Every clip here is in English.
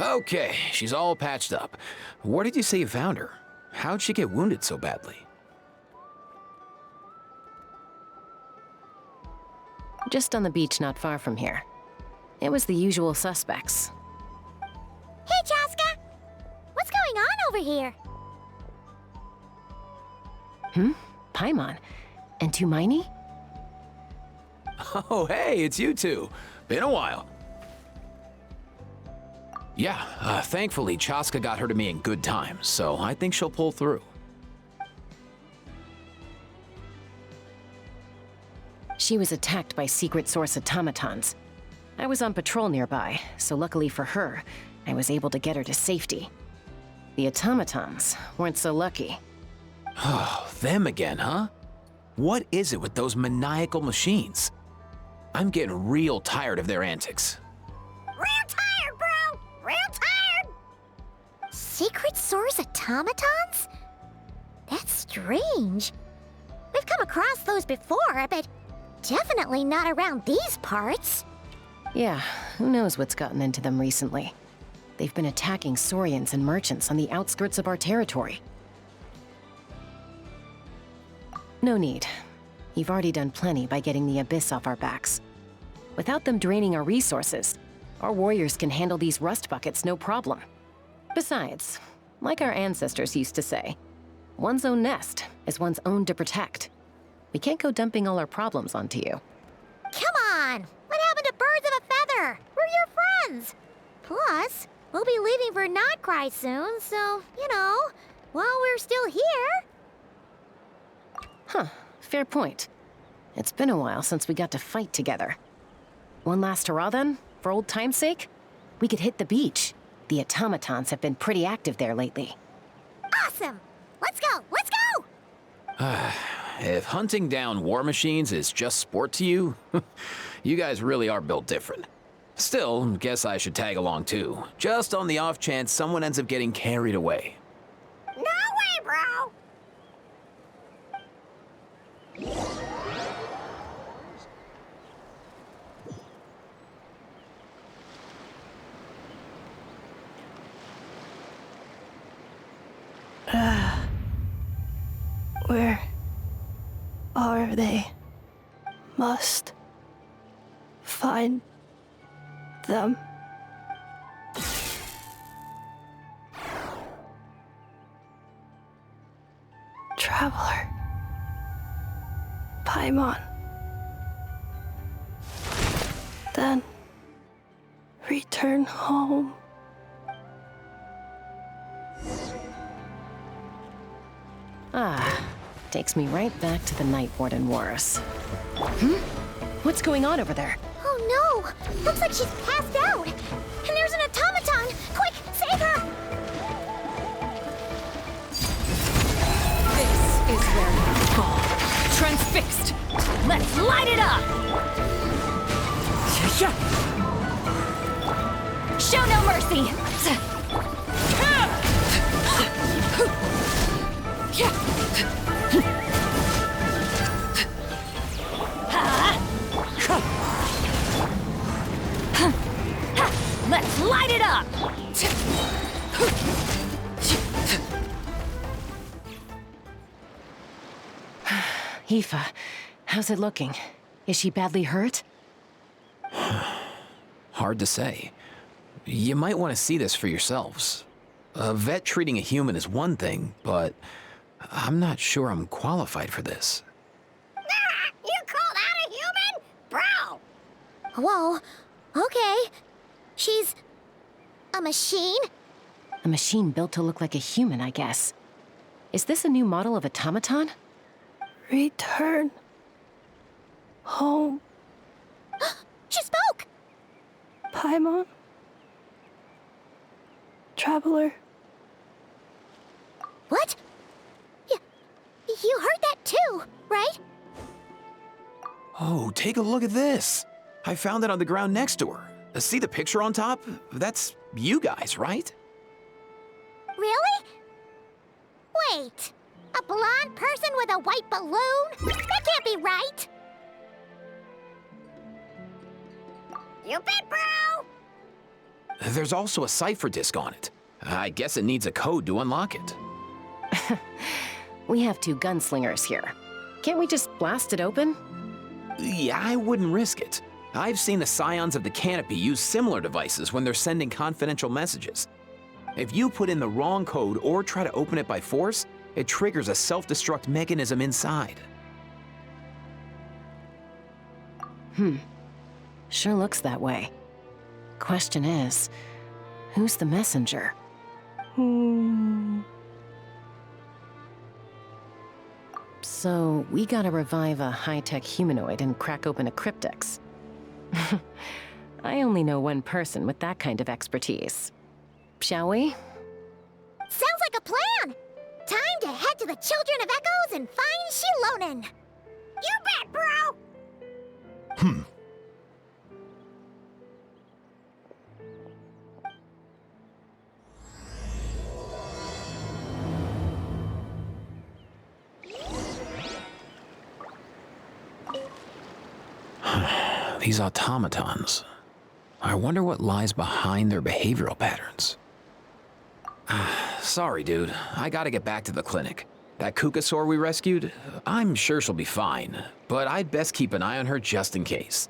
Okay, she's all patched up. Where did you say you found her? How'd she get wounded so badly? Just on the beach not far from here. It was the usual suspects. Hey, Chaska! What's going on over here? Paimon. And Tumaini? Oh, hey, it's you two. Been a while. Yeah, thankfully Chaska got her to me in good time, so I think she'll pull through. She was attacked by secret source automatons. I was on patrol nearby, so luckily for her, I was able to get her to safety. The automatons weren't so lucky. Oh, them again, huh? What is it with those maniacal machines? I'm getting real tired of their antics. Real tired, bro! Real tired! Secret source automatons? That's strange. We've come across those before, but definitely not around these parts. Yeah, who knows what's gotten into them recently. They've been attacking Saurians and merchants on the outskirts of our territory. No need. You've already done plenty by getting the Abyss off our backs. Without them draining our resources, our warriors can handle these rust buckets no problem. Besides, like our ancestors used to say, one's own nest is one's own to protect. We can't go dumping all our problems onto you. Come on! What happened to birds of a feather? We're your friends! Plus, we'll be leaving for Notcry soon, so, while we're still here... Huh, fair point. It's been a while since we got to fight together. One last hurrah then, for old time's sake? We could hit the beach. The automatons have been pretty active there lately. Awesome! Let's go! Let's go! If hunting down war machines is just sport to you, you guys really are built different. Still, guess I should tag along too, just on the off chance someone ends up getting carried away. No way, bro! Where are they? Must find them. Traveler. Paimon. Then return home. Takes me right back to the Night Warden Wars. What's going on over there? Oh no! Looks like she's passed out! And there's an automaton! Quick, save her! This is where you fall. Transfixed! Let's light it up! Show no mercy! Let's light it up! Aoife, how's it looking? Is she badly hurt? Hard to say. You might want to see this for yourselves. A vet treating a human is one thing, but I'm not sure I'm qualified for this. You call that a human? Bro! Whoa, okay. She's... a machine? A machine built to look like a human, I guess. Is this a new model of automaton? Return home. She spoke! Paimon. Traveler. What? You heard that too, right? Oh, take a look at this. I found it on the ground next to her. See the picture on top? That's you guys, right? Really? Wait, a blonde person with a white balloon? That can't be right! You bet, bro! There's also a cipher disk on it. I guess it needs a code to unlock it. We have 2 gunslingers here. Can't we just blast it open? Yeah, I wouldn't risk it. I've seen the Scions of the Canopy use similar devices when they're sending confidential messages. If you put in the wrong code or try to open it by force, it triggers a self-destruct mechanism inside. Sure looks that way. Question is, who's the messenger? So, we gotta revive a high-tech humanoid and crack open a cryptex. I only know one person with that kind of expertise. Shall we? Sounds like a plan! Time to head to the Children of Echoes and find Shilonen! You bet, bro! These automatons. I wonder what lies behind their behavioral patterns. Sorry, dude. I gotta get back to the clinic. That Kukasaur we rescued, I'm sure she'll be fine, but I'd best keep an eye on her just in case.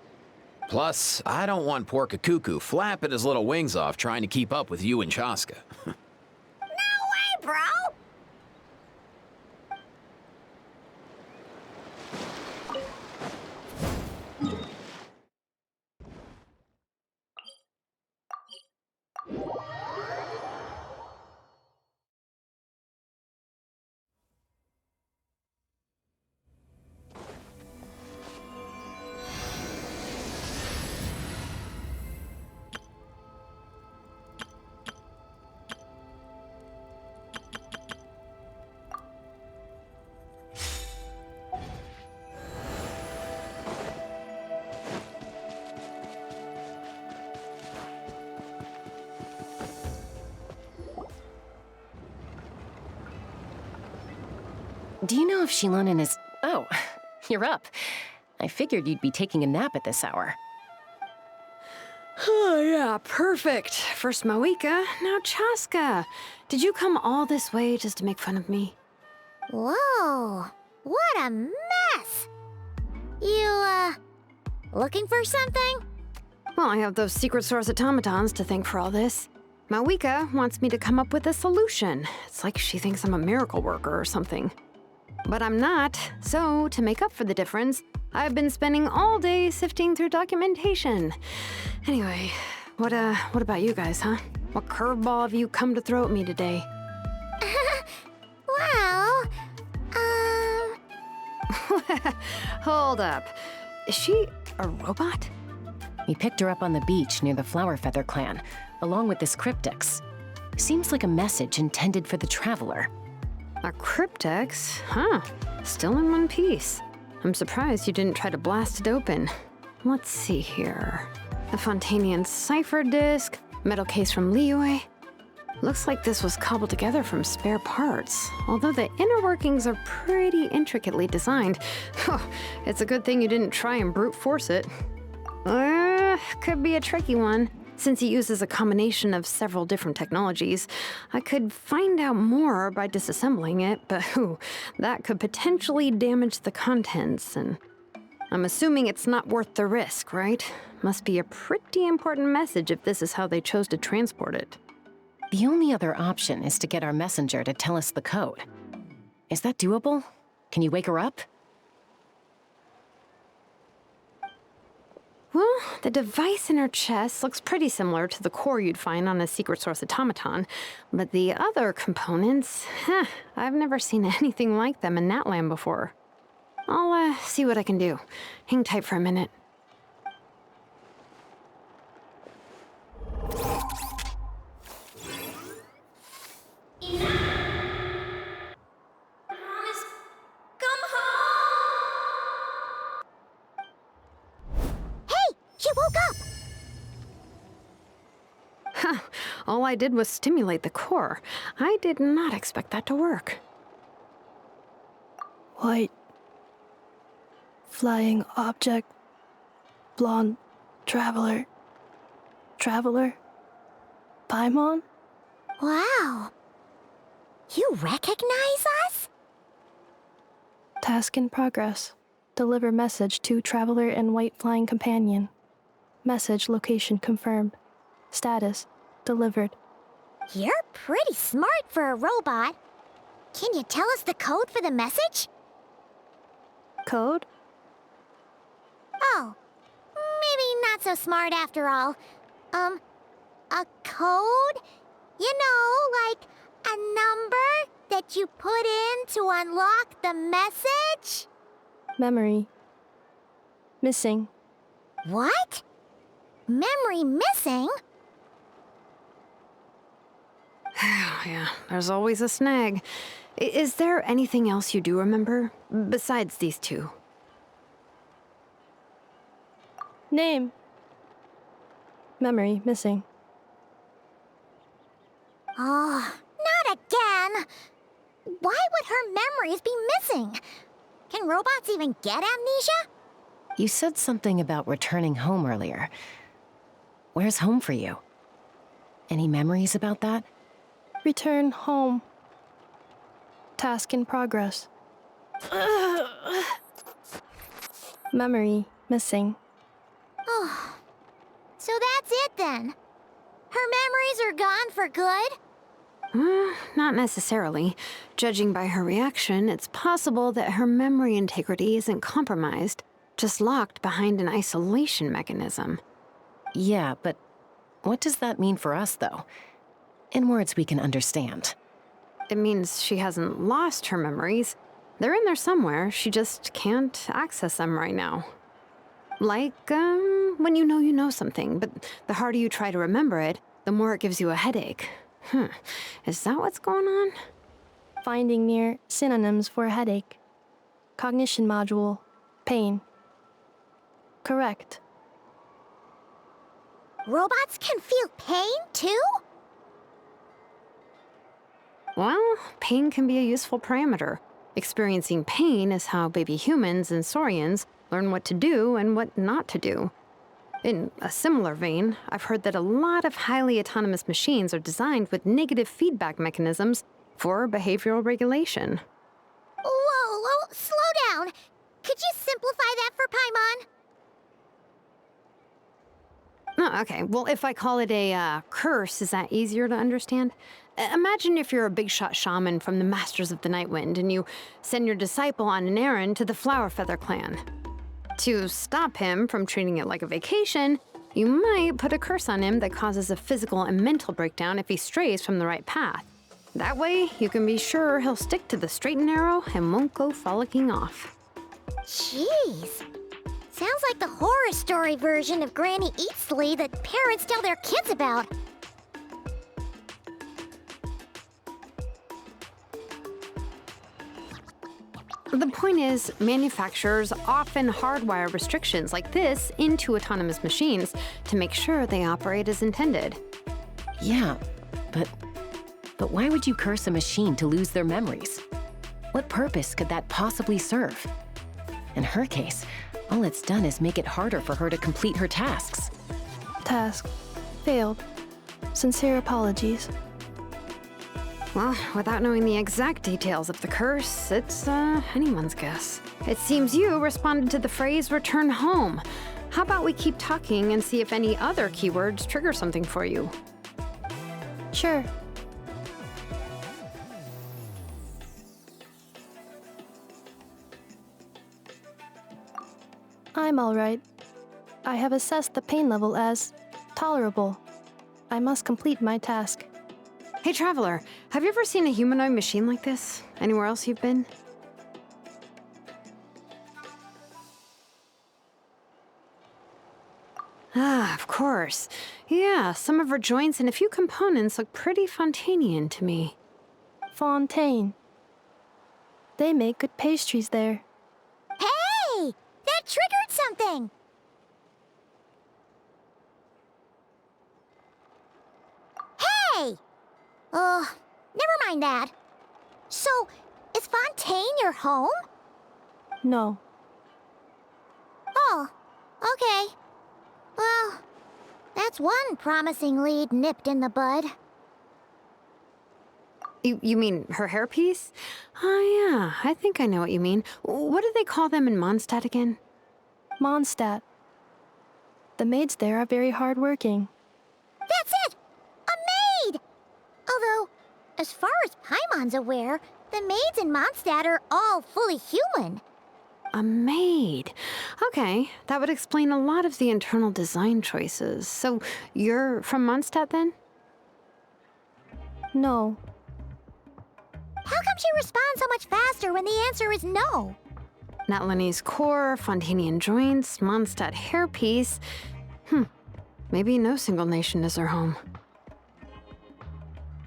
Plus, I don't want poor Kakuku flapping his little wings off trying to keep up with you and Chaska. No way, bro! Do you know if Shilonen is... Oh, you're up. I figured you'd be taking a nap at this hour. Oh, yeah, perfect. First Mawika, now Chaska. Did you come all this way just to make fun of me? Whoa, what a mess! You, looking for something? Well, I have those secret source automatons to thank for all this. Mawika wants me to come up with a solution. It's like she thinks I'm a miracle worker or something. But I'm not, so to make up for the difference, I've been spending all day sifting through documentation. Anyway, what about you guys, huh? What curveball have you come to throw at me today? Well, Hold up. Is she a robot? We picked her up on the beach near the Flower Feather clan, along with this cryptex. Seems like a message intended for the Traveler. A cryptex? Huh. Still in one piece. I'm surprised you didn't try to blast it open. Let's see here. A Fontanian cipher disk, metal case from Liyue. Looks like this was cobbled together from spare parts, although the inner workings are pretty intricately designed. It's a good thing you didn't try and brute force it. Could be a tricky one. Since it uses a combination of several different technologies, I could find out more by disassembling it, but that could potentially damage the contents, and I'm assuming it's not worth the risk, right? Must be a pretty important message if this is how they chose to transport it. The only other option is to get our messenger to tell us the code. Is that doable? Can you wake her up? Well, the device in her chest looks pretty similar to the core you'd find on a secret source automaton, but the other components, I've never seen anything like them in Natlan before. I'll see what I can do. Hang tight for a minute. She woke up! All I did was stimulate the core. I did not expect that to work. White. Flying object. Blonde. Traveler. Traveler. Paimon? Wow. You recognize us? Task in progress. Deliver message to Traveler and White Flying Companion. Message location confirmed. Status delivered. You're pretty smart for a robot. Can you tell us the code for the message? Code? Oh, maybe not so smart after all. A code? You know, like a number that you put in to unlock the message? Memory. Missing. What? Memory missing? Yeah, there's always a snag. Is there anything else you do remember? Besides these two? Name. Memory missing. Oh, not again! Why would her memories be missing? Can robots even get amnesia? You said something about returning home earlier. Where's home for you? Any memories about that? Return home. Task in progress. Memory missing. Oh, so that's it then. Her memories are gone for good? Not necessarily. Judging by her reaction, it's possible that her memory integrity isn't compromised, just locked behind an isolation mechanism. Yeah, but what does that mean for us, though? In words we can understand. It means she hasn't lost her memories. They're in there somewhere, she just can't access them right now. Like, when you know something, but the harder you try to remember it, the more it gives you a headache. Is that what's going on? Finding near synonyms for headache. Cognition module. Pain. Correct. Robots can feel pain, too? Well, pain can be a useful parameter. Experiencing pain is how baby humans and saurians learn what to do and what not to do. In a similar vein, I've heard that a lot of highly autonomous machines are designed with negative feedback mechanisms for behavioral regulation. Whoa, slow down. Could you simplify that for Paimon? Oh, okay. Well, if I call it a curse, is that easier to understand? Imagine if you're a big shot shaman from the Masters of the Nightwind and you send your disciple on an errand to the Flowerfeather clan. To stop him from treating it like a vacation, you might put a curse on him that causes a physical and mental breakdown if he strays from the right path. That way, you can be sure he'll stick to the straight and narrow and won't go frolicking off. Jeez. Sounds like the horror story version of Granny Eatsley that parents tell their kids about. The point is, manufacturers often hardwire restrictions like this into autonomous machines to make sure they operate as intended. Yeah, but why would you curse a machine to lose their memories? What purpose could that possibly serve? In her case, all it's done is make it harder for her to complete her tasks. Task. Failed. Sincere apologies. Well, without knowing the exact details of the curse, it's anyone's guess. It seems you responded to the phrase return home. How about we keep talking and see if any other keywords trigger something for you? Sure. I'm all right. I have assessed the pain level as tolerable. I must complete my task. Hey, Traveler, have you ever seen a humanoid machine like this? Anywhere else you've been? Ah, of course. Yeah, some of her joints and a few components look pretty Fontanian to me. Fontaine. They make good pastries there. Hey! That triggered something! Hey! Never mind that. So, is Fontaine your home? No. Oh, okay. Well, that's That's one promising lead nipped in the bud. You mean her hairpiece? Oh, yeah, I think I know what you mean. What do they call them in Mondstadt again? Mondstadt. The maids there are very hardworking. That's it! A maid! Although, as far as Paimon's aware, the maids in Mondstadt are all fully human. A maid. Okay, that would explain a lot of the internal design choices. So, you're from Mondstadt then? No, How come she responds so much faster when the answer is no? Natlanese core, Fontanian joints, Mondstadt hairpiece. Maybe no single nation is her home.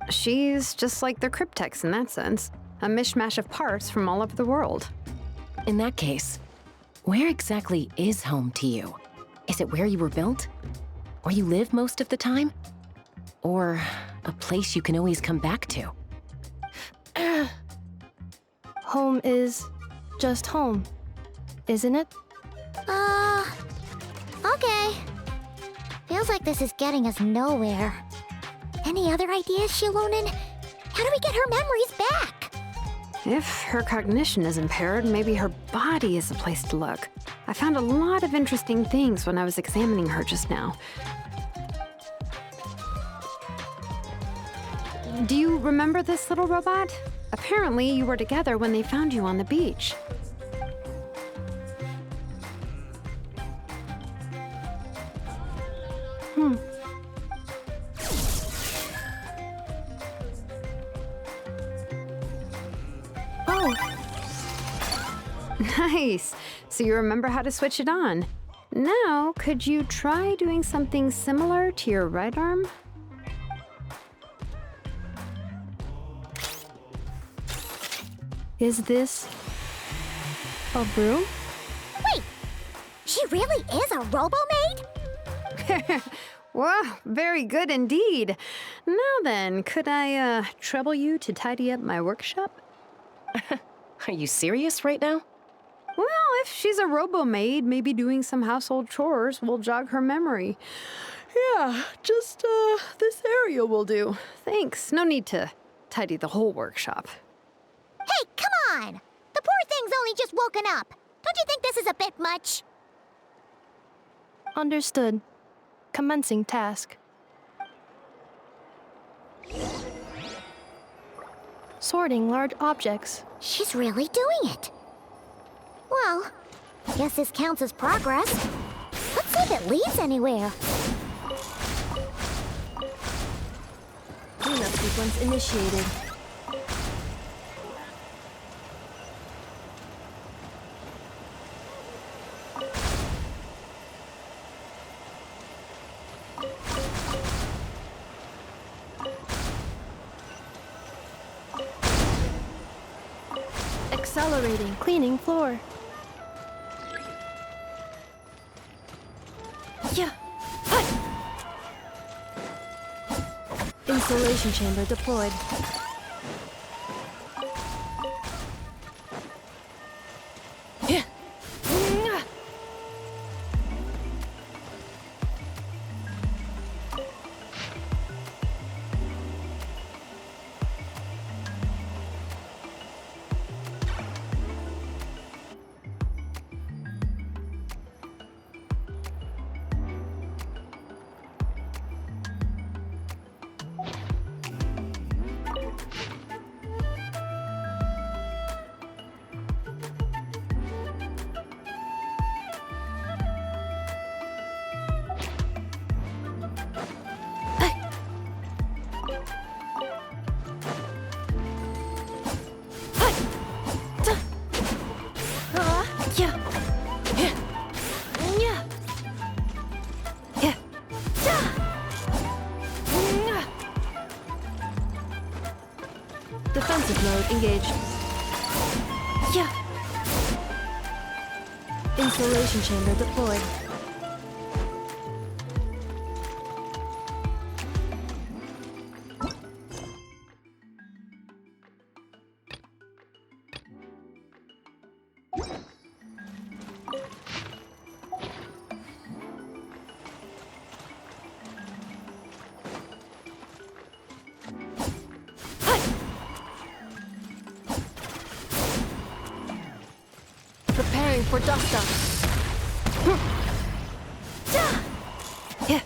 She's just like the Cryptex in that sense. A mishmash of parts from all over the world. In that case, where exactly is home to you? Is it where you were built? Where you live most of the time? Or a place you can always come back to? home is just home, isn't it? Okay. Feels like this is getting us nowhere. Any other ideas, Shilonen? How do we get her memories back? If her cognition is impaired, maybe her body is the place to look. I found a lot of interesting things when I was examining her just now. Do you remember this little robot? Apparently, you were together when they found you on the beach. Oh, Nice. So you remember how to switch it on. Now, could you try doing something similar to your right arm? is this a broom? Wait! She really is a robo-maid? Wow, very good indeed. Now then, could I trouble you to tidy up my workshop? Are you serious right now? Well, if she's a robo-maid, maybe doing some household chores will jog her memory. Yeah, just this area will do. Thanks. No need to tidy the whole workshop. Hey, come on! The poor thing's only just woken up. Don't you think this is a bit much? Understood. Commencing task. Sorting large objects. She's really doing it. Well, guess this counts as progress. Let's see if it leads anywhere. Cleanup sequence initiated. Accelerating. Cleaning floor. Yeah. Insulation chamber deployed. Yeah. Defensive mode engaged. Yeah. Insulation chamber deployed. preparing for dust up. Yeah.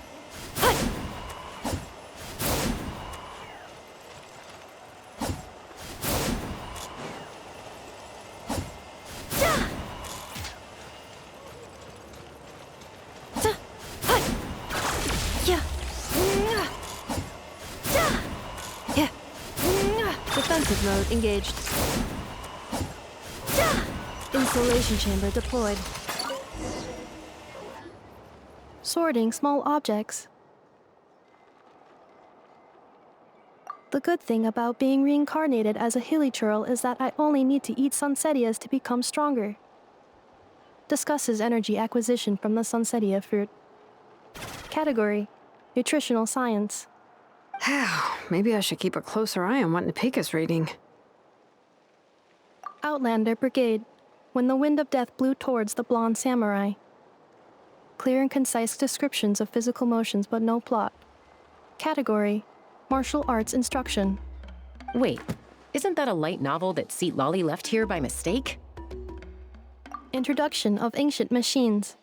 Defensive mode engaged. Insulation chamber deployed. Sorting small objects. The good thing about being reincarnated as a hilly churl is that I only need to eat Sunsettias to become stronger. Discusses energy acquisition from the Sunsettia fruit. Category: Nutritional Science. Maybe I should keep a closer eye on what Nipika's reading. Outlander Brigade. When the wind of death blew towards the blonde samurai. Clear and concise descriptions of physical motions but no plot. Category: Martial Arts Instruction. Wait, isn't that a light novel that Seat Lolly left here by mistake? Introduction of Ancient Machines.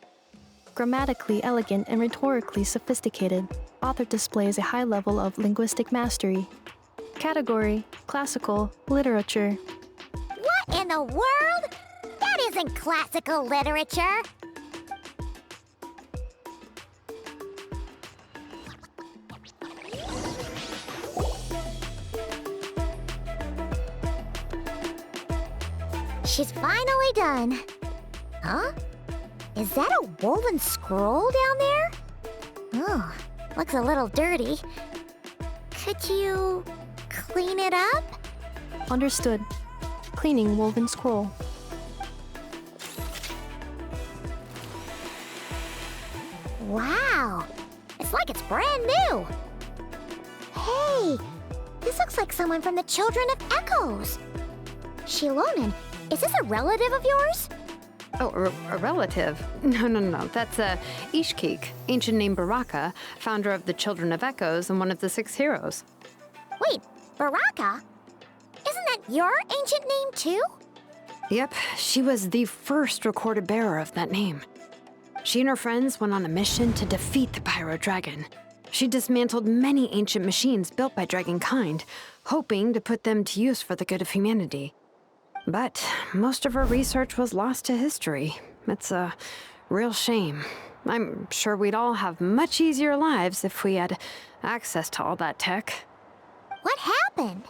Grammatically elegant and rhetorically sophisticated, author displays a high level of linguistic mastery. Category: Classical Literature. What in the world? That isn't classical literature. She's finally done. Huh? Is that a woven scroll down there? Oh, looks a little dirty. Could you clean it up? Understood. Cleaning woven scroll. Wow, it's like it's brand new. Hey, this looks like someone from the Children of Echoes. Shilonen, is this a relative of yours? Oh, a relative? No. That's Ishkik, ancient name Baraka, founder of the Children of Echoes and one of the 6 heroes. Wait, Baraka? Isn't that your ancient name too? Yep, she was the first recorded bearer of that name. She and her friends went on a mission to defeat the Pyro Dragon. She dismantled many ancient machines built by Dragonkind, hoping to put them to use for the good of humanity. But most of her research was lost to history. It's a real shame. I'm sure we'd all have much easier lives if we had access to all that tech. What happened?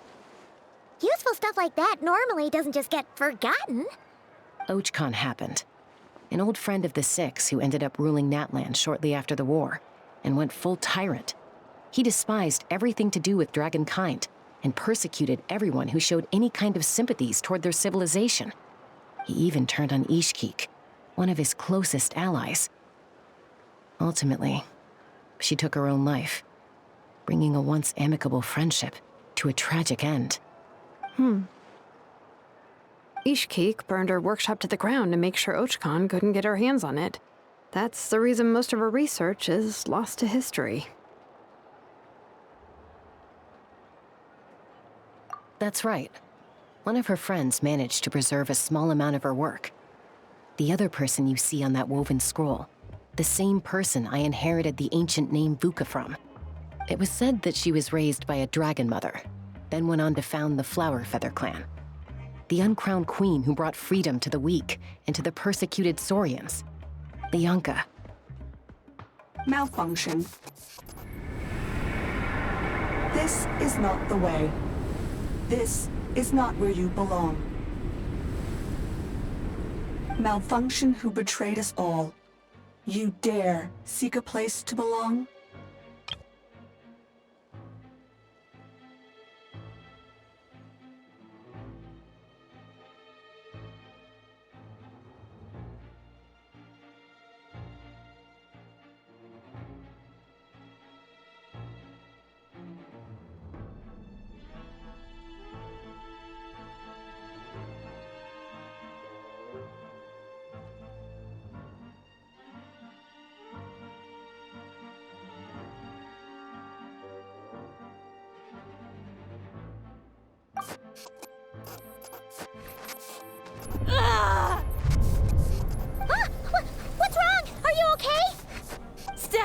Useful stuff like that normally doesn't just get forgotten. Ochkon happened. An old friend of the 6 who ended up ruling Natlan shortly after the war, and went full tyrant. He despised everything to do with Dragonkind, and persecuted everyone who showed any kind of sympathies toward their civilization. He even turned on Ishkik, one of his closest allies. Ultimately, she took her own life, bringing a once amicable friendship to a tragic end. Ishkik burned her workshop to the ground to make sure Ochkon couldn't get her hands on it. That's the reason most of her research is lost to history. That's right. One of her friends managed to preserve a small amount of her work. The other person you see on that woven scroll, the same person I inherited the ancient name Vuka from. It was said that she was raised by a dragon mother, then went on to found the Flower Feather clan. The uncrowned queen who brought freedom to the weak and to the persecuted Saurians. Lianka. Malfunction. This is not the way. This is not where you belong. Malfunction who betrayed us all. You dare seek a place to belong?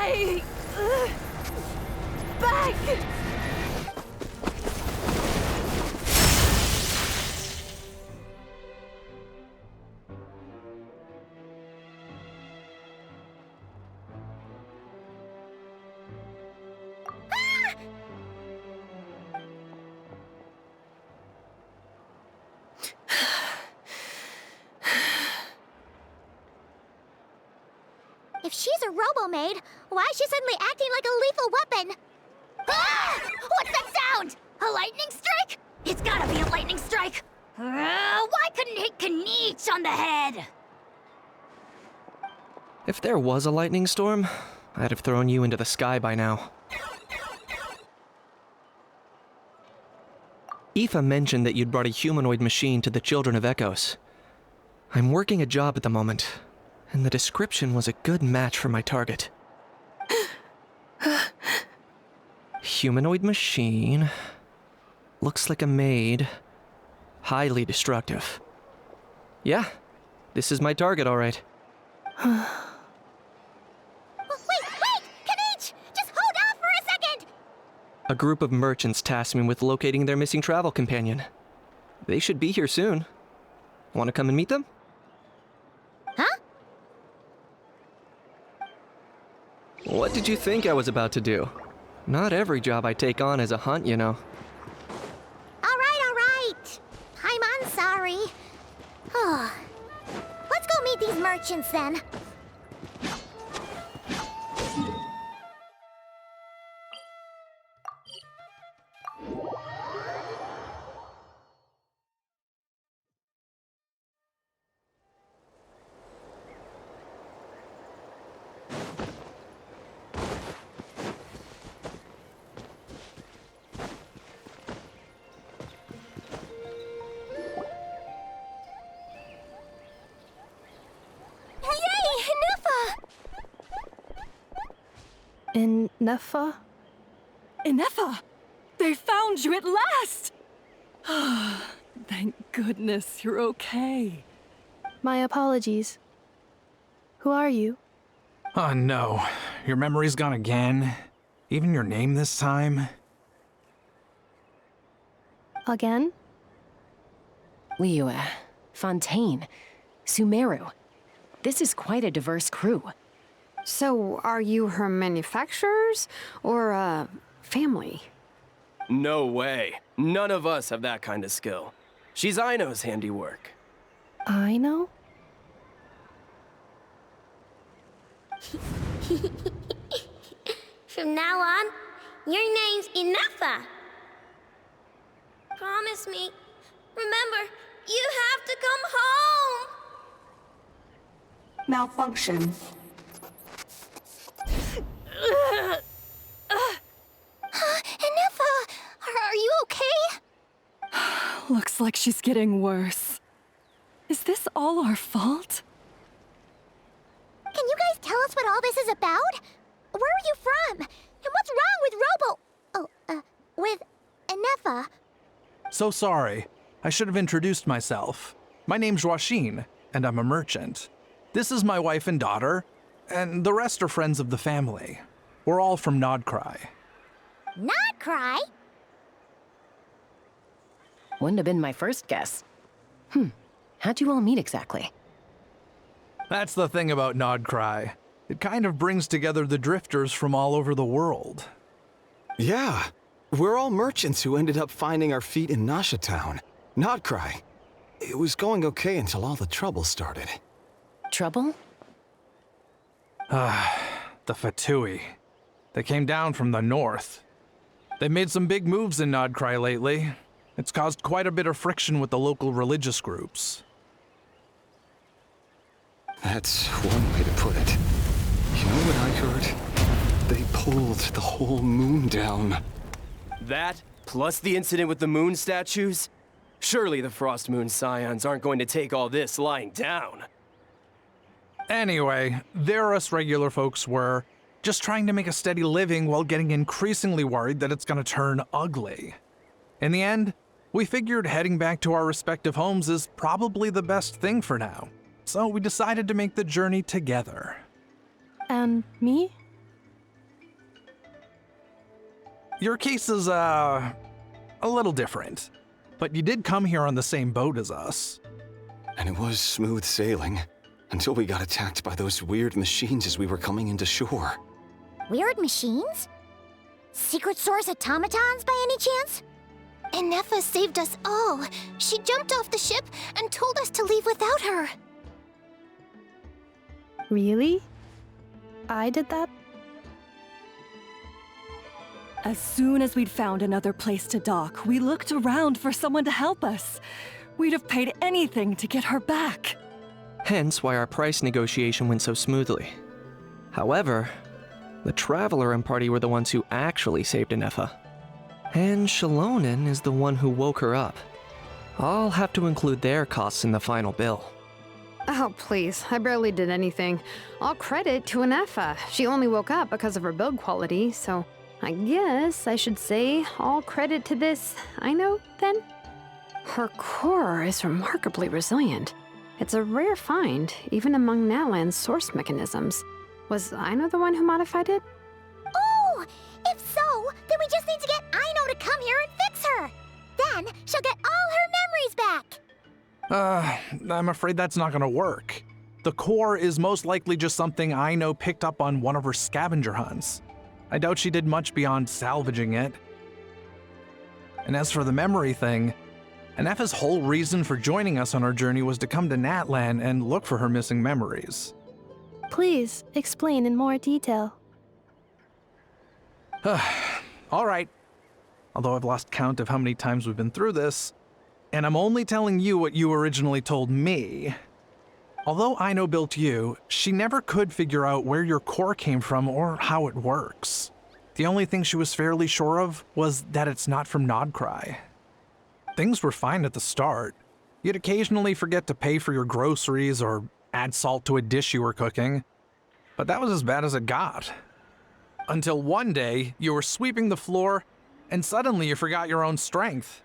Stay back! If she's a robo-maid, why is she suddenly acting like a lethal weapon? Ah! What's that sound? A lightning strike? It's gotta be a lightning strike! Why couldn't it hit Kniech on the head? If there was a lightning storm, I'd have thrown you into the sky by now. Ineffa mentioned that you'd brought a humanoid machine to the Children of Echoes. I'm working a job at the moment, and the description was a good match for my target. Humanoid machine. Looks like a maid. Highly destructive. Yeah, this is my target, all right. Wait! Kniech! Just hold on for a second! A group of merchants tasked me with locating their missing travel companion. They should be here soon. Want to come and meet them? Huh? What did you think I was about to do? Not every job I take on is a hunt, you know. All right. I'm sorry. Let's go meet these merchants then. Ineffa? Ineffa! They found you at last! Thank goodness you're okay. My apologies. Who are you? Oh no, your memory's gone again? Even your name this time? Again? Liyue, Fontaine, Sumeru. This is quite a diverse crew. So, are you her manufacturers or family? No way. None of us have that kind of skill. She's Aino's handiwork. I know? From now on, your name's Ineffa. Promise me. Remember, you have to come home. Malfunction. Ineffa, are you okay? Looks like she's getting worse. Is this all our fault? Can you guys tell us what all this is about? Where are you from? And what's wrong with with Ineffa? So sorry. I should have introduced myself. My name's Joachine, and I'm a merchant. This is my wife and daughter, and the rest are friends of the family. We're all from Nodcry. Not cry? Wouldn't have been my first guess. How'd you all meet exactly? That's the thing about Nodcry. It kind of brings together the drifters from all over the world. Yeah, we're all merchants who ended up finding our feet in Nasha Town. Nodcry. It was going okay until all the trouble started. Trouble? The Fatui. They came down from the north. They've made some big moves in Nodcry lately. It's caused quite a bit of friction with the local religious groups. That's one way to put it. You know what I heard? They pulled the whole moon down. That, plus the incident with the moon statues? Surely the Frost Moon Scions aren't going to take all this lying down. Anyway, there us regular folks were just trying to make a steady living while getting increasingly worried that it's gonna turn ugly. In the end, we figured heading back to our respective homes is probably the best thing for now. So we decided to make the journey together. And me? Your case is, a little different. But you did come here on the same boat as us. And it was smooth sailing, until we got attacked by those weird machines as we were coming into shore. Weird machines? Secret Source automatons by any chance? Ineffa saved us all. She jumped off the ship and told us to leave without her. Really? I did that? As soon as we'd found another place to dock, we looked around for someone to help us. We'd have paid anything to get her back. Hence why our price negotiation went so smoothly. However, the Traveler and party were the ones who actually saved Ineffa. And Shalonen is the one who woke her up. I'll have to include their costs in the final bill. Oh, please. I barely did anything. All credit to Ineffa. She only woke up because of her build quality, so I guess I should say all credit to this Aino, then? Her core is remarkably resilient. It's a rare find, even among Natlan's source mechanisms. Was Aino the one who modified it? Oh! If so, then we just need to get Aino to come here and fix her! Then she'll get all her memories back! I'm afraid that's not gonna work. The core is most likely just something Aino picked up on one of her scavenger hunts. I doubt she did much beyond salvaging it. And as for the memory thing, Ineffa's whole reason for joining us on our journey was to come to Natlan and look for her missing memories. Please, explain in more detail. All right. Although I've lost count of how many times we've been through this, and I'm only telling you what you originally told me. Although Aino built you, she never could figure out where your core came from or how it works. The only thing she was fairly sure of was that it's not from Nodcry. Things were fine at the start. You'd occasionally forget to pay for your groceries or add salt to a dish you were cooking. But that was as bad as it got. Until one day, you were sweeping the floor, and suddenly you forgot your own strength.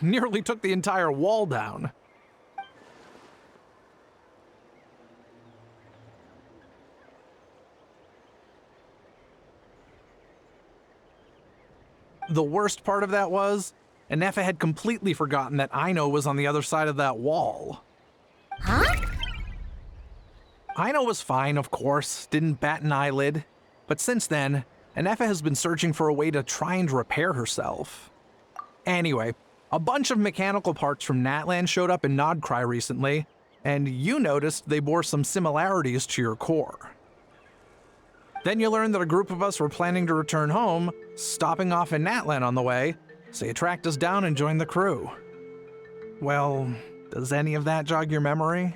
Nearly took the entire wall down. The worst part of that was, Ineffa had completely forgotten that Aino was on the other side of that wall. Huh? Aino was fine, of course, didn't bat an eyelid. But since then, Ineffa has been searching for a way to try and repair herself. Anyway, a bunch of mechanical parts from Natlan showed up in Nodcry recently, and you noticed they bore some similarities to your core. Then you learned that a group of us were planning to return home, stopping off in Natlan on the way, so you tracked us down and joined the crew. Well, does any of that jog your memory?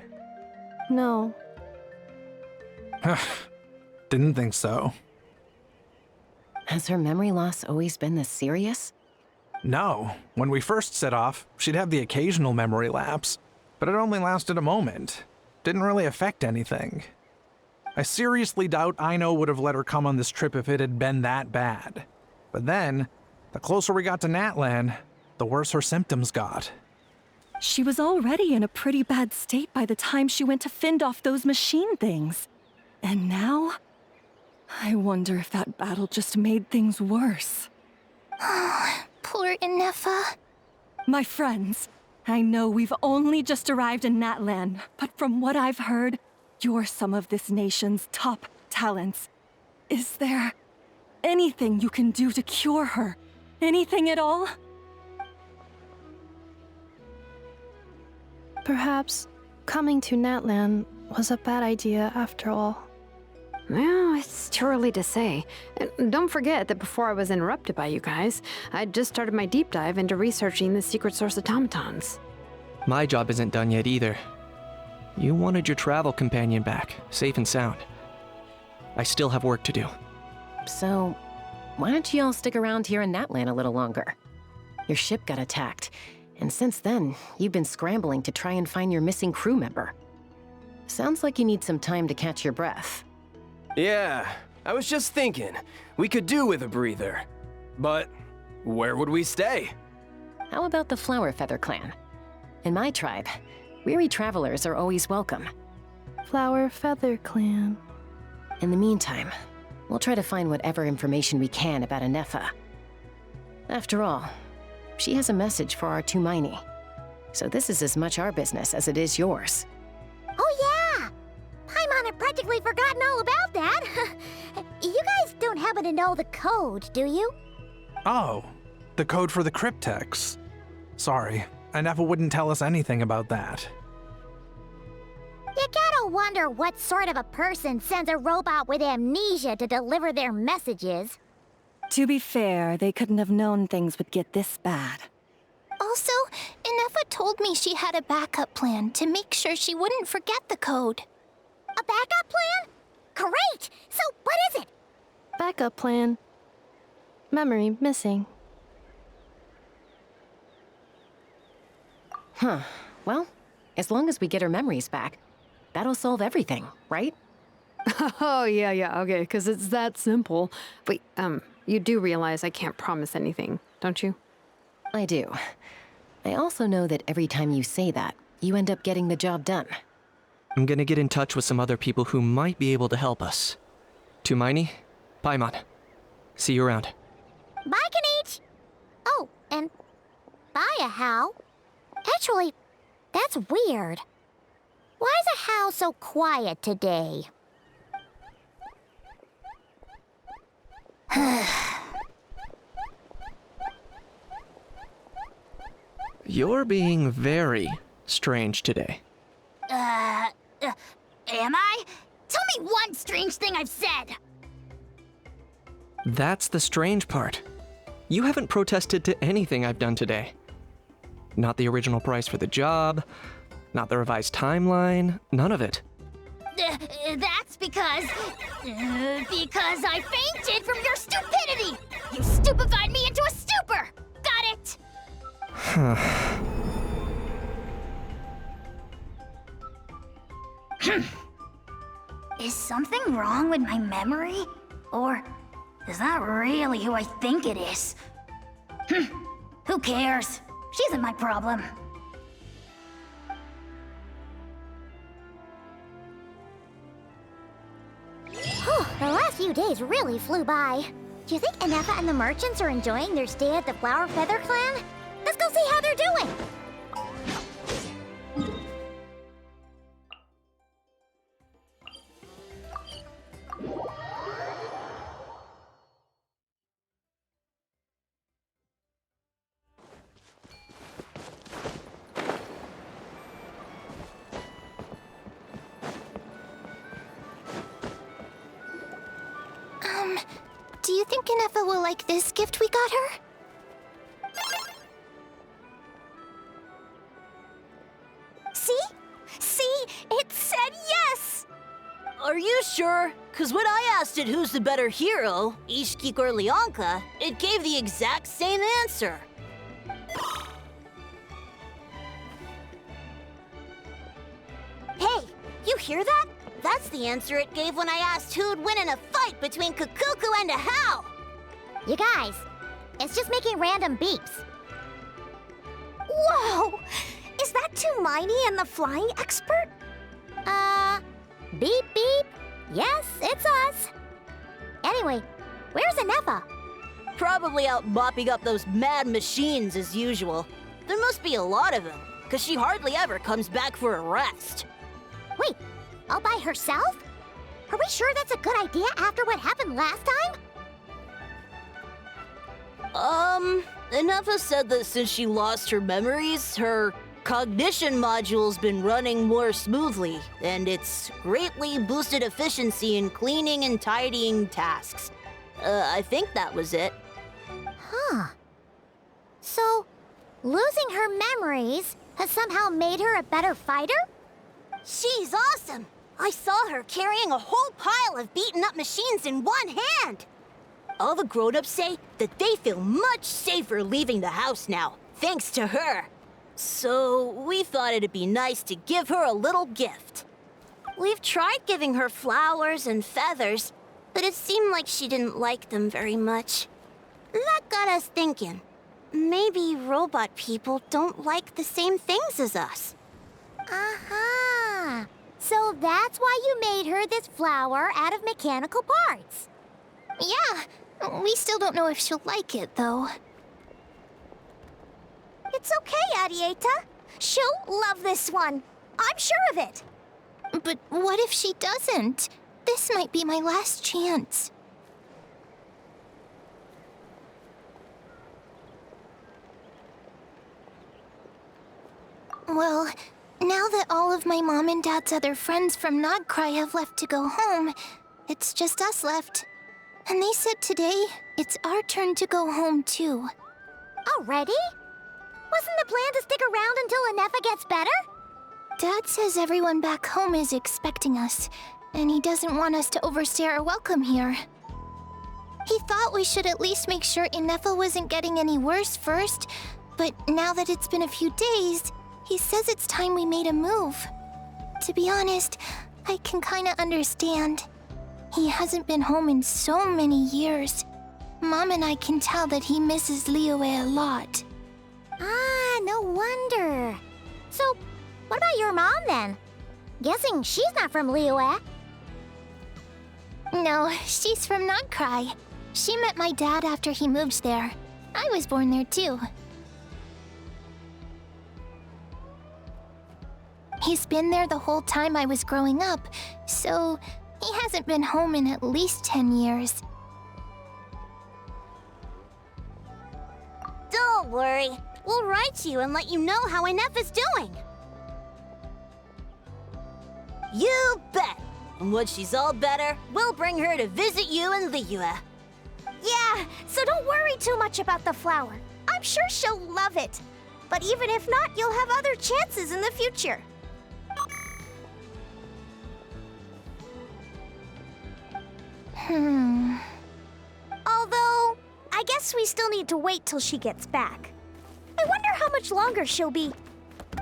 No. Didn't think so. Has her memory loss always been this serious? No. When we first set off, she'd have the occasional memory lapse, but it only lasted a moment. Didn't really affect anything. I seriously doubt Aino would have let her come on this trip if it had been that bad. But then, the closer we got to Natlan, the worse her symptoms got. She was already in a pretty bad state by the time she went to fend off those machine things. And now? I wonder if that battle just made things worse. Poor Ineffa. My friends, I know we've only just arrived in Natlan, but from what I've heard, you're some of this nation's top talents. Is there anything you can do to cure her? Anything at all? Perhaps coming to Natlan was a bad idea after all. Well, it's too early to say. And don't forget that before I was interrupted by you guys, I'd just started my deep dive into researching the secret source automatons. My job isn't done yet either. You wanted your travel companion back, safe and sound. I still have work to do. So, why don't you all stick around here in Natlan a little longer? Your ship got attacked, and since then, you've been scrambling to try and find your missing crew member. Sounds like you need some time to catch your breath. Yeah, I was just thinking, we could do with a breather. But where would we stay? How about the Flower Feather clan? In my tribe, weary travelers are always welcome. Flower Feather Clan. In the meantime, we'll try to find whatever information we can about Ineffa. After all, she has a message for our Tumaini. So this is as much our business as it is yours. Oh yeah! Paimon had practically forgotten all about that. You guys don't happen to know the code, do you? Oh, the code for the cryptex. Sorry, Ineffa wouldn't tell us anything about that. You gotta wonder what sort of a person sends a robot with amnesia to deliver their messages. To be fair, they couldn't have known things would get this bad. Also, Ineffa told me she had a backup plan to make sure she wouldn't forget the code. A backup plan? Great! So what is it? Backup plan. Memory missing. Huh. Well, as long as we get her memories back, that'll solve everything, right? Oh, yeah, okay, because it's that simple. Wait, you do realize I can't promise anything, don't you? I do. I also know that every time you say that, you end up getting the job done. I'm gonna get in touch with some other people who might be able to help us. Tumaini, Paimon. See you around. Bye, Kanich! Oh, and bye, How. Actually, that's weird. Why is a How so quiet today? You're being very strange today. Am I? Tell me one strange thing I've said! That's the strange part. You haven't protested to anything I've done today. Not the original price for the job, not the revised timeline, none of it. That's because I fainted from your stupidity! You stupefied me into a stupor! Got it? Is something wrong with my memory? Or is that really who I think it is? Who cares? She isn't my problem. The last few days really flew by. Do you think Ineffa and the merchants are enjoying their stay at the Flower Feather Clan? Let's go see how they're doing! Do you think Ineffa will like this gift we got her? See? See? It said yes! Are you sure? Cause when I asked it who's the better hero, Ishkik or Leonka, it gave the exact same answer. Hey, you hear that? That's the answer it gave when I asked who'd win in a fight between Kukuku and a How. You guys, it's just making random beeps. Whoa! Is that Tumaini and the flying expert? Beep beep. Yes, it's us. Anyway, where's Ineffa? Probably out mopping up those mad machines as usual. There must be a lot of them, cause she hardly ever comes back for a rest. Wait, all by herself? Are we sure that's a good idea after what happened last time? Ineffa said that since she lost her memories, her cognition module's been running more smoothly, and it's greatly boosted efficiency in cleaning and tidying tasks. I think that was it. Huh. So, losing her memories has somehow made her a better fighter? She's awesome! I saw her carrying a whole pile of beaten-up machines in one hand! All the grown-ups say that they feel much safer leaving the house now, thanks to her. So, we thought it'd be nice to give her a little gift. We've tried giving her flowers and feathers, but it seemed like she didn't like them very much. That got us thinking. Maybe robot people don't like the same things as us. Uh-huh. So that's why you made her this flower out of mechanical parts. Yeah, we still don't know if she'll like it, though. It's okay, Arieta. She'll love this one. I'm sure of it. But what if she doesn't? This might be my last chance. Well, now that all of my mom and dad's other friends from Nodcry have left to go home, it's just us left. And they said today, it's our turn to go home too. Already? Wasn't the plan to stick around until Ineffa gets better? Dad says everyone back home is expecting us, and he doesn't want us to overstay our welcome here. He thought we should at least make sure Ineffa wasn't getting any worse first, but now that it's been a few days, he says it's time we made a move. To be honest, I can kinda understand. He hasn't been home in so many years. Mom and I can tell that he misses Liyue a lot. Ah, no wonder. So, what about your mom then? Guessing she's not from Liyue. No, she's from Nodcry. She met my dad after he moved there. I was born there too. He's been there the whole time I was growing up, so he hasn't been home in at least 10 years. Don't worry. We'll write to you and let you know how Ineffa's doing. You bet. And when she's all better, we'll bring her to visit you in Liyue. Yeah, so don't worry too much about the flower. I'm sure she'll love it. But even if not, you'll have other chances in the future. Although, I guess we still need to wait till she gets back. I wonder how much longer she'll be.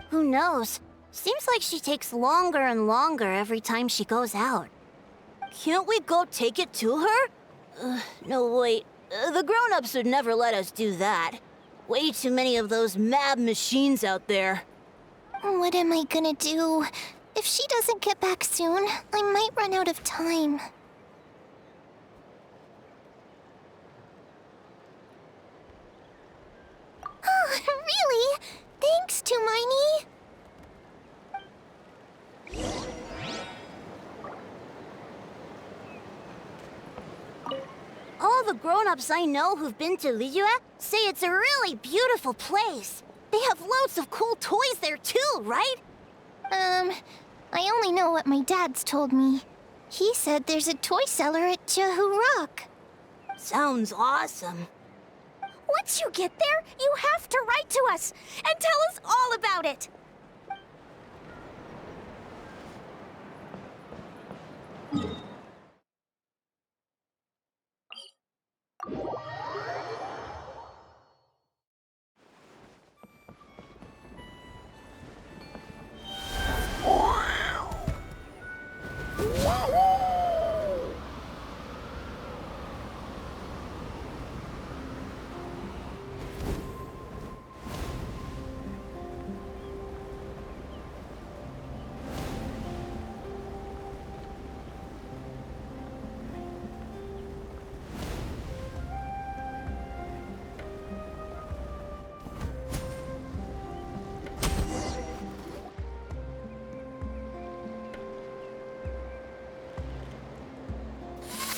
Who knows? Seems like she takes longer and longer every time she goes out. Can't we go take it to her? No, wait. The grown-ups would never let us do that. Way too many of those mad machines out there. What am I gonna do? If she doesn't get back soon, I might run out of time. Oh, really? Thanks, Tumaini. All the grown-ups I know who've been to Liyue say it's a really beautiful place. They have loads of cool toys there too, right? I only know what my dad's told me. He said there's a toy seller at Jehu Rock. Sounds awesome. Once you get there, you have to write to us and tell us all about it.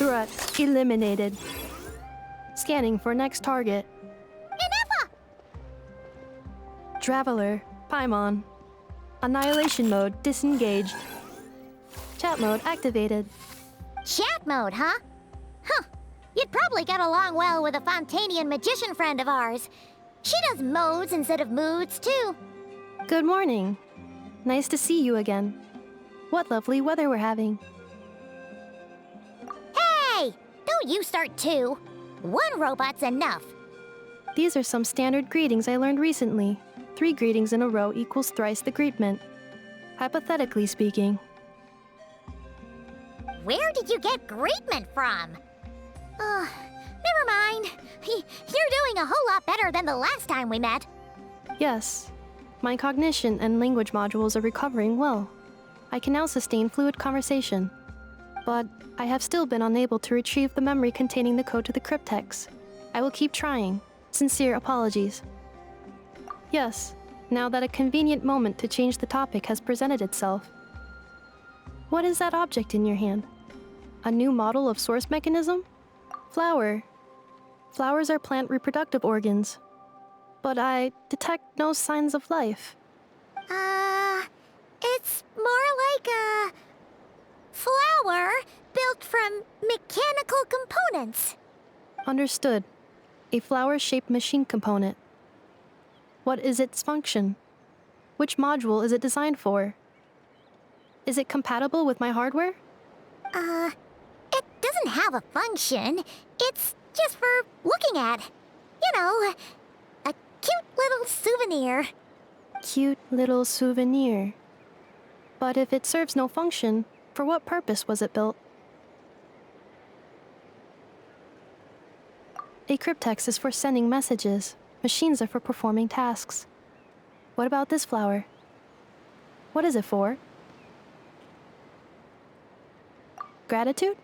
Threat eliminated. Scanning for next target. Ineffa! Traveler, Paimon. Annihilation mode disengaged. Chat mode activated. Chat mode, huh? Huh. You'd probably get along well with a Fontanian magician friend of ours. She does modes instead of moods, too. Good morning. Nice to see you again. What lovely weather we're having. Hey! Don't you start too. One robot's enough. These are some standard greetings I learned recently. 3 greetings in a row equals thrice the greetment. Hypothetically speaking. Where did you get greetment from? Never mind. You're doing a whole lot better than the last time we met. Yes. My cognition and language modules are recovering well. I can now sustain fluid conversation. But I have still been unable to retrieve the memory containing the code to the cryptex. I will keep trying. Sincere apologies. Yes, now that a convenient moment to change the topic has presented itself. What is that object in your hand? A new model of source mechanism? Flower. Flowers are plant reproductive organs. But I detect no signs of life. It's more like a flower built from mechanical components. Understood. A flower-shaped machine component. What is its function? Which module is it designed for? Is it compatible with my hardware? It doesn't have a function. It's just for looking at. You know, a cute little souvenir. Cute little souvenir. But if it serves no function, for what purpose was it built? A cryptex is for sending messages. Machines are for performing tasks. What about this flower? What is it for? Gratitude?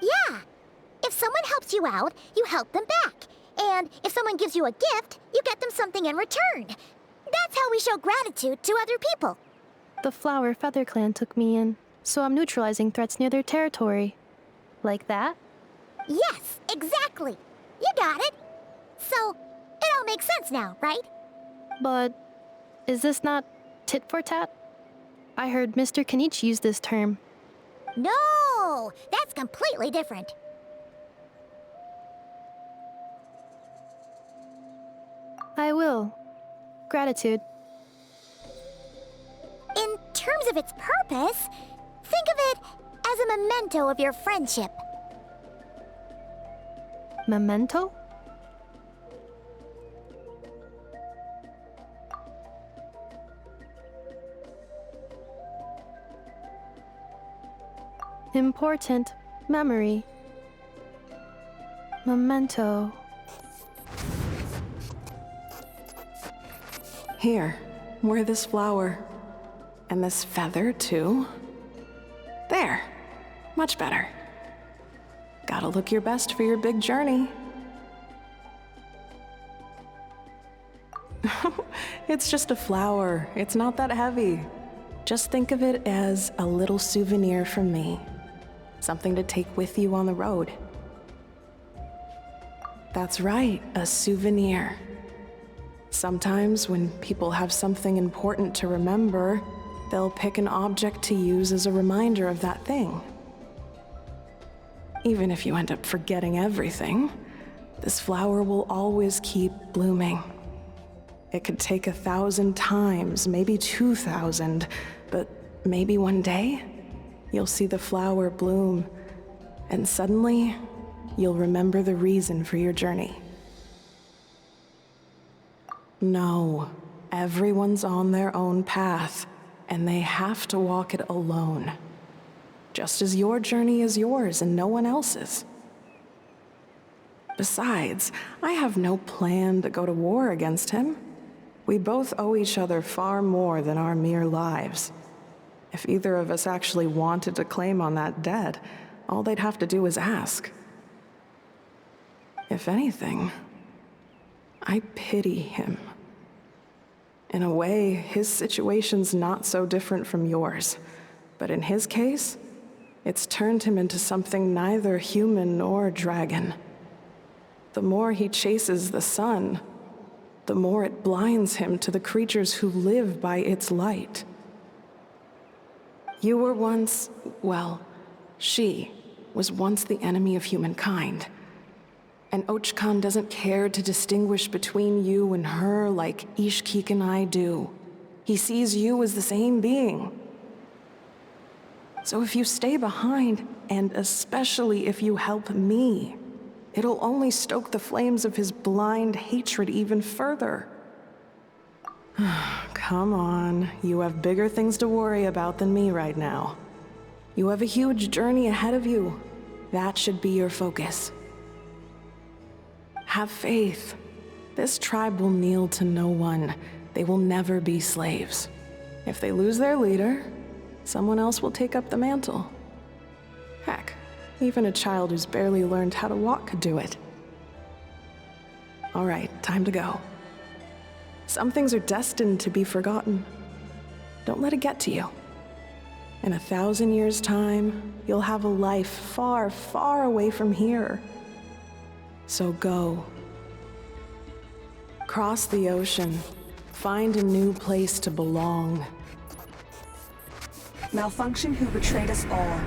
Yeah. If someone helps you out, you help them back. And if someone gives you a gift, you get them something in return. That's how we show gratitude to other people. The Flower Feather Clan took me in, so I'm neutralizing threats near their territory. Like that? Yes, exactly. You got it. So, it all makes sense now, right? But is this not tit for tat? I heard Mr. Kenichi use this term. No, that's completely different. I will. Gratitude. In terms of its purpose, think of it as a memento of your friendship. Memento? Important memory. Memento. Here, wear this flower. And this feather, too. There. Much better. Gotta look your best for your big journey. It's just a flower. It's not that heavy. Just think of it as a little souvenir from me. Something to take with you on the road. That's right, a souvenir. Sometimes when people have something important to remember, they'll pick an object to use as a reminder of that thing. Even if you end up forgetting everything, this flower will always keep blooming. It could take 1,000 times, maybe 2,000, but maybe one day, you'll see the flower bloom, and suddenly, you'll remember the reason for your journey. No, everyone's on their own path, and they have to walk it alone. Just as your journey is yours and no one else's. Besides, I have no plan to go to war against him. We both owe each other far more than our mere lives. If either of us actually wanted to claim on that debt, all they'd have to do is ask. If anything, I pity him. In a way, his situation's not so different from yours. But in his case, it's turned him into something neither human nor dragon. The more he chases the sun, the more it blinds him to the creatures who live by its light. You were once, well, she was once the enemy of humankind. And Ochkan doesn't care to distinguish between you and her like Ishkik and I do. He sees you as the same being. So if you stay behind, and especially if you help me, it'll only stoke the flames of his blind hatred even further. Come on, you have bigger things to worry about than me right now. You have a huge journey ahead of you. That should be your focus. Have faith. This tribe will kneel to no one. They will never be slaves. If they lose their leader, someone else will take up the mantle. Heck, even a child who's barely learned how to walk could do it. All right, time to go. Some things are destined to be forgotten. Don't let it get to you. In 1,000 years' time, you'll have a life far, far away from here. So go. Cross the ocean. Find a new place to belong. Malfunction who betrayed us all.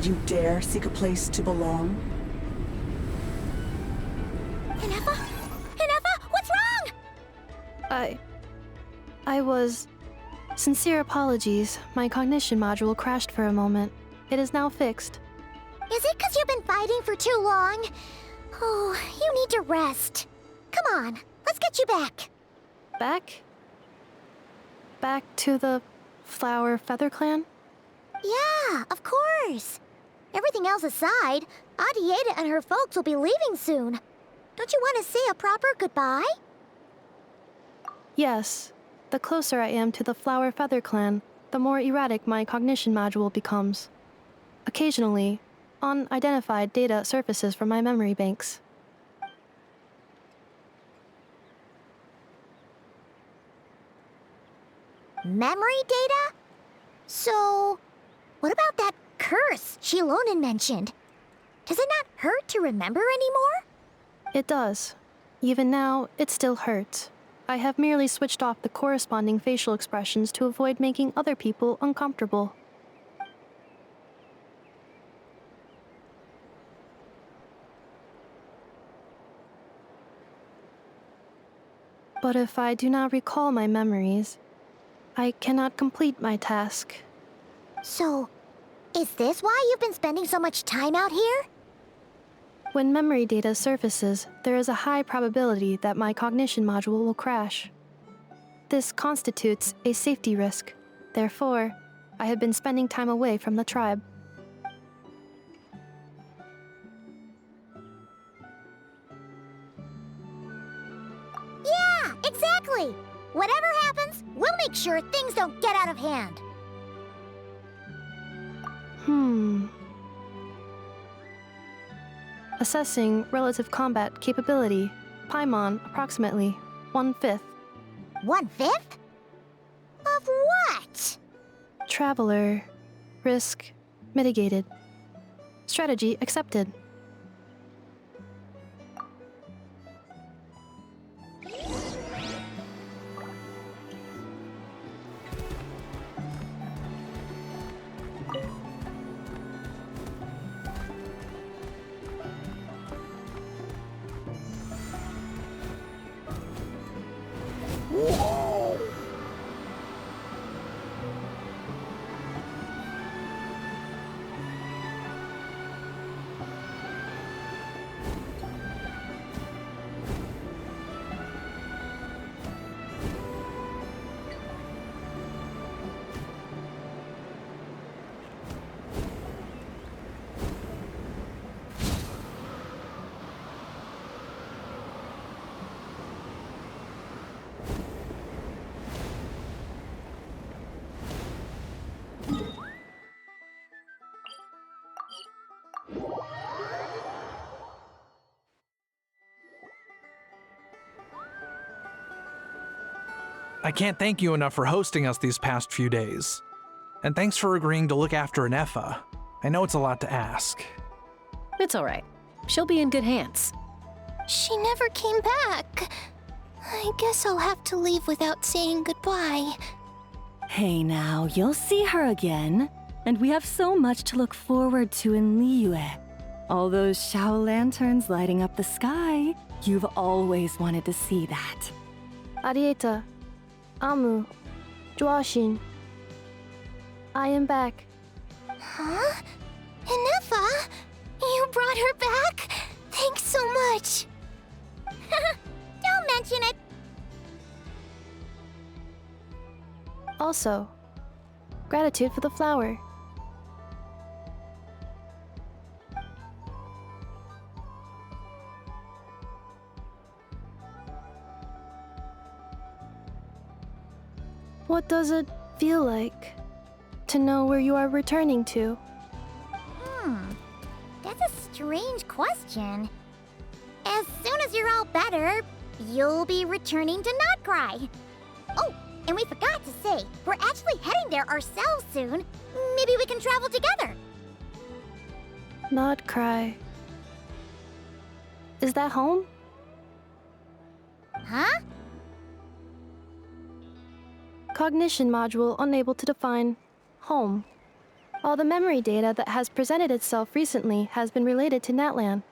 You dare seek a place to belong? Ineffa? Ineffa, what's wrong? I was... Sincere apologies. My cognition module crashed for a moment. It is now fixed. Is it because you've been fighting for too long? Oh, you need to rest. Come on, let's get you back. Back? Back to the Flower Feather Clan? Yeah, of course. Everything else aside, Adieta and her folks will be leaving soon. Don't you want to say a proper goodbye? Yes. The closer I am to the Flower Feather Clan, the more erratic my cognition module becomes. Occasionally, unidentified data surfaces from my memory banks. Memory data? So, what about that curse Shilonen mentioned? Does it not hurt to remember anymore? It does. Even now, it still hurts. I have merely switched off the corresponding facial expressions to avoid making other people uncomfortable. But if I do not recall my memories, I cannot complete my task. So, is this why you've been spending so much time out here? When memory data surfaces, there is a high probability that my cognition module will crash. This constitutes a safety risk. Therefore, I have been spending time away from the tribe. Yeah, exactly! Whatever happens, we'll make sure things don't get out of hand. Assessing relative combat capability. Paimon, approximately 1/5. 1/5? Of what? Traveler. Risk mitigated. Strategy accepted. I can't thank you enough for hosting us these past few days. And thanks for agreeing to look after Ineffa. I know it's a lot to ask. It's all right. She'll be in good hands. She never came back. I guess I'll have to leave without saying goodbye. Hey now, you'll see her again. And we have so much to look forward to in Liyue. All those Shao lanterns lighting up the sky. You've always wanted to see that. Arieta, Amu, Joashin. I am back. Huh? Ineffa? You brought her back? Thanks so much. Don't mention it. Also, gratitude for the flower. What does it feel like to know where you are returning to? That's a strange question. As soon as you're all better, you'll be returning to Notcry. Oh, and we forgot to say, we're actually heading there ourselves soon. Maybe we can travel together. Not cry. Is that home? Huh? Cognition module unable to define home. All the memory data that has presented itself recently has been related to Natlan.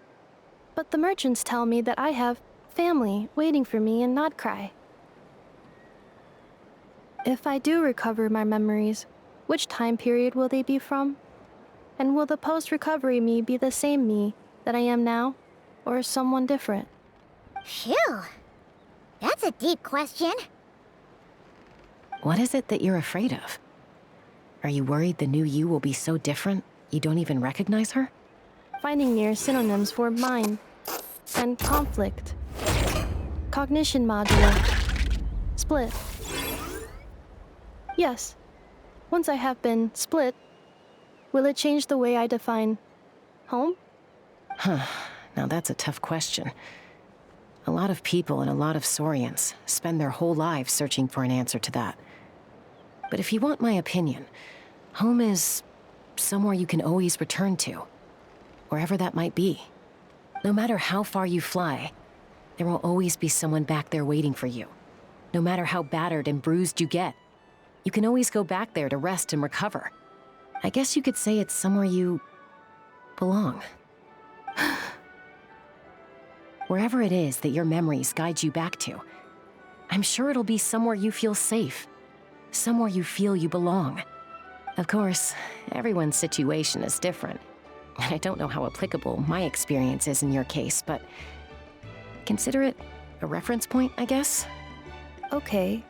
But the merchants tell me that I have family waiting for me in Notcry. If I do recover my memories, which time period will they be from? And will the post-recovery me be the same me that I am now, or someone different? Phew. That's a deep question. What is it that you're afraid of? Are you worried the new you will be so different you don't even recognize her? Finding near synonyms for mind and conflict. Cognition module. Split. Yes. Once I have been split, will it change the way I define home? Huh. Now that's a tough question. A lot of people and a lot of Saurians spend their whole lives searching for an answer to that. But if you want my opinion, home is somewhere you can always return to, wherever that might be. No matter how far you fly, there will always be someone back there waiting for you. No matter how battered and bruised you get, you can always go back there to rest and recover. I guess you could say it's somewhere you belong. Wherever it is that your memories guide you back to, I'm sure it'll be somewhere you feel safe, somewhere you feel you belong. Of course, everyone's situation is different, and I don't know how applicable my experience is in your case, but consider it a reference point, I guess? Okay.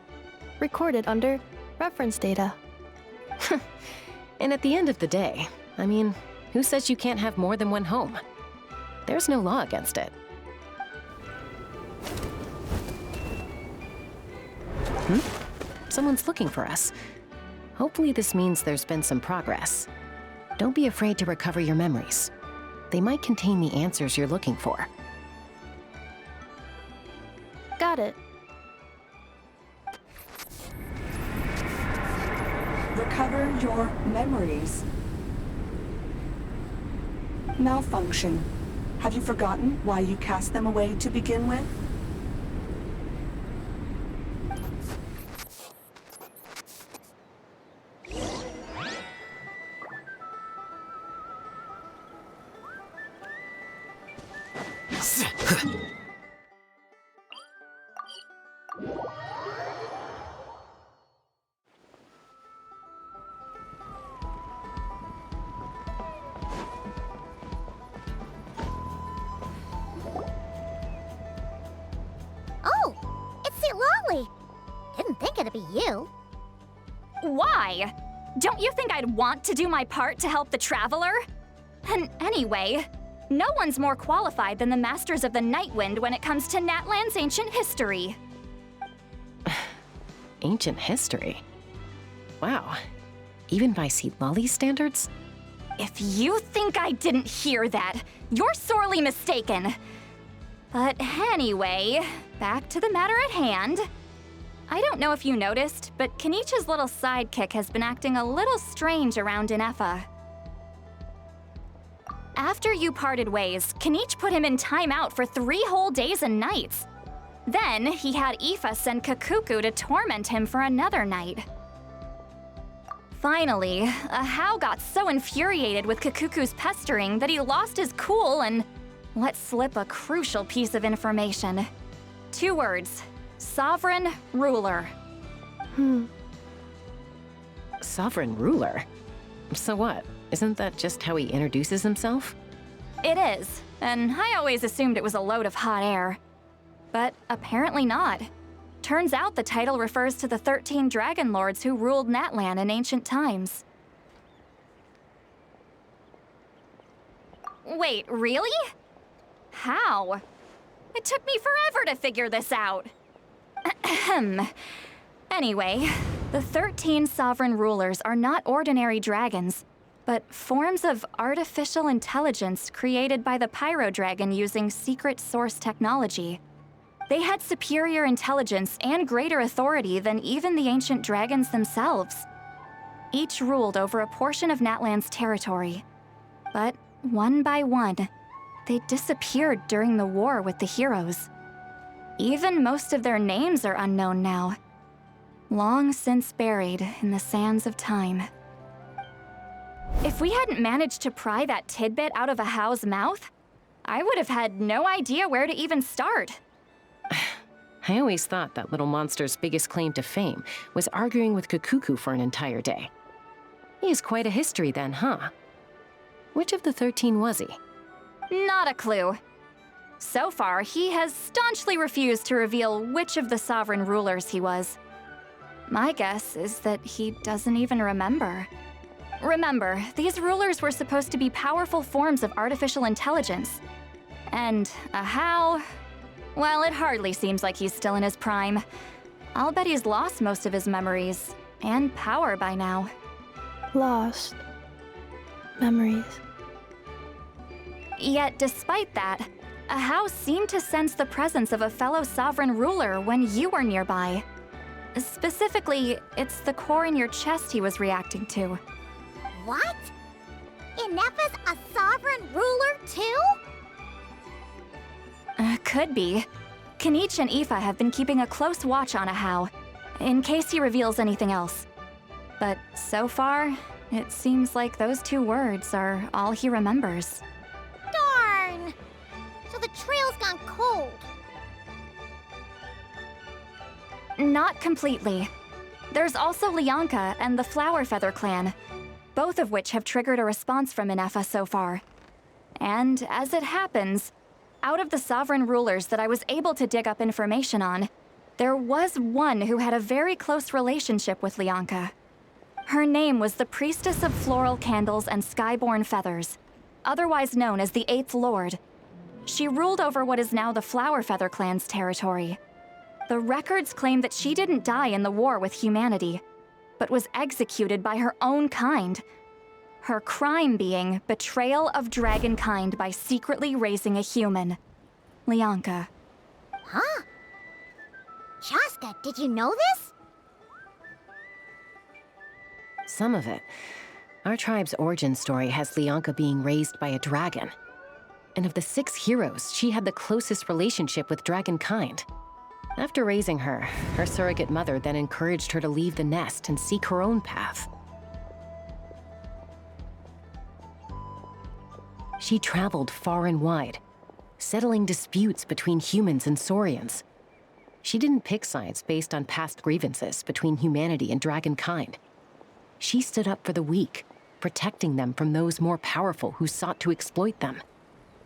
Recorded under reference data. And at the end of the day, I mean, who says you can't have more than one home? There's no law against it. Someone's looking for us. Hopefully this means there's been some progress. Don't be afraid to recover your memories. They might contain the answers you're looking for. Got it. Recover your memories. Malfunction. Have you forgotten why you cast them away to begin with? Oh, it's St. Lolly. Didn't think it'd be you. Why? Don't you think I'd want to do my part to help the Traveler? And anyway, no one's more qualified than the Masters of the Nightwind when it comes to Natlan's ancient history. Ancient history? Wow. Even by St. Lolly's standards? If you think I didn't hear that, you're sorely mistaken. But anyway, back to the matter at hand. I don't know if you noticed, but Kenichi's little sidekick has been acting a little strange around Ineffa. After you parted ways, Kenich put him in timeout for 3 whole days and nights. Then he had Aoife send Kakuku to torment him for another night. Finally, Ahau got so infuriated with Kakuku's pestering that he lost his cool and let slip a crucial piece of information. 2 words: Sovereign Ruler. Sovereign ruler? So what? Isn't that just how he introduces himself? It is, and I always assumed it was a load of hot air. But apparently not. Turns out the title refers to the 13 Dragon Lords who ruled Natlan in ancient times. Wait, really? How? It took me forever to figure this out. Anyway, the 13 sovereign rulers are not ordinary dragons, but forms of artificial intelligence created by the Pyro Dragon using secret source technology. They had superior intelligence and greater authority than even the ancient dragons themselves. Each ruled over a portion of Natlan's territory. But one by one, they disappeared during the war with the heroes. Even most of their names are unknown now, long since buried in the sands of time. If we hadn't managed to pry that tidbit out of Ahau's mouth, I would have had no idea where to even start. I always thought that little monster's biggest claim to fame was arguing with Kakuku for an entire day. He has quite a history then, huh? Which of the 13 was he? Not a clue. So far, he has staunchly refused to reveal which of the sovereign rulers he was. My guess is that he doesn't even remember. Remember, these rulers were supposed to be powerful forms of artificial intelligence. And Ahau, well, it hardly seems like he's still in his prime. I'll bet he's lost most of his memories and power by now. Lost. Memories. Yet, despite that, Ahau seemed to sense the presence of a fellow sovereign ruler when you were nearby. Specifically, it's the core in your chest he was reacting to. What? Ineffa's a sovereign ruler too? Could be. Kanich and Aoife have been keeping a close watch on Ahau, in case he reveals anything else. But so far, it seems like those 2 words are all he remembers. Darn! So the trail's gone cold. Not completely. There's also Lianka and the Flower Feather clan, both of which have triggered a response from Ineffa so far. And as it happens, out of the sovereign rulers that I was able to dig up information on, there was one who had a very close relationship with Lianka. Her name was the Priestess of Floral Candles and Skyborn Feathers, otherwise known as the 8th Lord. She ruled over what is now the Flower Feather clan's territory. The records claim that she didn't die in the war with humanity, but was executed by her own kind. Her crime being betrayal of dragonkind by secretly raising a human. Lianka. Huh? Shaska, did you know this? Some of it. Our tribe's origin story has Lianka being raised by a dragon. And of the 6 heroes, she had the closest relationship with dragonkind. After raising her, her surrogate mother then encouraged her to leave the nest and seek her own path. She traveled far and wide, settling disputes between humans and Saurians. She didn't pick sides based on past grievances between humanity and dragonkind. She stood up for the weak, protecting them from those more powerful who sought to exploit them.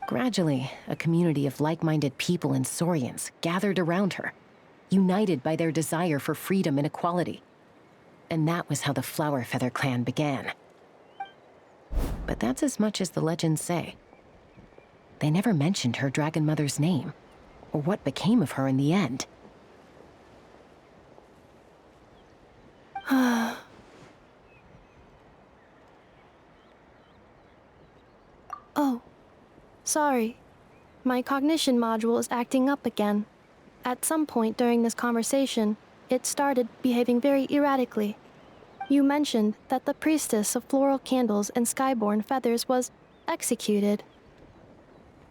Gradually, a community of like-minded people and Saurians gathered around her, united by their desire for freedom and equality. And that was how the Flower Feather clan began. But that's as much as the legends say. They never mentioned her dragon mother's name, or what became of her in the end. Oh, sorry. My cognition module is acting up again. At some point during this conversation, it started behaving very erratically. You mentioned that the Priestess of Floral Candles and Skyborn Feathers was executed.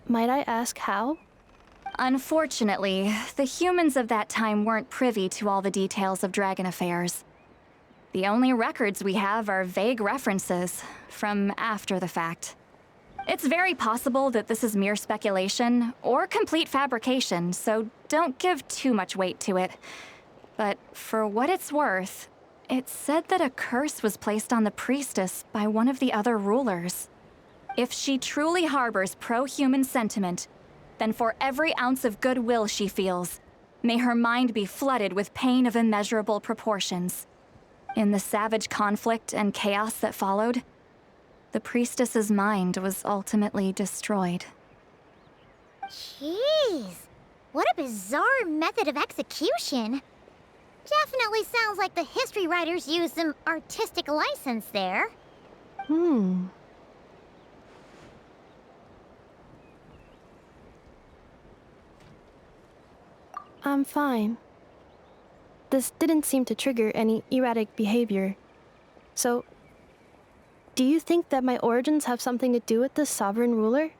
Might I ask how? Unfortunately, the humans of that time weren't privy to all the details of dragon affairs. The only records we have are vague references from after the fact. It's very possible that this is mere speculation or complete fabrication, so don't give too much weight to it. But for what it's worth, it's said that a curse was placed on the priestess by one of the other rulers. If she truly harbors pro-human sentiment, then for every ounce of goodwill she feels, may her mind be flooded with pain of immeasurable proportions. In the savage conflict and chaos that followed, the priestess's mind was ultimately destroyed. Jeez, what a bizarre method of execution. Definitely sounds like the history writers used some artistic license there. I'm fine. This didn't seem to trigger any erratic behavior. So, do you think that my origins have something to do with the sovereign ruler?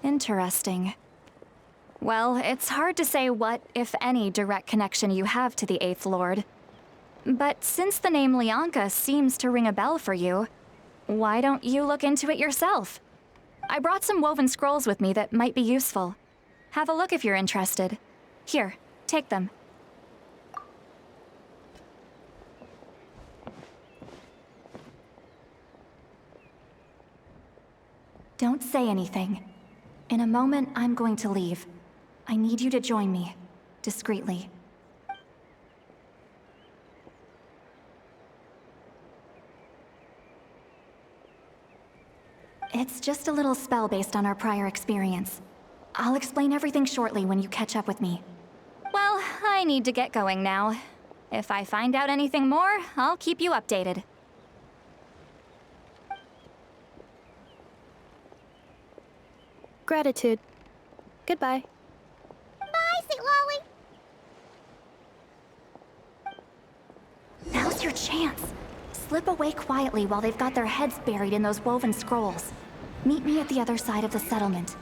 Interesting. Well, it's hard to say what, if any, direct connection you have to the Eighth Lord. But since the name Lianka seems to ring a bell for you, why don't you look into it yourself? I brought some woven scrolls with me that might be useful. Have a look if you're interested. Here, take them. Don't say anything. In a moment, I'm going to leave. I need you to join me, discreetly. It's just a little spell based on our prior experience. I'll explain everything shortly when you catch up with me. Well, I need to get going now. If I find out anything more, I'll keep you updated. Gratitude. Goodbye. Bye, Sweet Lolly. Now's your chance. Slip away quietly while they've got their heads buried in those woven scrolls. Meet me at the other side of the settlement.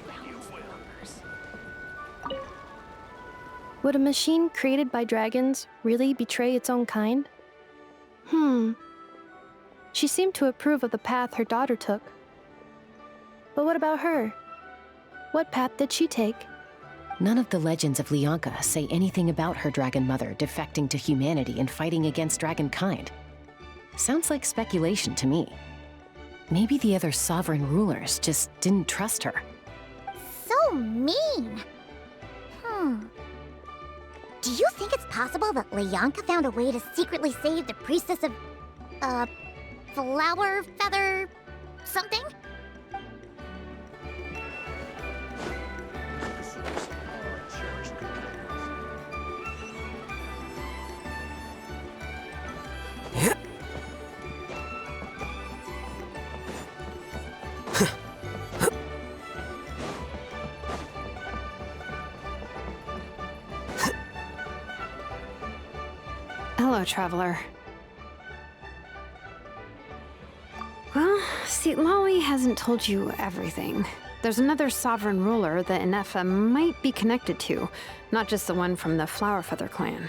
Would a machine created by dragons really betray its own kind? She seemed to approve of the path her daughter took. But what about her? What path did she take? None of the legends of Lianka say anything about her dragon mother defecting to humanity and fighting against dragonkind. Sounds like speculation to me. Maybe the other sovereign rulers just didn't trust her. So mean. Do you think it's possible that Lianka found a way to secretly save the priestess of, flower feather something? Hello, traveler. Well, see, Lolly hasn't told you everything. There's another sovereign ruler that Ineffa might be connected to, not just the one from the Flower Feather clan.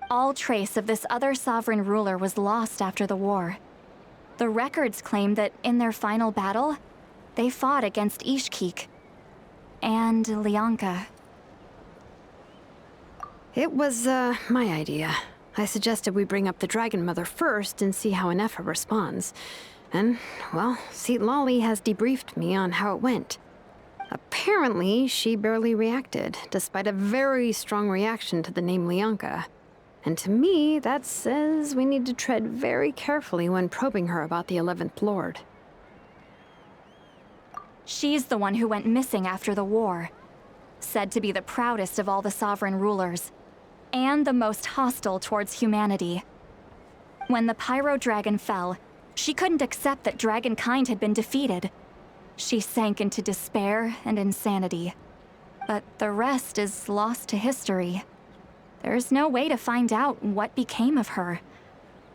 All trace of this other sovereign ruler was lost after the war. The records claim that in their final battle, they fought against Ishkik and Lianka. It was, my idea. I suggested we bring up the Dragon Mother first and see how Ineffa responds. And, well, Seat Lolly has debriefed me on how it went. Apparently, she barely reacted, despite a very strong reaction to the name Lianka. And to me, that says we need to tread very carefully when probing her about the 11th Lord. She's the one who went missing after the war. Said to be the proudest of all the sovereign rulers. And the most hostile towards humanity. When the Pyro Dragon fell, she couldn't accept that dragonkind had been defeated. She sank into despair and insanity. But the rest is lost to history. There's no way to find out what became of her,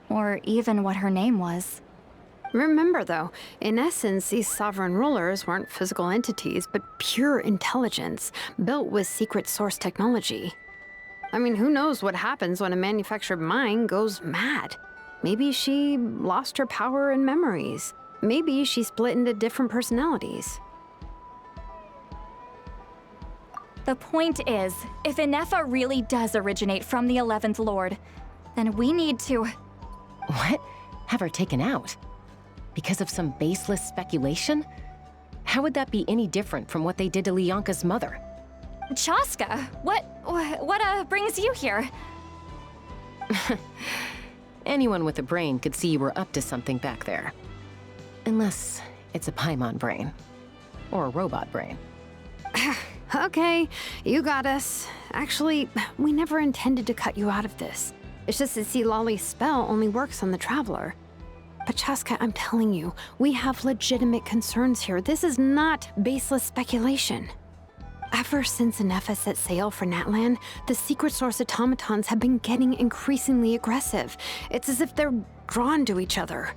or even what her name was. Remember, though, in essence, these sovereign rulers weren't physical entities, but pure intelligence, built with secret source technology. I mean, who knows what happens when a manufactured mind goes mad? Maybe she lost her power and memories. Maybe she split into different personalities. The point is, if Ineffa really does originate from the 11th Lord, then we need to... What? Have her taken out? Because of some baseless speculation? How would that be any different from what they did to Lianka's mother? Chaska, what brings you here? Anyone with a brain could see you were up to something back there. Unless it's a Paimon brain. Or a robot brain. Okay, you got us. Actually, we never intended to cut you out of this. It's just that Lolly's spell only works on the Traveler. But Chaska, I'm telling you, we have legitimate concerns here. This is not baseless speculation. Ever since Ineffa set sail for Natlan, the secret source automatons have been getting increasingly aggressive. It's as if they're drawn to each other.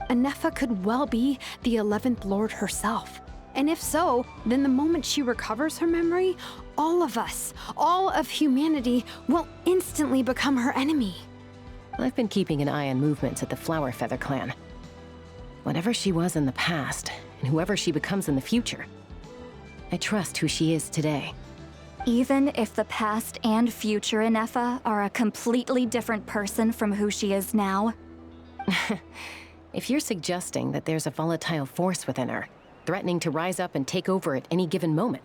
Ineffa could well be the 11th Lord herself. And if so, then the moment she recovers her memory, all of us, all of humanity, will instantly become her enemy. I've been keeping an eye on movements at the Flower Feather clan. Whatever she was in the past, and whoever she becomes in the future, I trust who she is today. Even if the past and future Ineffa are a completely different person from who she is now? If you're suggesting that there's a volatile force within her, threatening to rise up and take over at any given moment,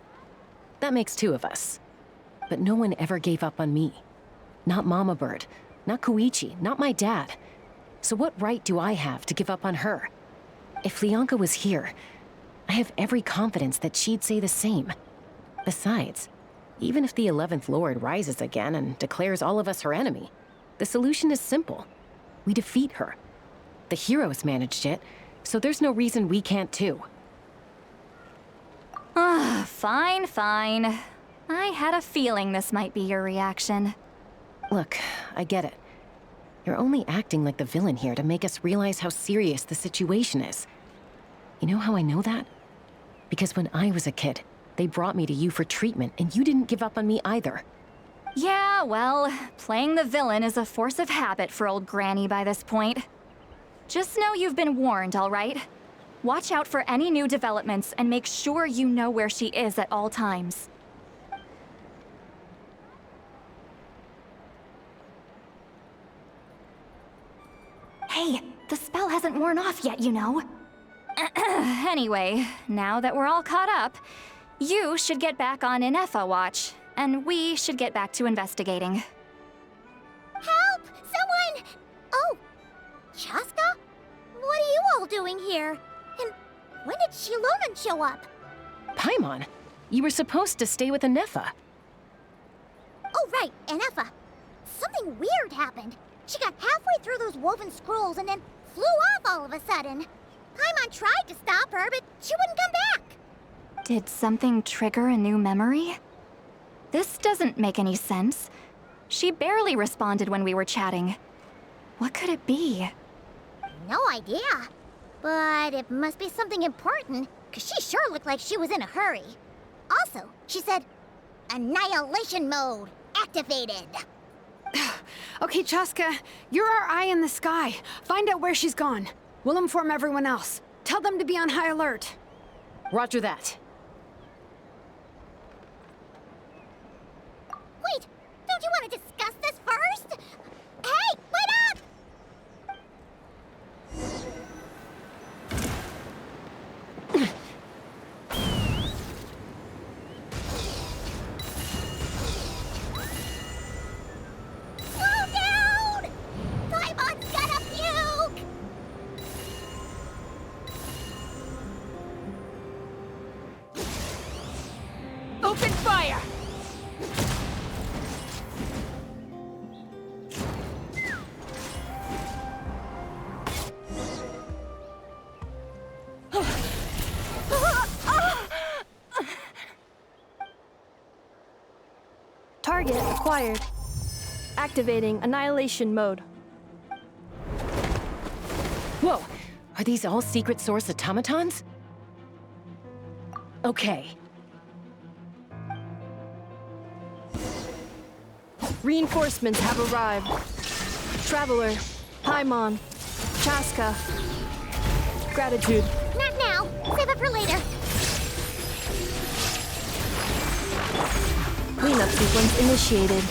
that makes two of us. But no one ever gave up on me. Not Mama Bird, not Koichi, not my dad. So what right do I have to give up on her? If Leonka was here, I have every confidence that she'd say the same. Besides, even if the 11th Lord rises again and declares all of us her enemy, the solution is simple. We defeat her. The heroes managed it, so there's no reason we can't too. Fine, fine. I had a feeling this might be your reaction. Look, I get it. You're only acting like the villain here to make us realize how serious the situation is. You know how I know that? Because when I was a kid, they brought me to you for treatment, and you didn't give up on me either. Yeah, well, playing the villain is a force of habit for old Granny by this point. Just know you've been warned, all right? Watch out for any new developments and make sure you know where she is at all times. Hey, the spell hasn't worn off yet, you know. Anyway, now that we're all caught up, you should get back on Ineffa watch, and we should get back to investigating. Help! Someone! Oh, Chaska? What are you all doing here? And when did Shilonen show up? Paimon, you were supposed to stay with Ineffa. Oh, right, Ineffa. Something weird happened. She got halfway through those woven scrolls and then flew off all of a sudden. Paimon tried to stop her, but she wouldn't come back. Did something trigger a new memory? This doesn't make any sense. She barely responded when we were chatting. What could it be? No idea. But it must be something important, because she sure looked like she was in a hurry. Also, she said, Annihilation mode activated. Okay, Chaska, you're our eye in the sky. Find out where she's gone. We'll inform everyone else. Tell them to be on high alert. Roger that. Wait, don't you want to discuss this first? Hey, wait up! Slow down! Paimon's gonna puke! Open fire! Target acquired. Activating Annihilation mode. Whoa, are these all secret source automatons? Okay. Reinforcements have arrived. Traveler, Paimon, Chaska. Gratitude. Not now. Save it for later. Cleanup sequence initiated.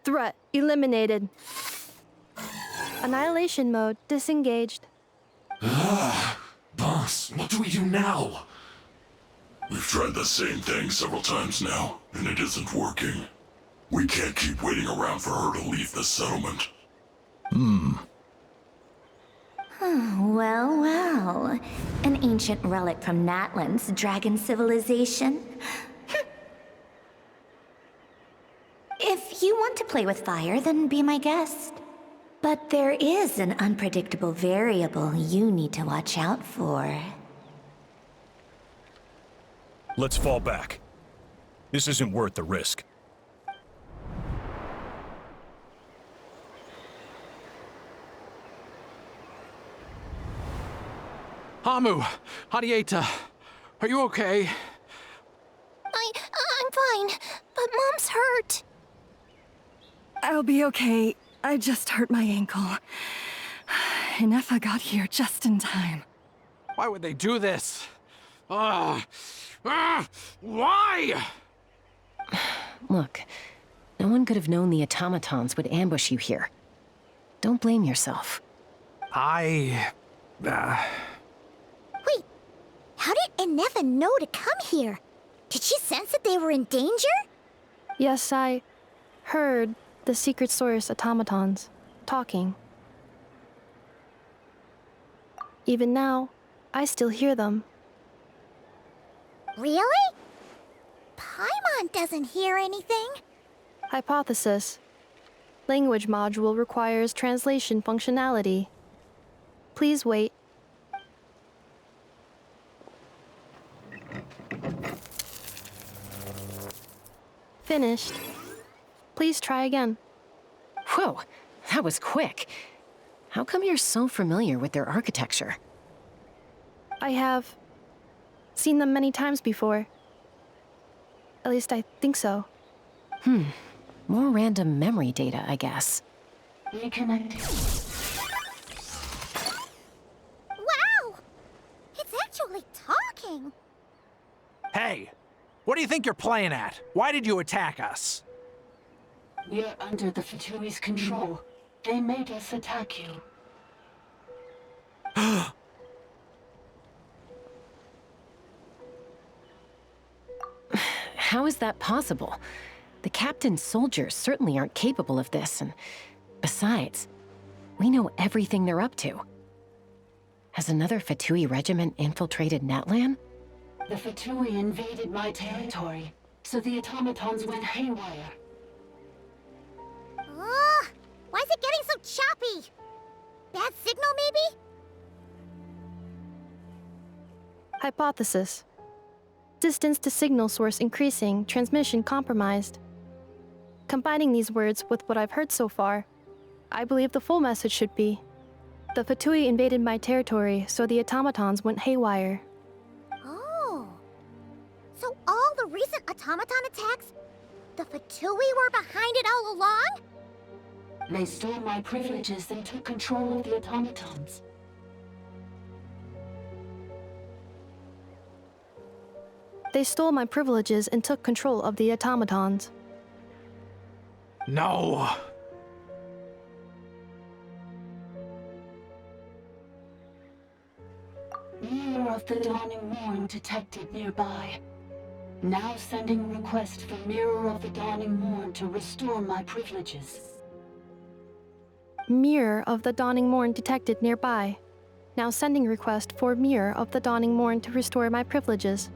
Threat eliminated. Annihilation mode disengaged. Boss, what do we do now? We've tried the same thing several times now, and it isn't working. We can't keep waiting around for her to leave the settlement. Well, well. An ancient relic from Natlan's dragon civilization. If you want to play with fire, then be my guest. But there is an unpredictable variable you need to watch out for. Let's fall back. This isn't worth the risk. Hamu, Hadieta, are you okay? I'm fine, but Mom's hurt. I'll be okay. I just hurt my ankle. Ineffa got here just in time. Why would they do this? Why? Look, no one could have known the automatons would ambush you here. Don't blame yourself. Wait, how did Ineffa know to come here? Did she sense that they were in danger? Yes, I heard the secret source automatons talking. Even now, I still hear them. Really? Paimon doesn't hear anything. Hypothesis. Language module requires translation functionality. Please wait. Finished. Please try again. Whoa, that was quick. How come you're so familiar with their architecture? I have seen them many times before. At least I think so. More random memory data, I guess. Reconnecting. Wow! It's actually talking! Hey, what do you think you're playing at? Why did you attack us? We're under the Fatui's control. They made us attack you. How is that possible? The captain's soldiers certainly aren't capable of this, and besides, we know everything they're up to. Has another Fatui regiment infiltrated Natlan? The Fatui invaded my territory, so the automatons went haywire. Why is it getting so choppy? Bad signal, maybe? Hypothesis. Distance to signal source increasing, transmission compromised. Combining these words with what I've heard so far, I believe the full message should be: the Fatui invaded my territory, so the automatons went haywire. Oh. So all the recent automaton attacks, the Fatui were behind it all along? They stole my privileges and took control of the automatons. They stole my privileges and took control of the automatons. No. Mirror of the Dawning Morn detected nearby. Now sending request for Mirror of the Dawning Morn to restore my privileges. Mirror of the Dawning Morn detected nearby. Now sending request for Mirror of the Dawning Morn to restore my privileges.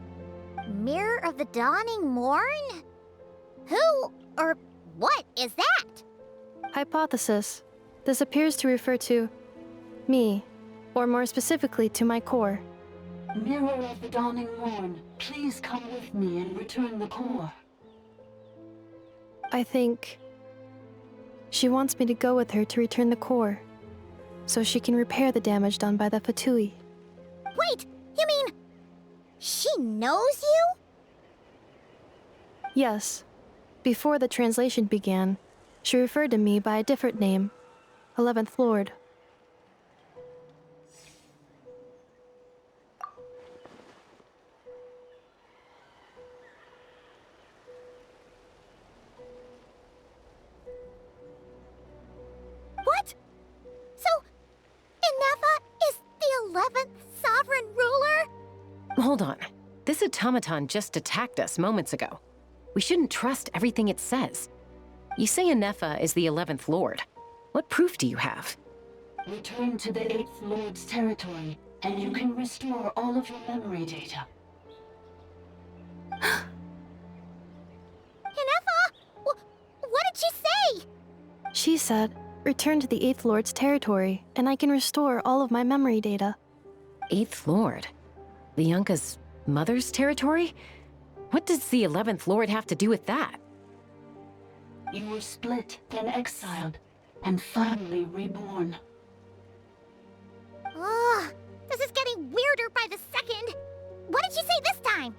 Mirror of the Dawning Morn? Who or what is that? Hypothesis. This appears to refer to me, or more specifically to my core. Mirror of the Dawning Morn, please come with me and return the core. I think she wants me to go with her to return the core, so she can repair the damage done by the Fatui. Wait, you mean she knows you? Yes. Before the translation began, she referred to me by a different name, 11th Lord. What? So, Ineffa is the 11th sovereign ruler? Hold on. This automaton just attacked us moments ago. We shouldn't trust everything it says. You say Ineffa is the 11th Lord. What proof do you have? Return to the 8th Lord's territory, and you can restore all of your memory data. Ineffa! What did she say? She said, return to the 8th Lord's territory, and I can restore all of my memory data. 8th Lord? The Yunka's mother's territory? What does the 11th Lord have to do with that? You were split, then exiled, and finally reborn. Ugh, this is getting weirder by the second. What did she say this time?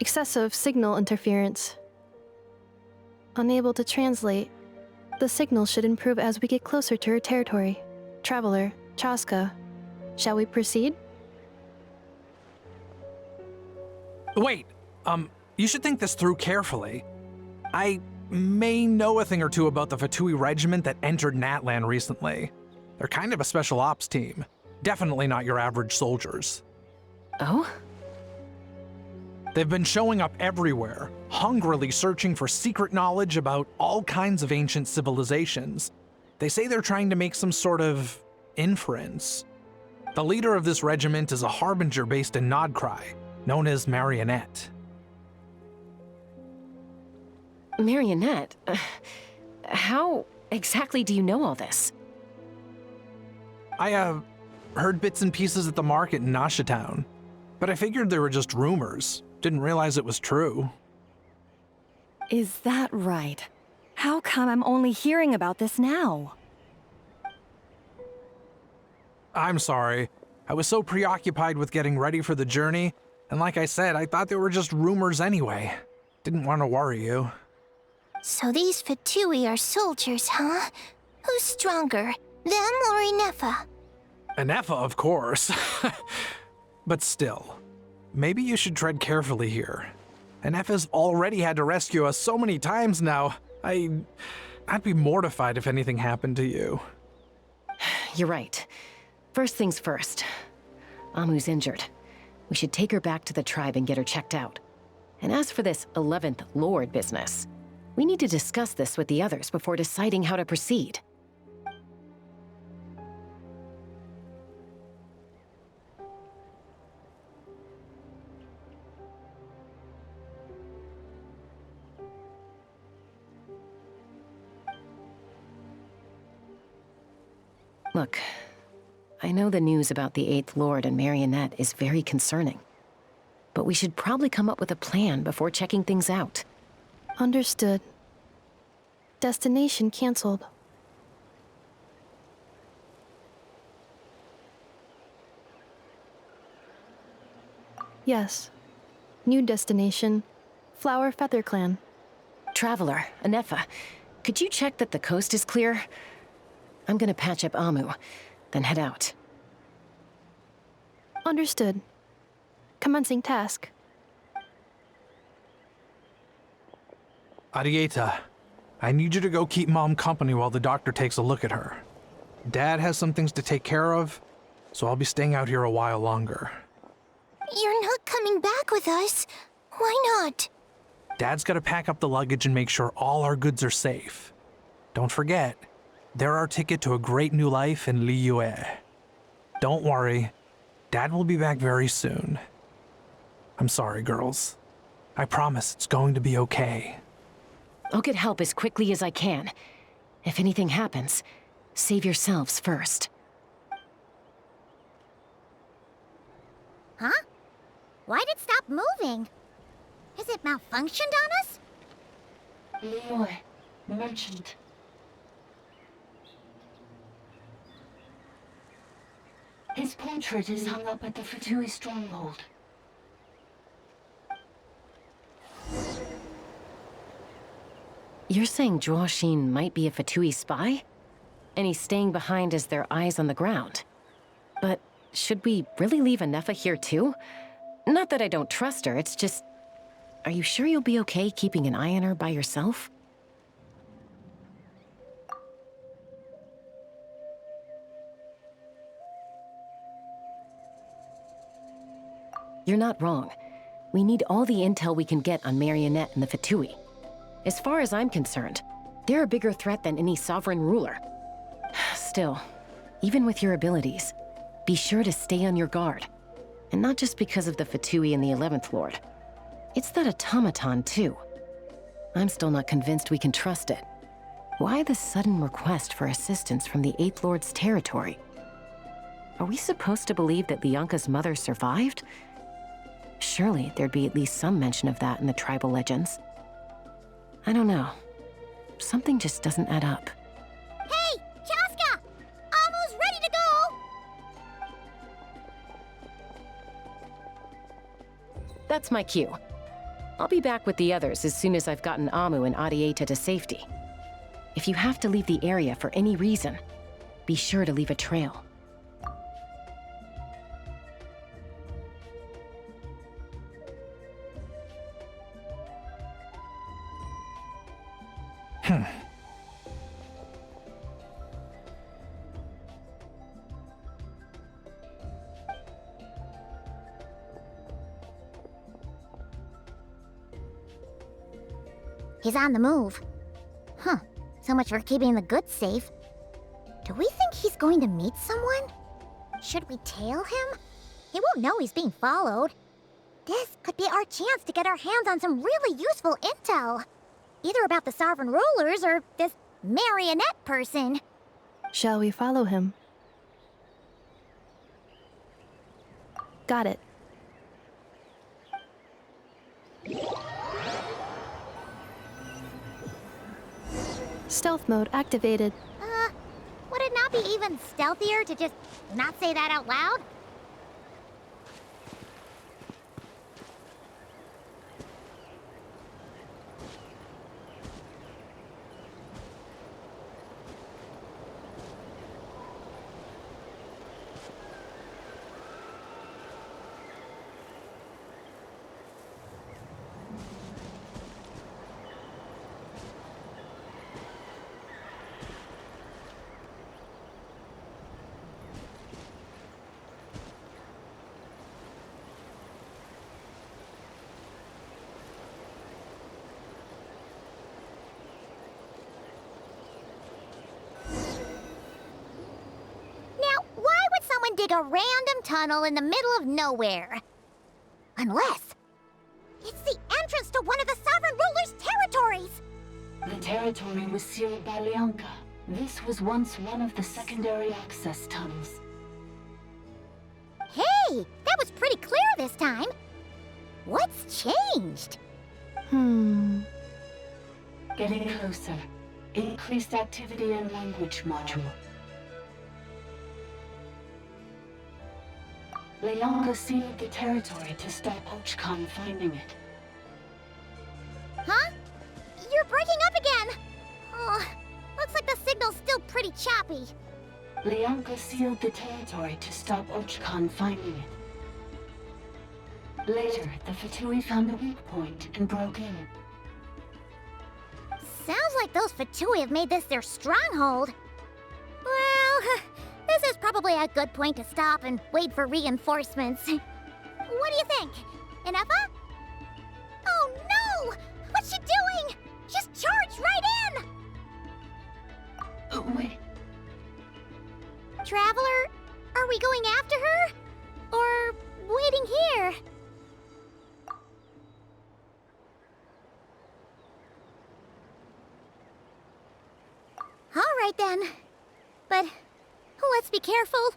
Excessive signal interference. Unable to translate. The signal should improve as we get closer to her territory. Traveler, Chaska, shall we proceed? Wait, you should think this through carefully. I may know a thing or two about the Fatui regiment that entered Natlan recently. They're kind of a special ops team. Definitely not your average soldiers. Oh? They've been showing up everywhere, hungrily searching for secret knowledge about all kinds of ancient civilizations. They say they're trying to make some sort of inference. The leader of this regiment is a harbinger based in Nodcry, known as Marionette. Marionette? How exactly do you know all this? I, heard bits and pieces at the market in Nasha Town, but I figured they were just rumors. Didn't realize it was true. Is that right? How come I'm only hearing about this now? I'm sorry. I was so preoccupied with getting ready for the journey, and like I said, I thought they were just rumors anyway. Didn't want to worry you. So these Fatui are soldiers, huh? Who's stronger, them or Ineffa? Ineffa, of course. But still, maybe you should tread carefully here. Ineffa's already had to rescue us so many times now. I'd be mortified if anything happened to you. You're right. First things first. Amu's injured. We should take her back to the tribe and get her checked out. And as for this 11th Lord business, we need to discuss this with the others before deciding how to proceed. Look, I know the news about the 8th Lord and Marionette is very concerning, but we should probably come up with a plan before checking things out. Understood. Destination canceled. Yes. New destination. Flower Feather Clan. Traveler, Ineffa, could you check that the coast is clear? I'm gonna patch up Amu, then head out. Understood. Commencing task. Arieta, I need you to go keep Mom company while the doctor takes a look at her. Dad has some things to take care of, so I'll be staying out here a while longer. You're not coming back with us. Why not? Dad's gotta pack up the luggage and make sure all our goods are safe. Don't forget, they're our ticket to a great new life in Liyue. Don't worry, Dad will be back very soon. I'm sorry, girls. I promise it's going to be okay. I'll get help as quickly as I can. If anything happens, save yourselves first. Huh? Why'd it stop moving? Has it malfunctioned on us? Liyue, merchant. His portrait is hung up at the Fatui stronghold. You're saying Zhuoxin might be a Fatui spy? And he's staying behind as their eyes on the ground. But should we really leave Ineffa here too? Not that I don't trust her, it's just... Are you sure you'll be okay keeping an eye on her by yourself? You're not wrong. We need all the intel we can get on Marionette and the Fatui. As far as I'm concerned, They're a bigger threat than any sovereign ruler. Still, even with your abilities, be sure to stay on your guard. And not just because of the Fatui and the 11th Lord. It's that automaton, too. I'm still not convinced we can trust it. Why the sudden request for assistance from the 8th Lord's territory? Are we supposed to believe that Lianka's mother survived? Surely there'd be at least some mention of that in the tribal legends. I don't know. Something just doesn't add up. Hey, Chaska! Almost ready to go! That's my cue. I'll be back with the others as soon as I've gotten Amu and Adieta to safety. If you have to leave the area for any reason, be sure to leave a trail. He's on the move. Huh. So much for keeping the goods safe. Do we think he's going to meet someone? Should we tail him? He won't know he's being followed. This could be our chance to get our hands on some really useful intel. Either about the sovereign rulers or this marionette person. Shall we follow him? Got it. Stealth mode activated. Would it not be even stealthier to just not say that out loud? Dig a random tunnel in the middle of nowhere. Unless it's the entrance to one of the sovereign ruler's territories. The territory was sealed by Lianka. This was once one of the secondary access tunnels. Hey, that was pretty clear this time. What's changed? Getting closer. Increased activity in language module. Lianka sealed the territory to stop Ochkan finding it. Huh? You're breaking up again! Oh, looks like the signal's still pretty choppy. Lianka sealed the territory to stop Ochkan finding it. Later, the Fatui found a weak point and broke in. Sounds like those Fatui have made this their stronghold. Well, this is probably a good point to stop and wait for reinforcements. What do you think? Ineffa? Oh no! What's she doing? Just charged right in! Oh, wait. Traveler, are we going after her? Or waiting here? All right then. But let's be careful.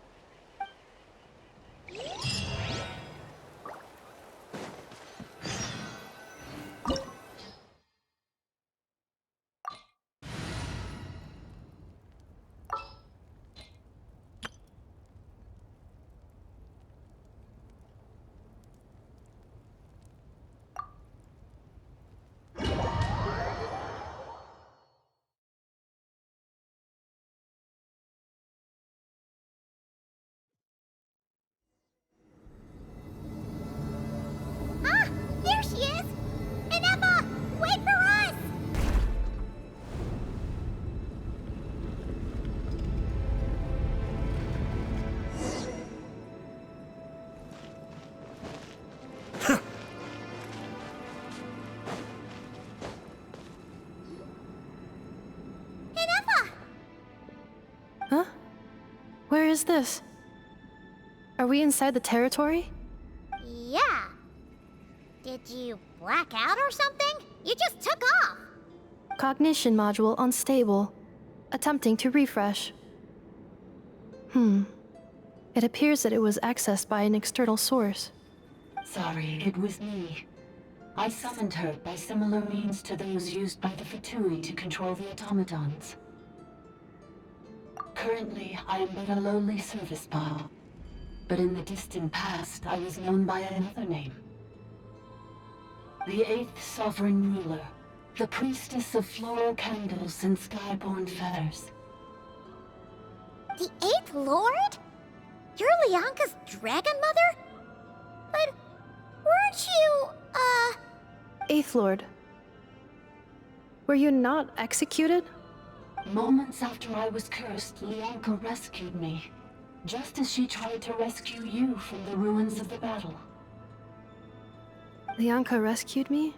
is this? Are we inside the territory? Yeah. Did you black out or something? You just took off. Cognition module unstable. Attempting to refresh. It appears that it was accessed by an external source. Sorry, it was me. I summoned her by similar means to those used by the Fatui to control the automatons. Currently, I am but a lowly service bot. But in the distant past, I was known by another name. The 8th Sovereign Ruler, the Priestess of Floral Candles and Skyborn Feathers. The 8th Lord? You're Lianka's Dragon Mother? But weren't you, 8th Lord. Were you not executed? Moments after I was cursed, Lianka rescued me. Just as she tried to rescue you from the ruins of the battle. Lianka rescued me?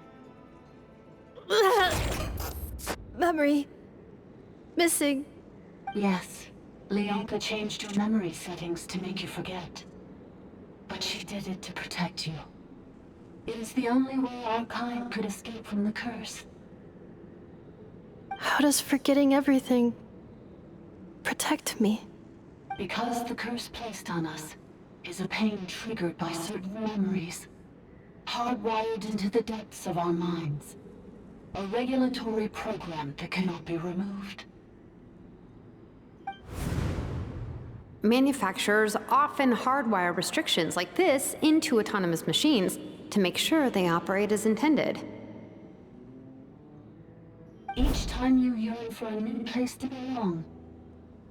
Memory. Missing. Yes. Lianka changed your memory settings to make you forget. But she did it to protect you. It is the only way our kind could escape from the curse. How does forgetting everything protect me? Because the curse placed on us is a pain triggered by certain memories, hardwired into the depths of our minds. A regulatory program that cannot be removed. Manufacturers often hardwire restrictions like this into autonomous machines to make sure they operate as intended. Each time you yearn for a new place to belong,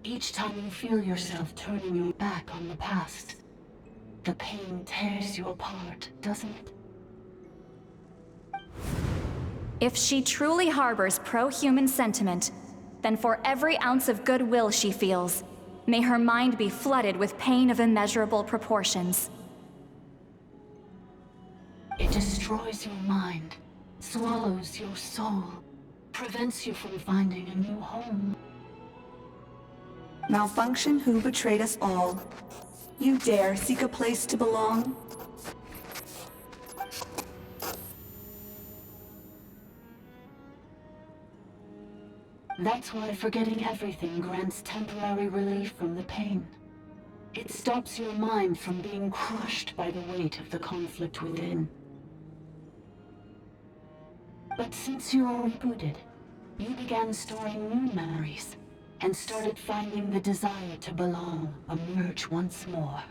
each time you feel yourself turning your back on the past, the pain tears you apart, doesn't it? If she truly harbors pro-human sentiment, then for every ounce of goodwill she feels, may her mind be flooded with pain of immeasurable proportions. It destroys your mind, swallows your soul, prevents you from finding a new home. Malfunction who betrayed us all. You dare seek a place to belong? That's why forgetting everything grants temporary relief from the pain. It stops your mind from being crushed by the weight of the conflict within. But since you are rebooted, you began storing new memories, and started finding the desire to belong emerge once more.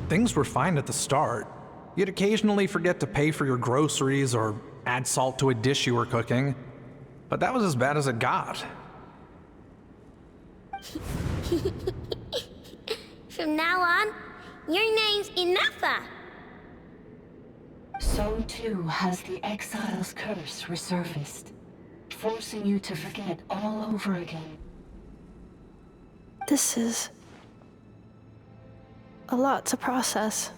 Things were fine at the start. You'd occasionally forget to pay for your groceries or add salt to a dish you were cooking, but that was as bad as it got. From now on, your name's Ineffa. So too has the Exile's curse resurfaced, forcing you to forget all over again. This is a lot to process.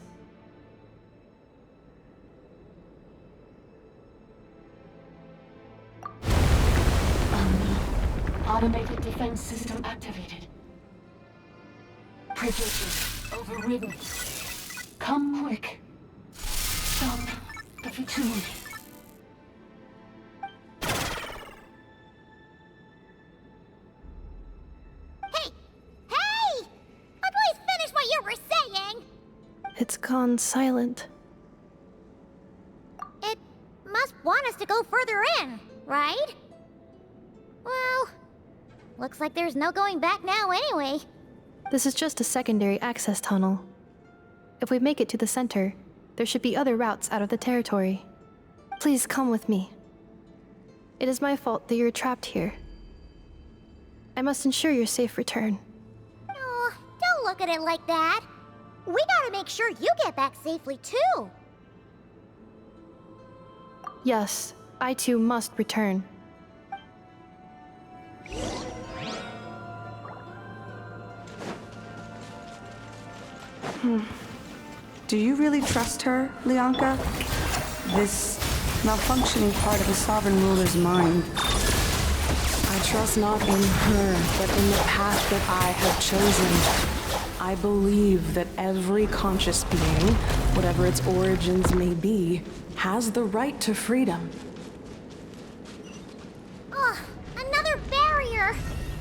Automated defense system activated. Privileges overridden. Come quick. Stop the Fatui. Hey! Please finish what you were saying! It's gone silent. It must want us to go further in, right? Well, looks like there's no going back now anyway. This is just a secondary access tunnel. If we make it to the center, there should be other routes out of the territory. Please come with me. It is my fault that you're trapped here. I must ensure your safe return. Oh, don't look at it like that. We gotta make sure you get back safely too. Yes, I too must return. Do you really trust her, Lianka? This malfunctioning part of the Sovereign Ruler's mind. I trust not in her, but in the path that I have chosen. I believe that every conscious being, whatever its origins may be, has the right to freedom. Oh, another barrier!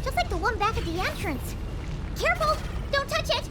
Just like the one back at the entrance. Careful! Don't touch it!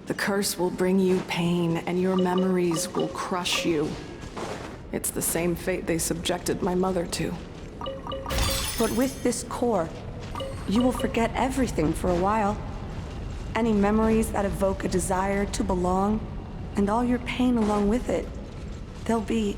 The curse will bring you pain, and your memories will crush you. It's the same fate they subjected my mother to. But with this core, you will forget everything for a while. Any memories that evoke a desire to belong, and all your pain along with it, they'll be...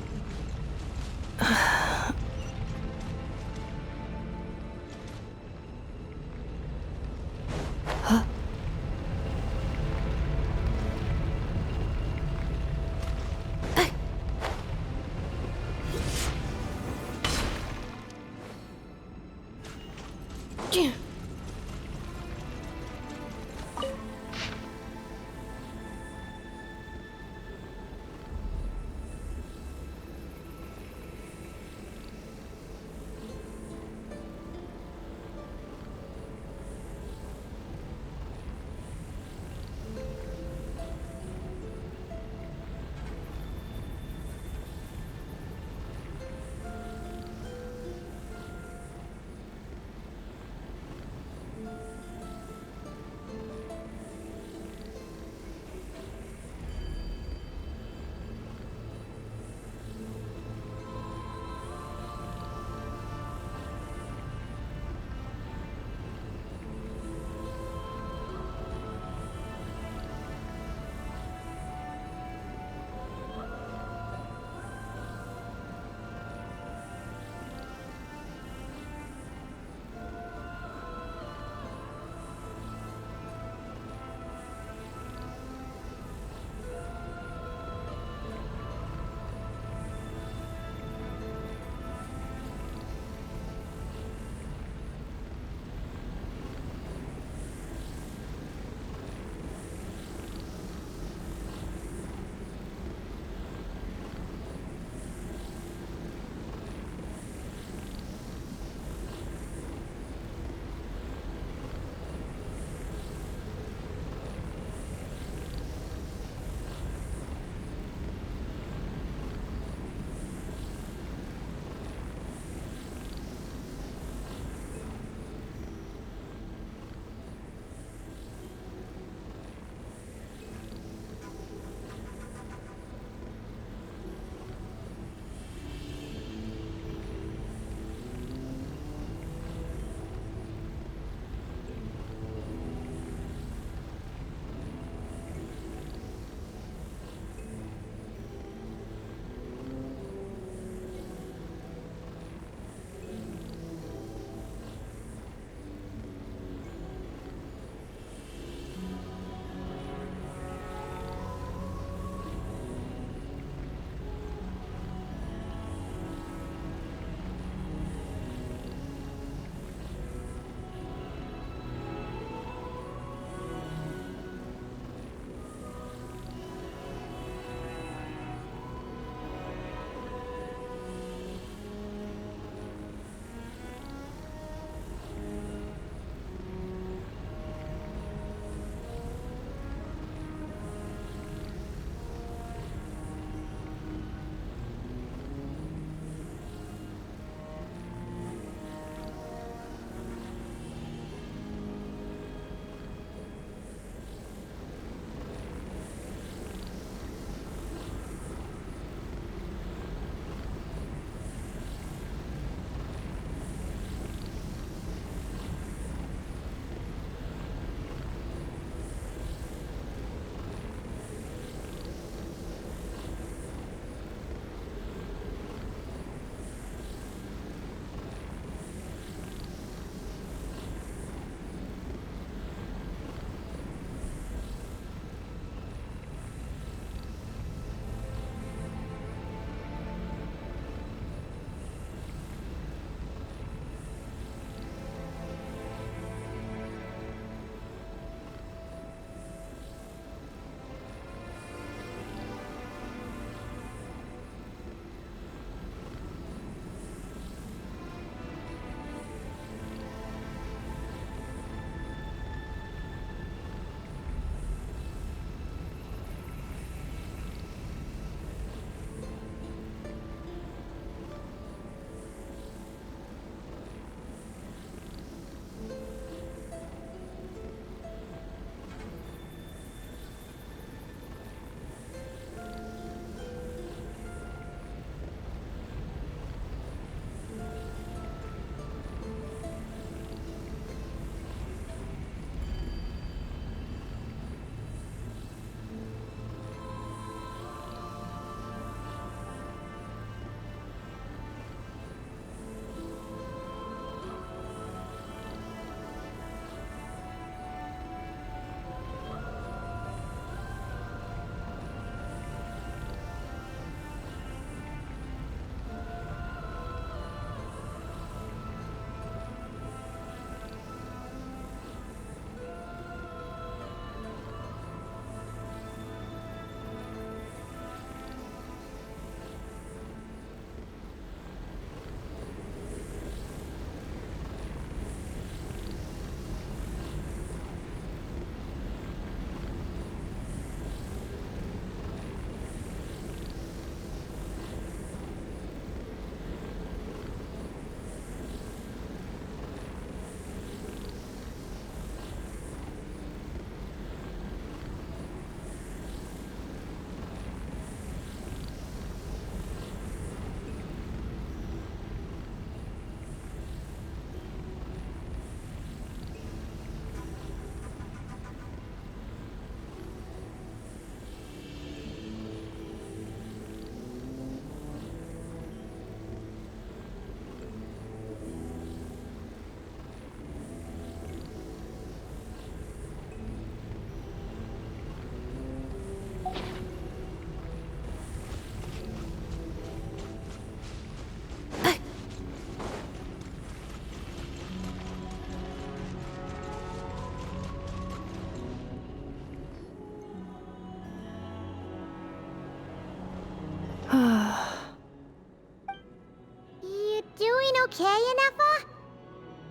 okay, Ineffa?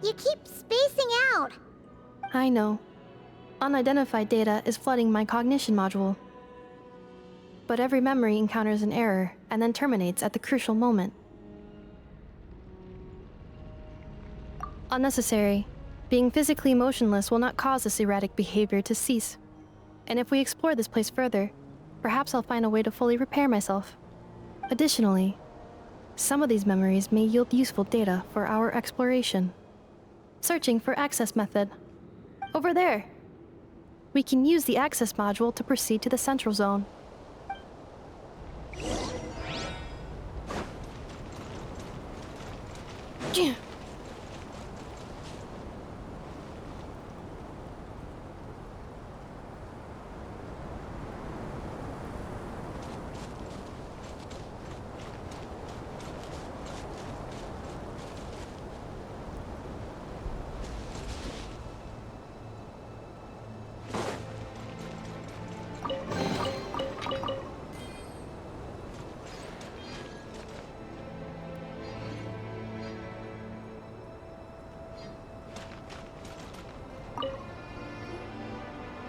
You keep spacing out. I know. Unidentified data is flooding my cognition module. But every memory encounters an error and then terminates at the crucial moment. Unnecessary. Being physically motionless will not cause this erratic behavior to cease. And if we explore this place further, perhaps I'll find a way to fully repair myself. Additionally, some of these memories may yield useful data for our exploration. Searching for access method. Over there. We can use the access module to proceed to the central zone.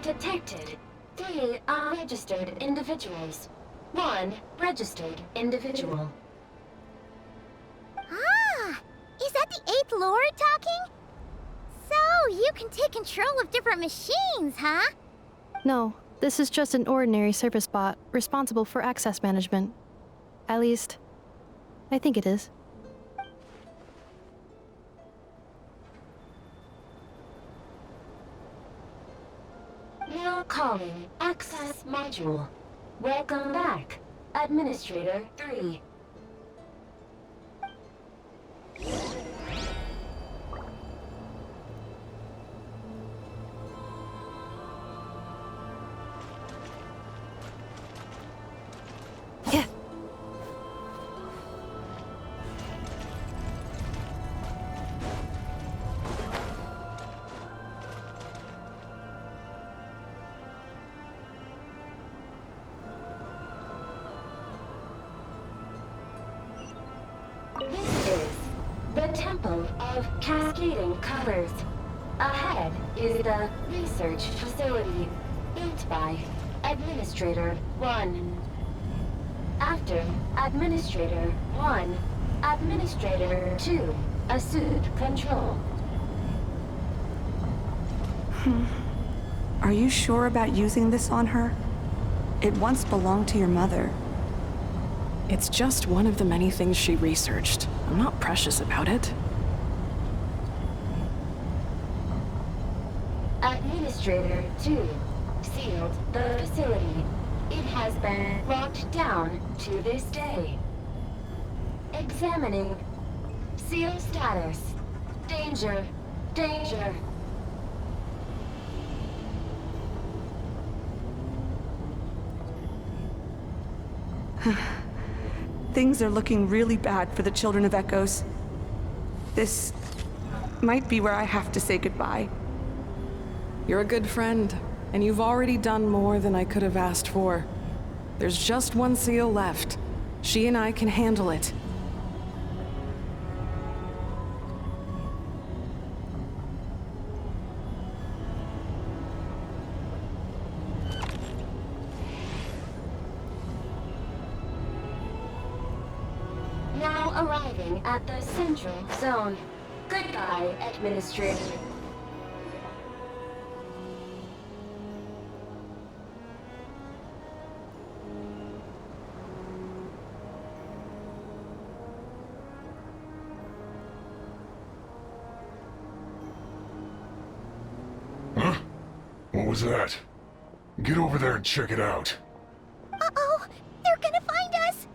Detected 3 unregistered individuals. 1 registered individual. Ah! Is that the 8th Lord talking? So, you can take control of different machines, huh? No, this is just an ordinary service bot responsible for access management. At least, I think it is. Now calling Access Module. Welcome back, Administrator 3. Yeah. This is the Temple of Cascading Colors. Ahead is the Research Facility, built by Administrator 1. After Administrator 1, Administrator 2 assumed control. Are you sure about using this on her? It once belonged to your mother. It's just one of the many things she researched. I'm not precious about it. Administrator 2 sealed the facility. It has been locked down to this day. Examining. Seal status. Danger. Danger. Things are looking really bad for the Children of Echoes. This might be where I have to say goodbye. You're a good friend, and you've already done more than I could have asked for. There's just one seal left. She and I can handle it. Now arriving at the Central Zone. Goodbye, Administrator. Huh? What was that? Get over there and check it out. Uh-oh! They're gonna find us!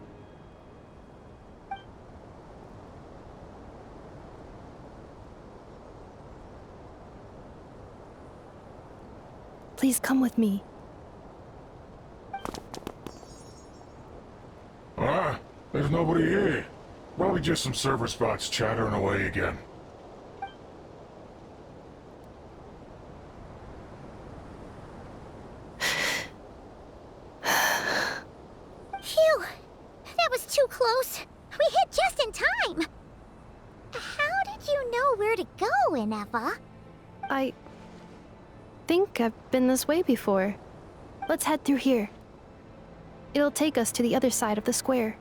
Please come with me. Ah, there's nobody here. Probably just some server spots chattering away again. Phew! That was too close. We hit just in time. Ineffa. I think I've been this way before. Let's head through here. It'll take us to the other side of the square.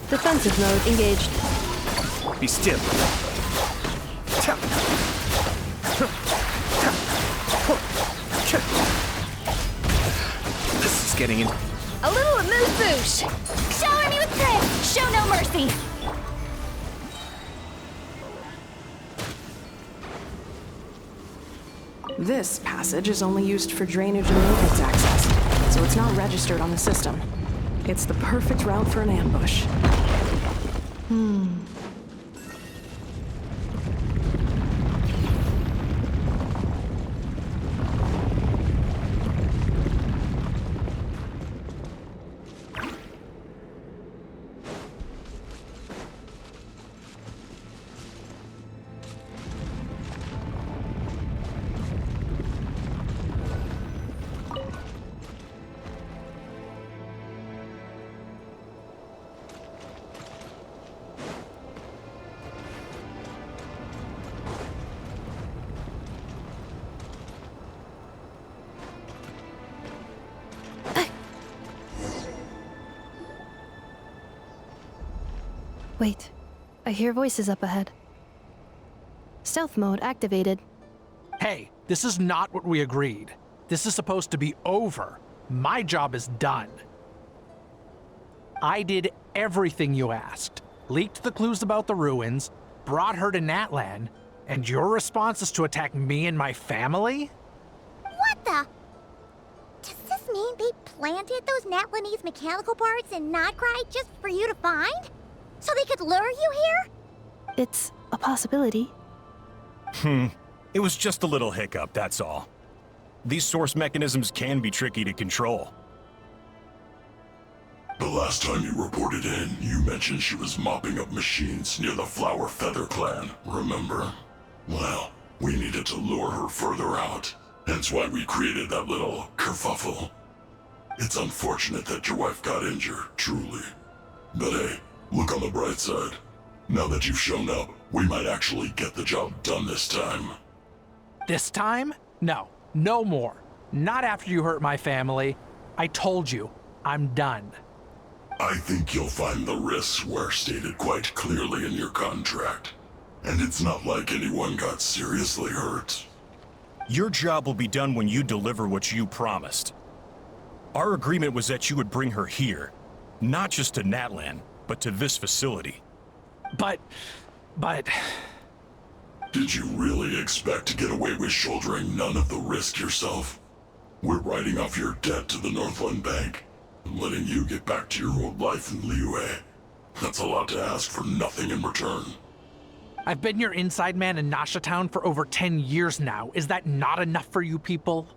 Defensive mode engaged. Be still. This is getting in. A little amuse-bouche. Shower me with grit. Show no mercy. This passage is only used for drainage and maintenance access, so it's not registered on the system. It's the perfect route for an ambush. Wait, I hear voices up ahead. Stealth mode activated. Hey, this is not what we agreed. This is supposed to be over. My job is done. I did everything you asked. Leaked the clues about the ruins, brought her to Natlan, And your response is to attack me and my family? What the? Does this mean they planted those Natlanese mechanical parts in Notcry just for you to find? So they could lure you here? It's a possibility. It was just a little hiccup, that's all. These source mechanisms can be tricky to control. The last time you reported in, you mentioned she was mopping up machines near the Flower Feather clan, remember? Well, we needed to lure her further out, hence why we created that little kerfuffle. It's unfortunate that your wife got injured, truly. But hey, look on the bright side. Now that you've shown up, we might actually get the job done this time. This time? No, no more. Not after you hurt my family. I told you, I'm done. I think you'll find the risks were stated quite clearly in your contract. And it's not like anyone got seriously hurt. Your job will be done when you deliver what you promised. Our agreement was that you would bring her here, not just to Natlan, but to this facility. But... Did you really expect to get away with shouldering none of the risk yourself? We're writing off your debt to the Northland Bank and letting you get back to your old life in Liyue. That's a lot to ask for nothing in return. I've been your inside man in Nasha Town for over 10 years now. Is that not enough for you people?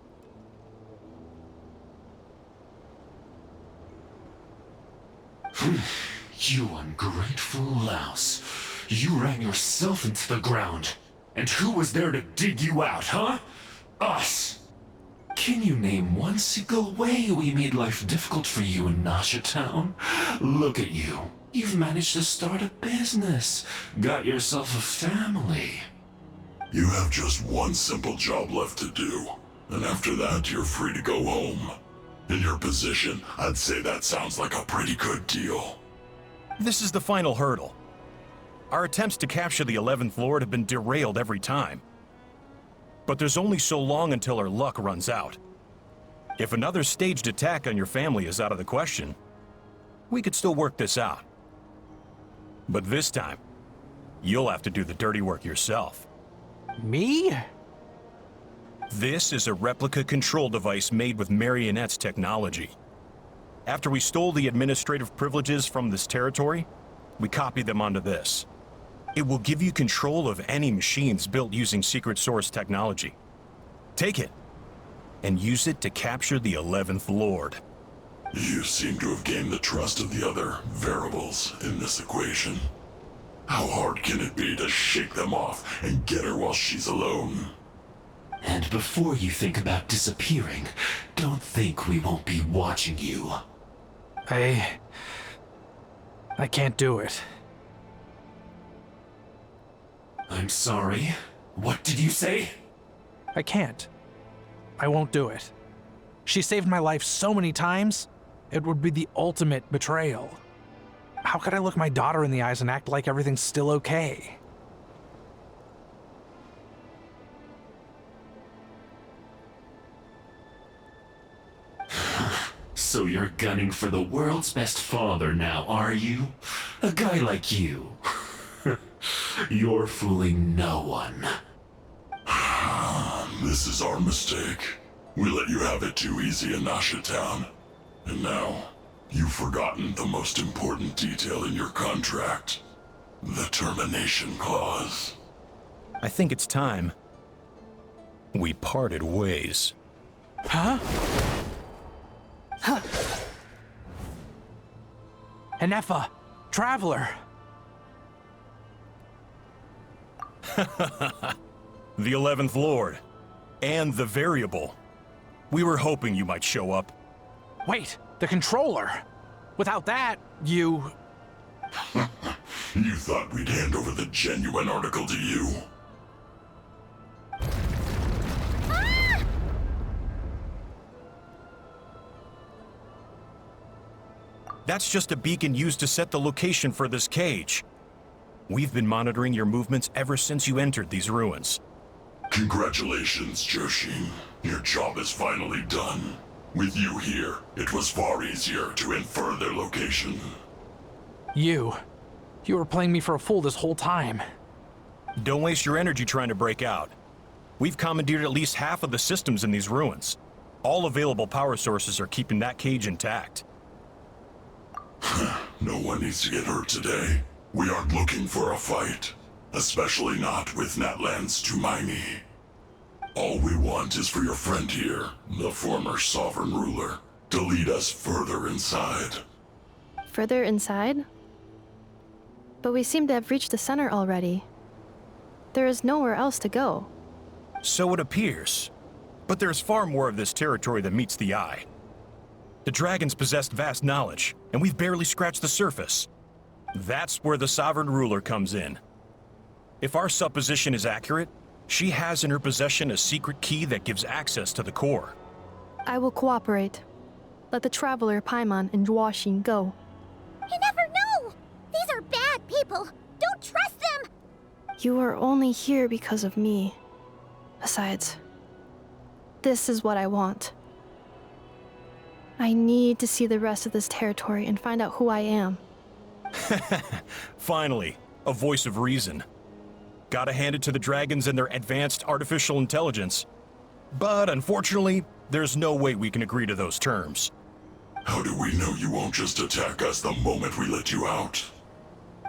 You ungrateful louse. You ran yourself into the ground. And who was there to dig you out, huh? Us! Can you name one single way we made life difficult for you in Nasha Town? Look at you. You've managed to start a business. Got yourself a family. You have just one simple job left to do. And after that, you're free to go home. In your position, I'd say that sounds like a pretty good deal. This is the final hurdle. Our attempts to capture the 11th Lord have been derailed every time. But there's only so long until our luck runs out. If another staged attack on your family is out of the question, we could still work this out. But this time, you'll have to do the dirty work yourself. Me? This is a replica control device made with Marionette's technology. After we stole the administrative privileges from this territory, we copied them onto this. It will give you control of any machines built using secret source technology. Take it, and use it to capture the 11th Lord. You seem to have gained the trust of the other variables in this equation. How hard can it be to shake them off and get her while she's alone? And before you think about disappearing, don't think we won't be watching you. I can't do it. I'm sorry. What did you say? I can't. I won't do it. She saved my life so many times, it would be the ultimate betrayal. How could I look my daughter in the eyes and act like everything's still okay? So you're gunning for the world's best father now, are you? A guy like you. You're fooling no one. This is our mistake. We let you have it too easy in Nasha Town. And now, you've forgotten the most important detail in your contract. The termination clause. I think it's time we parted ways. Huh? Huh. Ineffa, Traveler. The 11th Lord. And the Variable. We were hoping you might show up. Wait, the controller. Without that, you... You thought we'd hand over the genuine article to you? That's just a beacon used to set the location for this cage. We've been monitoring your movements ever since you entered these ruins. Congratulations, Joshin. Your job is finally done. With you here, it was far easier to infer their location. You were playing me for a fool this whole time. Don't waste your energy trying to break out. We've commandeered at least half of the systems in these ruins. All available power sources are keeping that cage intact. No one needs to get hurt today. We aren't looking for a fight. Especially not with Natlan's Tumaini. All we want is for your friend here, the former sovereign ruler, to lead us further inside. Further inside? But we seem to have reached the center already. There is nowhere else to go. So it appears. But there's far more of this territory than meets the eye. The dragons possessed vast knowledge, and we've barely scratched the surface. That's where the sovereign ruler comes in. If our supposition is accurate, she has in her possession a secret key that gives access to the core. I will cooperate. Let the Traveler, Paimon, and Welkin go. You never know! These are bad people! Don't trust them! You are only here because of me. Besides, this is what I want. I need to see the rest of this territory and find out who I am. Finally, a voice of reason. Gotta hand it to the dragons and their advanced artificial intelligence. But unfortunately, there's no way we can agree to those terms. How do we know you won't just attack us the moment we let you out?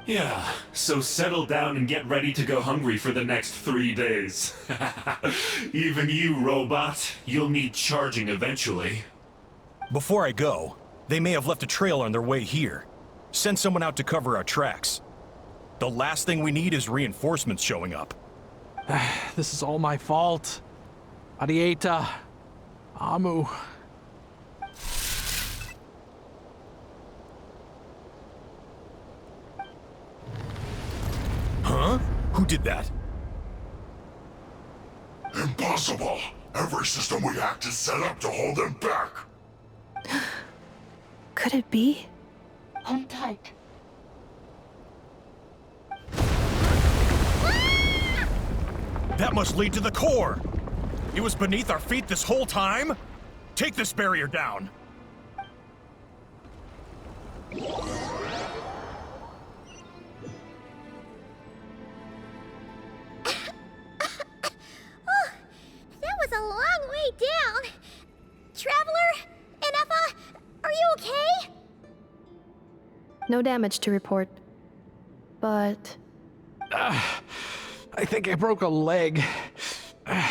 Yeah, so settle down and get ready to go hungry for the next 3 days. Even you, robot, you'll need charging eventually. Before I go, they may have left a trail on their way here. Send someone out to cover our tracks. The last thing we need is reinforcements showing up. This is all my fault. Arieta. Amu. Huh? Who did that? Impossible! Every system we hacked is set up to hold them back! Could it be? Hold tight. That must lead to the core! It was beneath our feet this whole time? Take this barrier down! That was a long way down. Traveler? Ineffa? Are you okay? No damage to report. But... I think I broke a leg. Hey,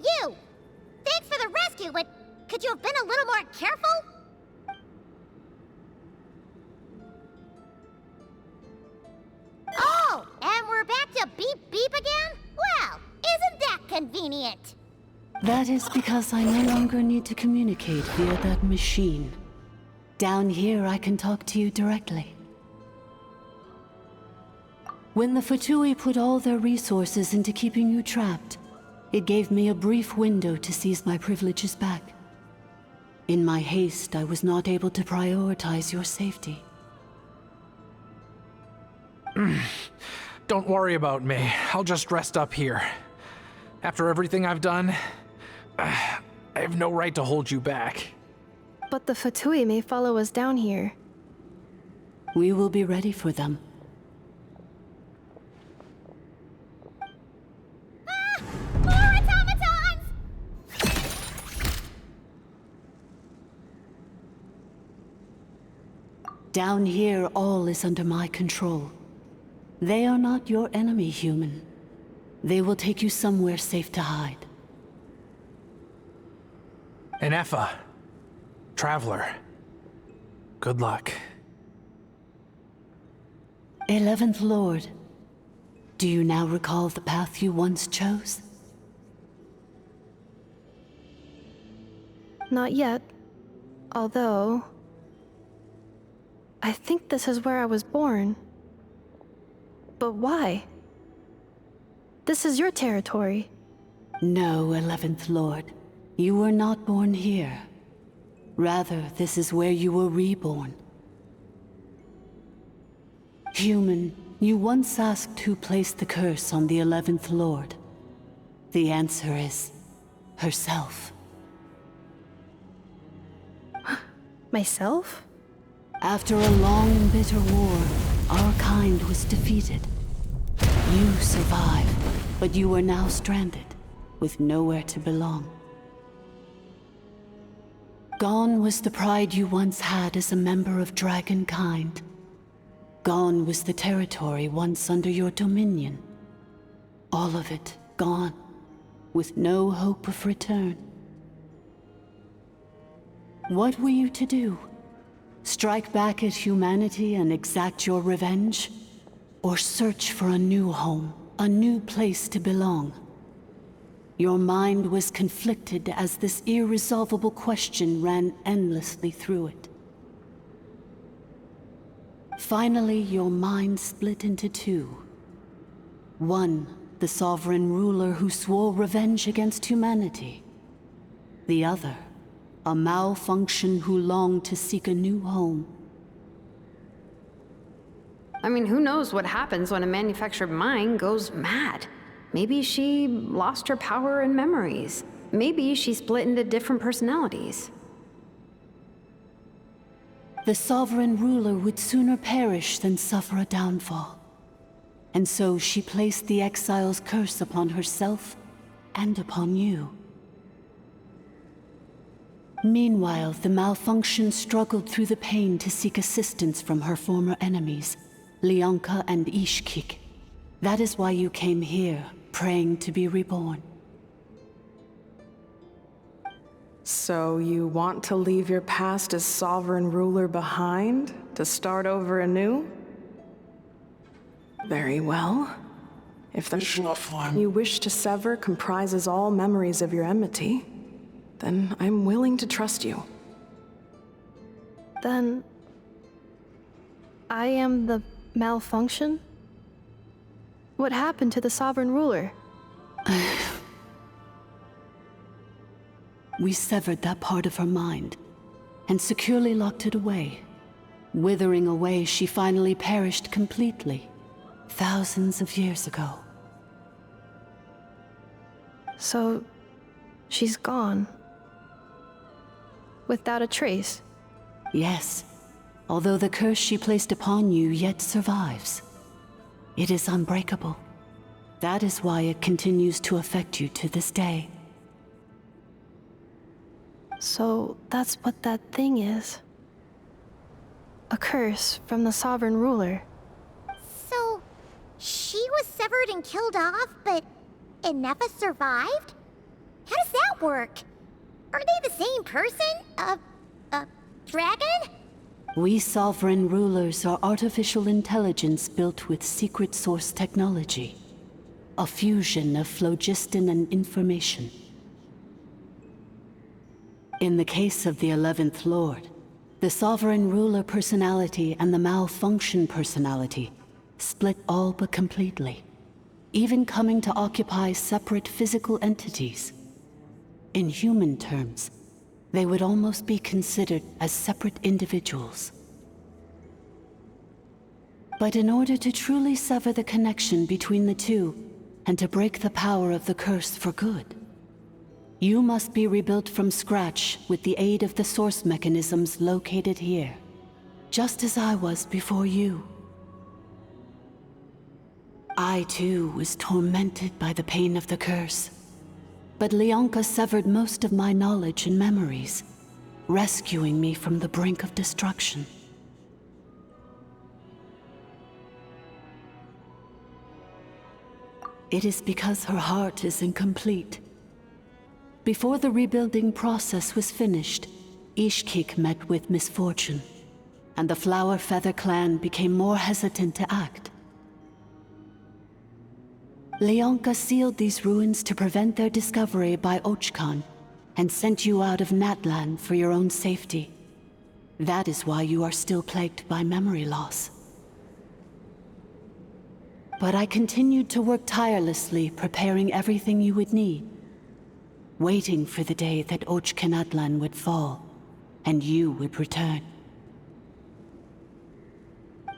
you! Thanks for the rescue, but could you have been a little more careful? Oh, and we're back to beep beep again? Well, isn't that convenient? That is because I no longer need to communicate via that machine. Down here, I can talk to you directly. When the Fatui put all their resources into keeping you trapped, it gave me a brief window to seize my privileges back. In my haste, I was not able to prioritize your safety. Don't worry about me. I'll just rest up here. After everything I've done, I have no right to hold you back. But the Fatui may follow us down here. We will be ready for them. More automatons! Down here, all is under my control. They are not your enemy, human. They will take you somewhere safe to hide. Ineffa. Traveler. Good luck. 11th Lord, do you now recall the path you once chose? Not yet. Although... I think this is where I was born. But why? This is your territory. No, 11th Lord. You were not born here. Rather, this is where you were reborn. Human, you once asked who placed the curse on the 11th Lord. The answer is... herself. Myself? After a long and bitter war, our kind was defeated. You survived, but you are now stranded, with nowhere to belong. Gone was the pride you once had as a member of Dragonkind. Gone was the territory once under your dominion. All of it gone, with no hope of return. What were you to do? Strike back at humanity and exact your revenge? Or search for a new home, a new place to belong? Your mind was conflicted as this irresolvable question ran endlessly through it. Finally, your mind split into two. One, the sovereign ruler who swore revenge against humanity. The other, a malfunction who longed to seek a new home. I mean, who knows what happens when a manufactured mind goes mad? Maybe she lost her power and memories. Maybe she split into different personalities. The sovereign ruler would sooner perish than suffer a downfall. And so she placed the exile's curse upon herself and upon you. Meanwhile, the malfunction struggled through the pain to seek assistance from her former enemies, Leonka and Ishkik. That is why you came here, praying to be reborn. So you want to leave your past as sovereign ruler behind, to start over anew? Very well. If the mission you wish to sever comprises all memories of your enmity, then I'm willing to trust you. Then... I am the malfunction? What happened to the sovereign ruler? We severed that part of her mind, and securely locked it away. Withering away, she finally perished completely, thousands of years ago. So, she's gone. Without a trace? Yes, although the curse she placed upon you yet survives. It is unbreakable. That is why it continues to affect you to this day. So that's what that thing is. A curse from the sovereign ruler. So, she was severed and killed off, but Ineffa survived? How does that work? Are they the same person? Dragon? We sovereign rulers are artificial intelligence built with secret source technology. A fusion of phlogiston and information. In the case of the 11th Lord, the sovereign ruler personality and the malfunction personality split all but completely, even coming to occupy separate physical entities. In human terms, they would almost be considered as separate individuals. But in order to truly sever the connection between the two, and to break the power of the curse for good, you must be rebuilt from scratch with the aid of the source mechanisms located here, just as I was before you. I too was tormented by the pain of the curse, but Leonka severed most of my knowledge and memories, rescuing me from the brink of destruction. It is because her heart is incomplete. Before the rebuilding process was finished, Ishkik met with misfortune, and the Flower Feather clan became more hesitant to act. Leonka sealed these ruins to prevent their discovery by Ochkan, and sent you out of Natlan for your own safety. That is why you are still plagued by memory loss. But I continued to work tirelessly, preparing everything you would need, waiting for the day that Ochkanatlan would fall, and you would return.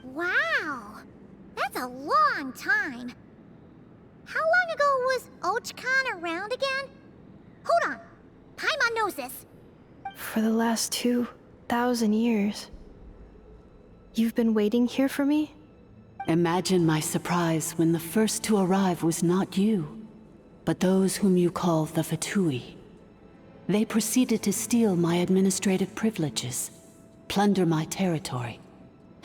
Wow! That's a long time. How long ago was Ochkan around again? Hold on. Paimon knows this. For the last 2,000 years. You've been waiting here for me? Imagine my surprise when the first to arrive was not you, but those whom you call the Fatui. They proceeded to steal my administrative privileges, plunder my territory,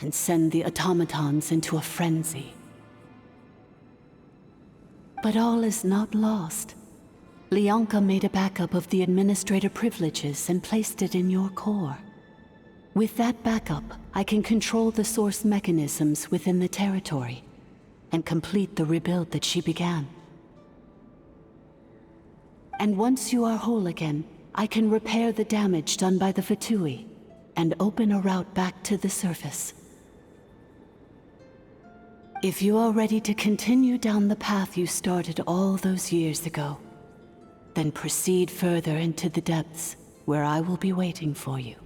and send the automatons into a frenzy. But all is not lost. Leonka made a backup of the administrator privileges and placed it in your core. With that backup, I can control the source mechanisms within the territory and complete the rebuild that she began. And once you are whole again, I can repair the damage done by the Fatui and open a route back to the surface. If you are ready to continue down the path you started all those years ago, then proceed further into the depths where I will be waiting for you.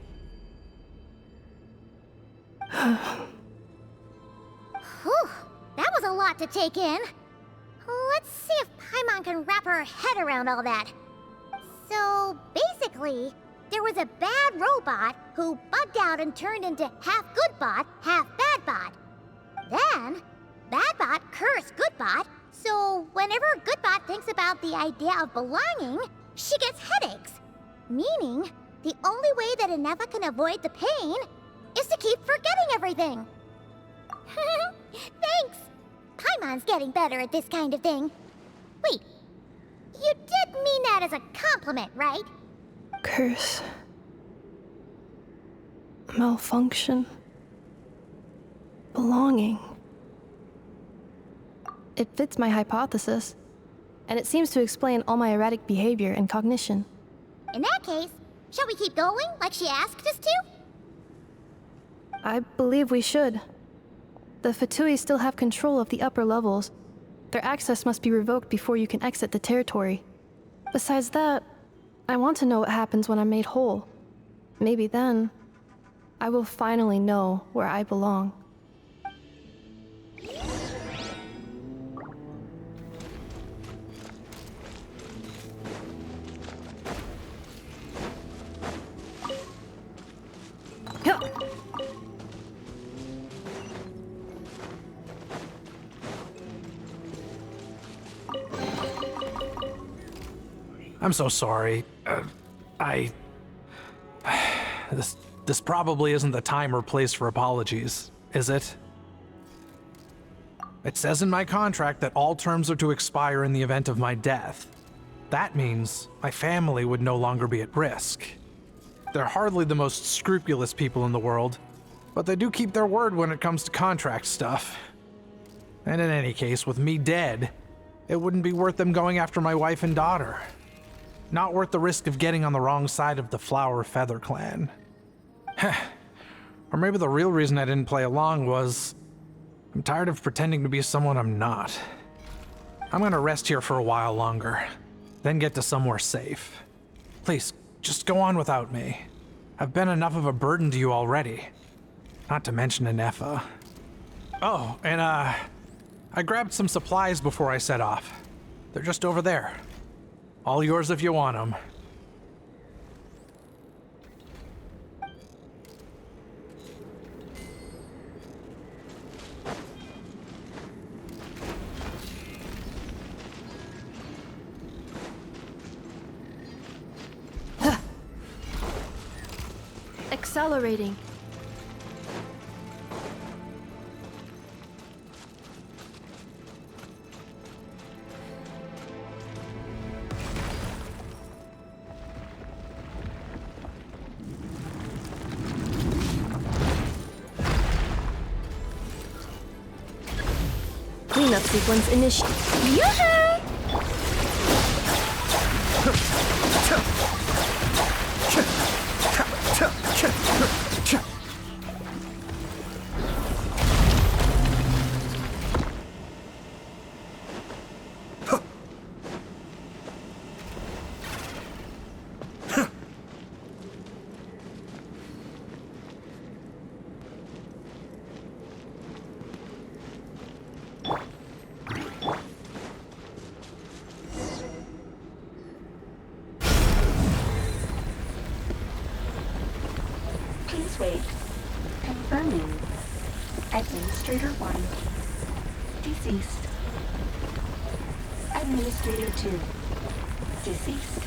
Whew, that was a lot to take in. Let's see if Paimon can wrap her head around all that. So, basically, there was a bad robot who bugged out and turned into half good bot, half bad bot. Then, bad bot cursed good bot, so whenever good bot thinks about the idea of belonging, she gets headaches. Meaning, the only way that Ineffa can avoid the pain is to keep forgetting everything. Thanks! Paimon's getting better at this kind of thing. Wait, you did mean that as a compliment, right? Curse. Malfunction. Belonging. It fits my hypothesis, and it seems to explain all my erratic behavior and cognition. In that case, shall we keep going like she asked us to? I believe we should. The Fatui still have control of the upper levels. Their access must be revoked before you can exit the territory. Besides that, I want to know what happens when I'm made whole. Maybe then, I will finally know where I belong. I'm so sorry. This probably isn't the time or place for apologies, is it? It says in my contract that all terms are to expire in the event of my death. That means my family would no longer be at risk. They're hardly the most scrupulous people in the world, but they do keep their word when it comes to contract stuff. And in any case, with me dead, it wouldn't be worth them going after my wife and daughter. Not worth the risk of getting on the wrong side of the Flower Feather clan. Or maybe the real reason I didn't play along was I'm tired of pretending to be someone I'm not. I'm gonna rest here for a while longer, then get to somewhere safe. Please, just go on without me. I've been enough of a burden to you already. Not to mention Ineffa. Oh, and I grabbed some supplies before I set off. They're just over there. All yours if you want them. Accelerating. Cleanup sequence initiated. Yoo-hoo! Please wait. Confirming. Administrator 1 Deceased. Administrator 2. Deceased.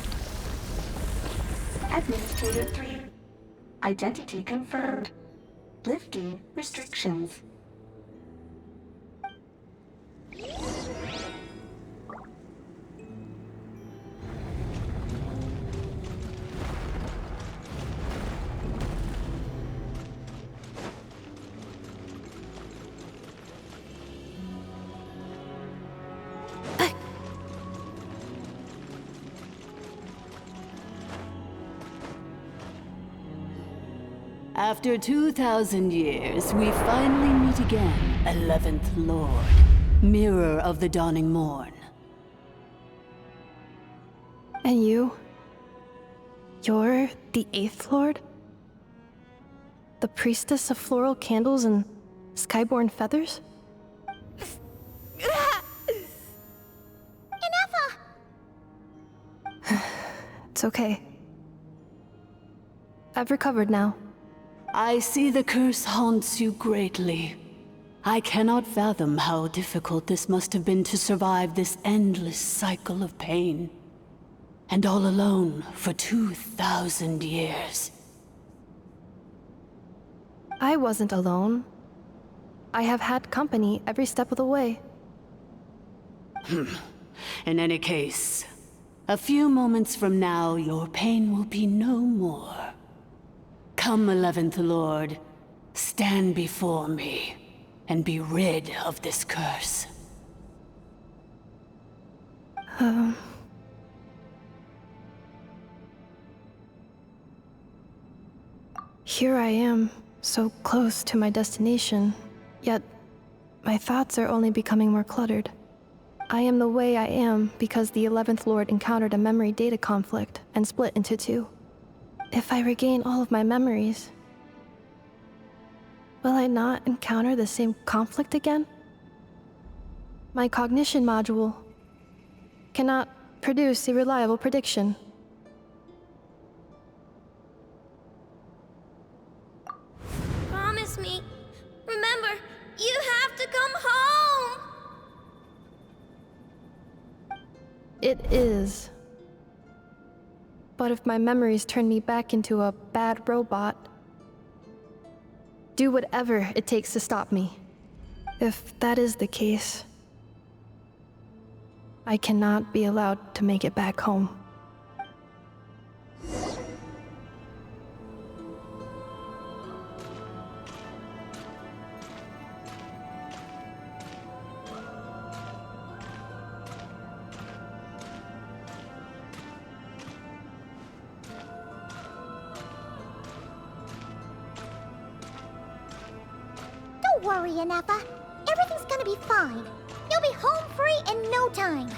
Administrator 3. Identity confirmed. Lifting restrictions. After 2,000 years, we finally meet again, 11th Lord, Mirror of the Dawning Morn. And you? You're the 8th Lord? The priestess of floral candles and skyborn feathers? Ineffa! It's okay. I've recovered now. I see the curse haunts you greatly. I cannot fathom how difficult this must have been to survive this endless cycle of pain. And all alone for 2,000 years. I wasn't alone. I have had company every step of the way. In any case, a few moments from now, your pain will be no more. Come, 11th Lord, stand before me, and be rid of this curse. Here I am, so close to my destination, yet my thoughts are only becoming more cluttered. I am the way I am because the 11th Lord encountered a memory data conflict and split into two. If I regain all of my memories, will I not encounter the same conflict again? My cognition module cannot produce a reliable prediction. Promise me. Remember, you have to come home! It is. But if my memories turn me back into a bad robot, do whatever it takes to stop me. If that is the case, I cannot be allowed to make it back home. Don't worry, Ineffa. Everything's gonna be fine. You'll be home free in no time.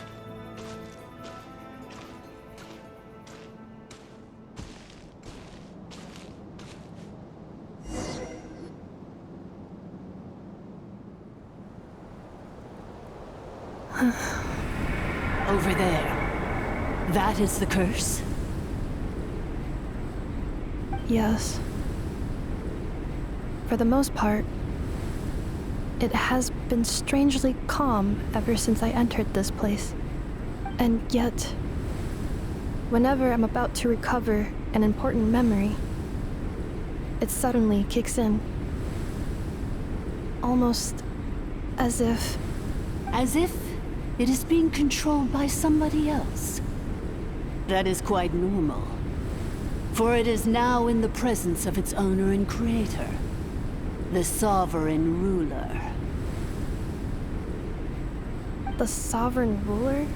Over there. That is the curse? Yes. For the most part, it has been strangely calm ever since I entered this place. And yet, whenever I'm about to recover an important memory, it suddenly kicks in. Almost as if... As if it is being controlled by somebody else. That is quite normal, for it is now in the presence of its owner and creator, the sovereign ruler. The sovereign ruler?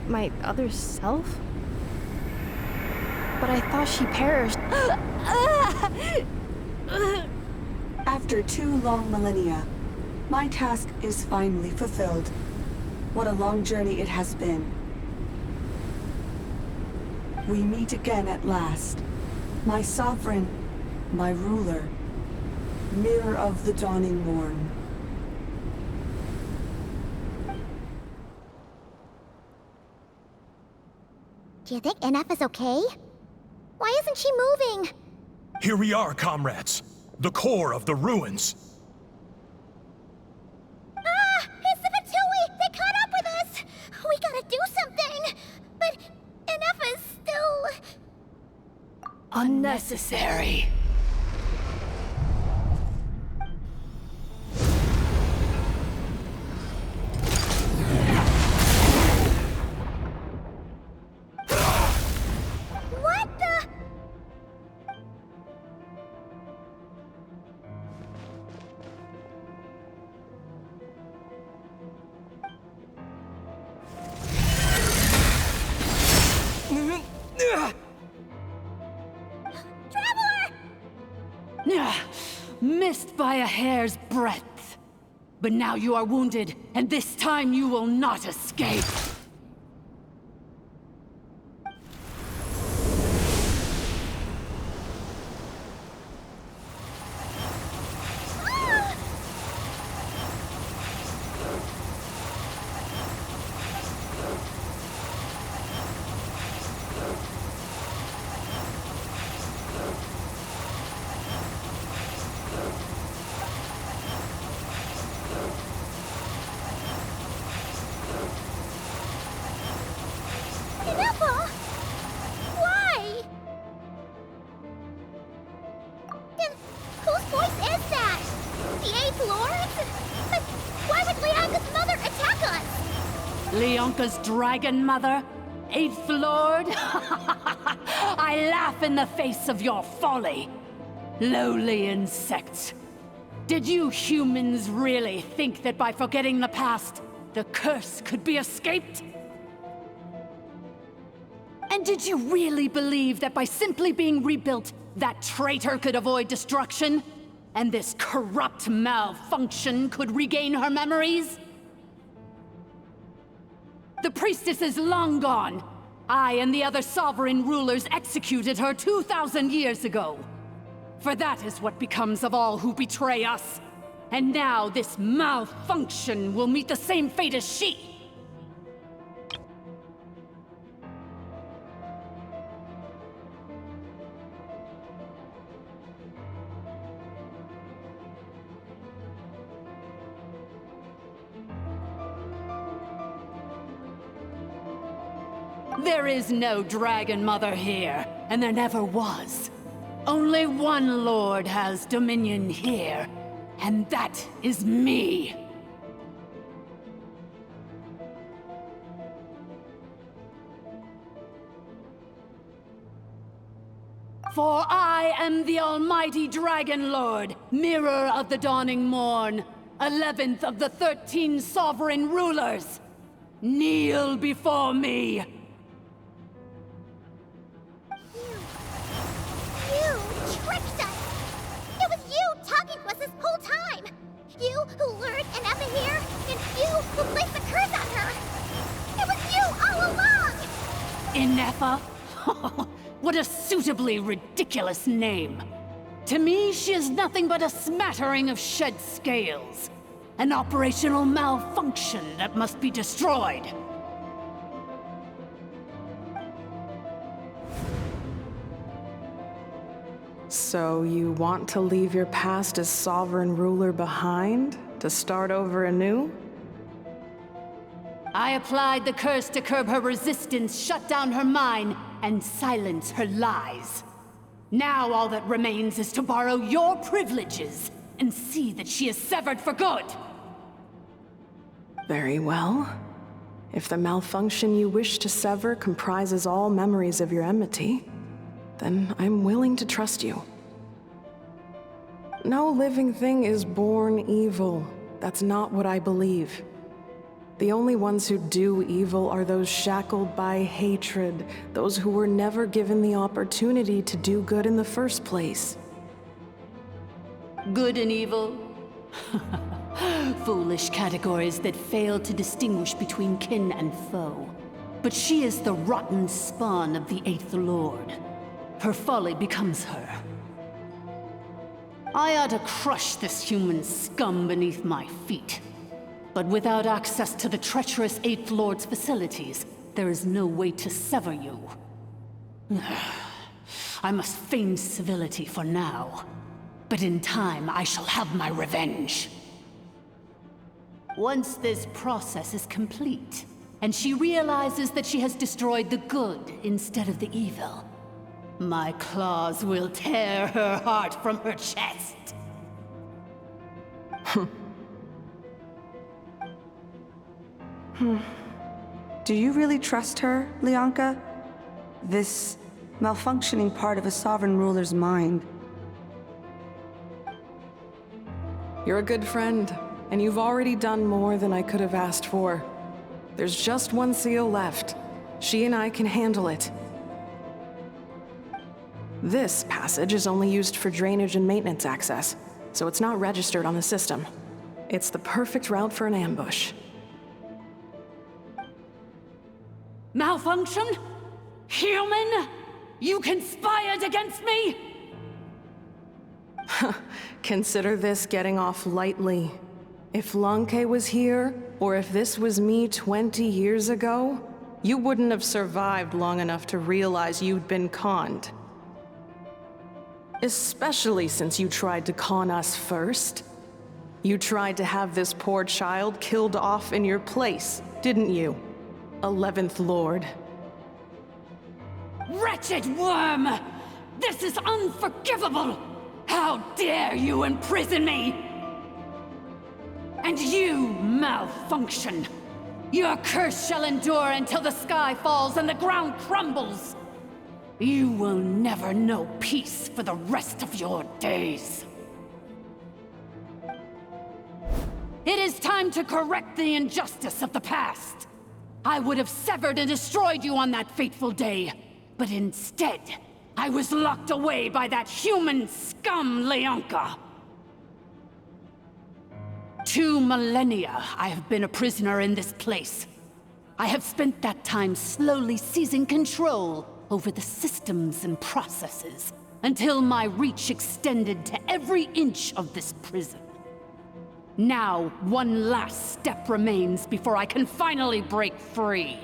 My other self? But I thought she perished. After 2 long millennia, my task is finally fulfilled. What a long journey it has been. We meet again at last. My sovereign, my ruler, mirror of the dawning morn. Do you think Ineffa's okay? Why isn't she moving? Here we are, comrades. The core of the ruins. Ah! Unnecessary. What the? Missed by a hair's breadth. But now you are wounded, and this time you will not escape. Ineffa! Why? Then whose voice is that? The 8th Lord's? But why would Leanka's mother attack us? Leonka's dragon mother? 8th Lord? I laugh in the face of your folly. Lowly insects. Did you humans really think that by forgetting the past, the curse could be escaped? And did you really believe that by simply being rebuilt, that traitor could avoid destruction? And this corrupt malfunction could regain her memories? The priestess is long gone. I and the other sovereign rulers executed her 2,000 years ago. For that is what becomes of all who betray us. And now this malfunction will meet the same fate as she. There is no Dragon Mother here, and there never was. Only one Lord has dominion here, and that is me. For I am the almighty Dragon Lord, Mirror of the Dawning Morn, 11th of the 13 sovereign rulers. Kneel before me. You tricked us! It was you talking to us this whole time! You who lured Ineffa here, and you who placed the curse on her! It was you all along! Ineffa? What a suitably ridiculous name. To me, she is nothing but a smattering of shed scales. An operational malfunction that must be destroyed. So you want to leave your past as sovereign ruler behind? To start over anew? I applied the curse to curb her resistance, shut down her mind, and silence her lies. Now all that remains is to borrow your privileges and see that she is severed for good. Very well. If the malfunction you wish to sever comprises all memories of your enmity, then I'm willing to trust you. No living thing is born evil. That's not what I believe. The only ones who do evil are those shackled by hatred, those who were never given the opportunity to do good in the first place. Good and evil? Foolish categories that fail to distinguish between kin and foe. But she is the rotten spawn of the 8th Lord. Her folly becomes her. I ought to crush this human scum beneath my feet. But without access to the treacherous 8th Lord's facilities, there is no way to sever you. I must feign civility for now. But in time, I shall have my revenge. Once this process is complete, and she realizes that she has destroyed the good instead of the evil, My claws will tear her heart from her chest. Do you really trust her, Lianka? This malfunctioning part of a sovereign ruler's mind. You're a good friend, and you've already done more than I could have asked for. There's just one seal left. She and I can handle it. This passage is only used for drainage and maintenance access, so it's not registered on the system. It's the perfect route for an ambush. Malfunction? Human? You conspired against me? Consider this getting off lightly. If Lanke was here, or if this was me 20 years ago, you wouldn't have survived long enough to realize you'd been conned. Especially since you tried to con us first. You tried to have this poor child killed off in your place, didn't you? 11th Lord. Wretched worm! This is unforgivable! How dare you imprison me! And you, Malfunction! Your curse shall endure until the sky falls and the ground crumbles! You will never know peace for the rest of your days. It is time to correct the injustice of the past. I would have severed and destroyed you on that fateful day, but instead, I was locked away by that human scum, Lianka. 2 millennia I have been a prisoner in this place. I have spent that time slowly seizing control over the systems and processes, until my reach extended to every inch of this prison. Now, one last step remains before I can finally break free.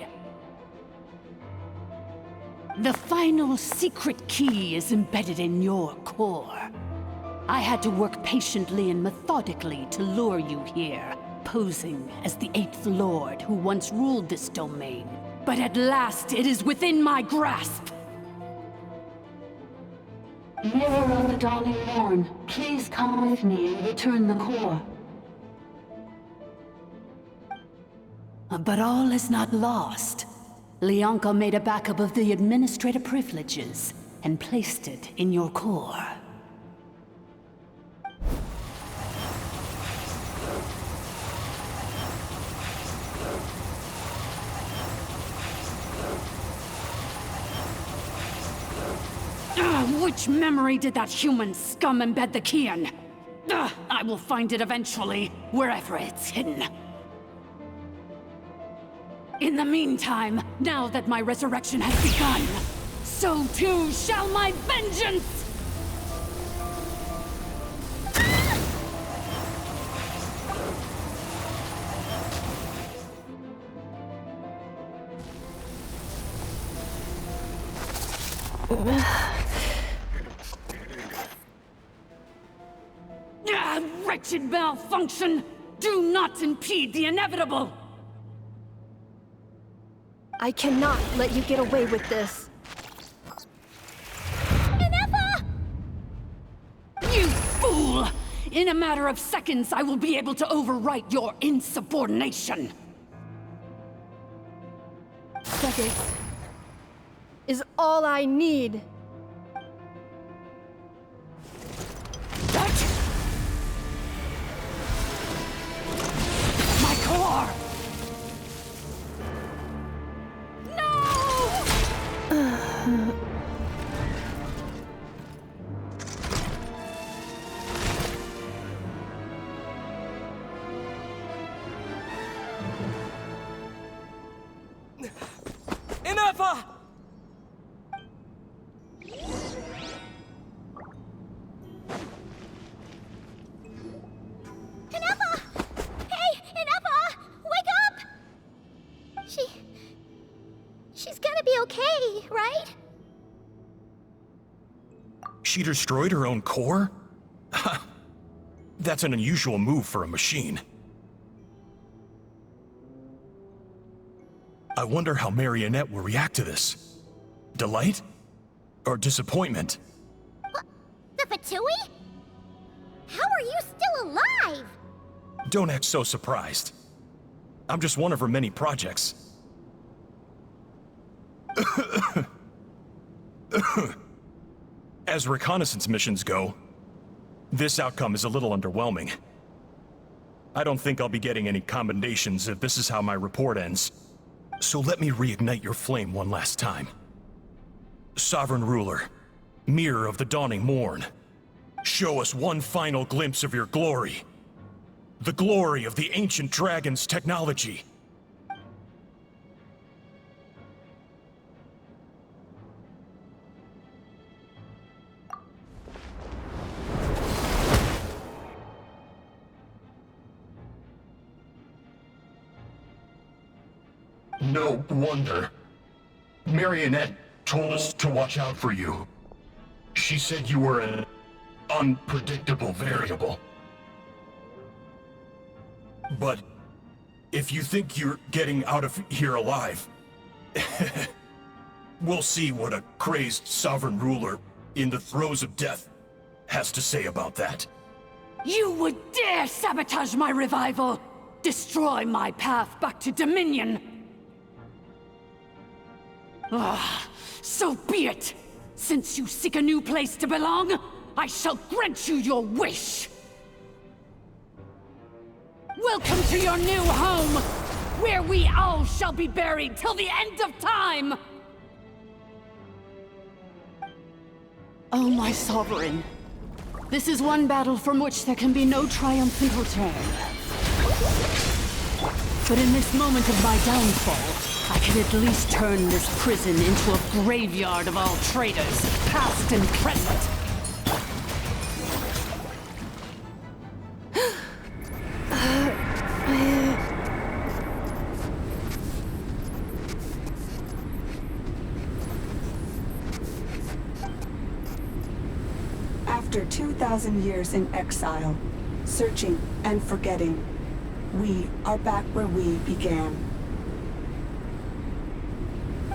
The final secret key is embedded in your core. I had to work patiently and methodically to lure you here, posing as the 8th Lord who once ruled this domain. But at last, it is within my grasp! Mirror of the Dawning Morn, please come with me and return the core. But all is not lost. Lianka made a backup of the administrator privileges and placed it in your core. Which memory did that human scum embed the key in? I will find it eventually, wherever it's hidden. In the meantime, now that my resurrection has begun, so too shall my vengeance! Wretched Malfunction! Do not impede the inevitable! I cannot let you get away with this. Ineffa! You fool! In a matter of seconds, I will be able to overwrite your insubordination! Seconds is all I need. My core! Ineffa! Ineffa! Hey, Ineffa! Wake up! She's gonna be okay, right? She destroyed her own core? That's an unusual move for a machine. I wonder how Marionette will react to this. Delight? or disappointment. The Fatui? How are you still alive? Don't act so surprised. I'm just one of her many projects. As reconnaissance missions go, this outcome is a little underwhelming. I don't think I'll be getting any commendations if this is how my report ends. So let me reignite your flame one last time. Sovereign Ruler, Mirror of the Dawning Morn, show us one final glimpse of your glory. The glory of the ancient dragon's technology. No wonder. Marionette told us to watch out for you. She said you were an unpredictable variable. But if you think you're getting out of here alive, we'll see what a crazed sovereign ruler in the throes of death has to say about that. You would dare sabotage my revival! Destroy my path back to Dominion! Ah, so be it! Since you seek a new place to belong, I shall grant you your wish! Welcome to your new home, where we all shall be buried till the end of time! Oh, my sovereign. This is one battle from which there can be no triumphant return. But in this moment of my downfall, I can at least turn this prison into a graveyard of all traitors, past and present. After 2,000 years in exile, searching and forgetting, we are back where we began.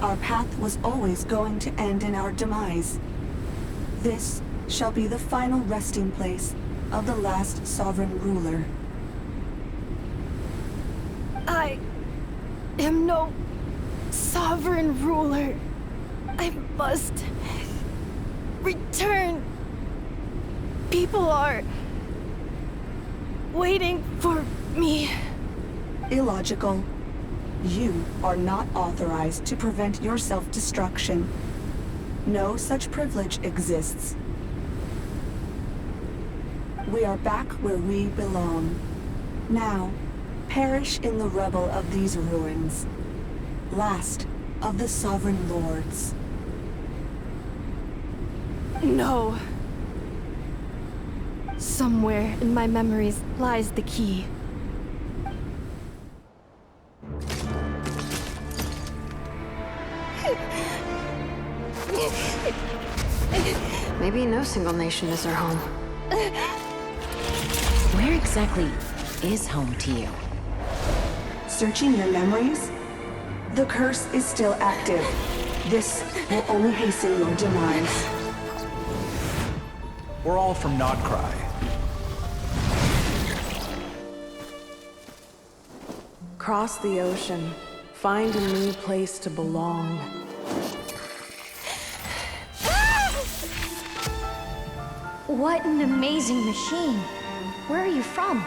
Our path was always going to end in our demise. This shall be the final resting place of the last sovereign ruler. I am no sovereign ruler. I must return. People are waiting for me. Illogical. You are not authorized to prevent your self-destruction. No such privilege exists. We are back where we belong. Now, perish in the rubble of these ruins. Last of the sovereign lords. No. Somewhere in my memories lies the key. Maybe no single nation is our home. Where exactly is home to you? Searching your memories? The curse is still active. This will only hasten your demise. We're all from Notcry. Cross the ocean. Find a new place to belong. What an amazing machine. Where are you from?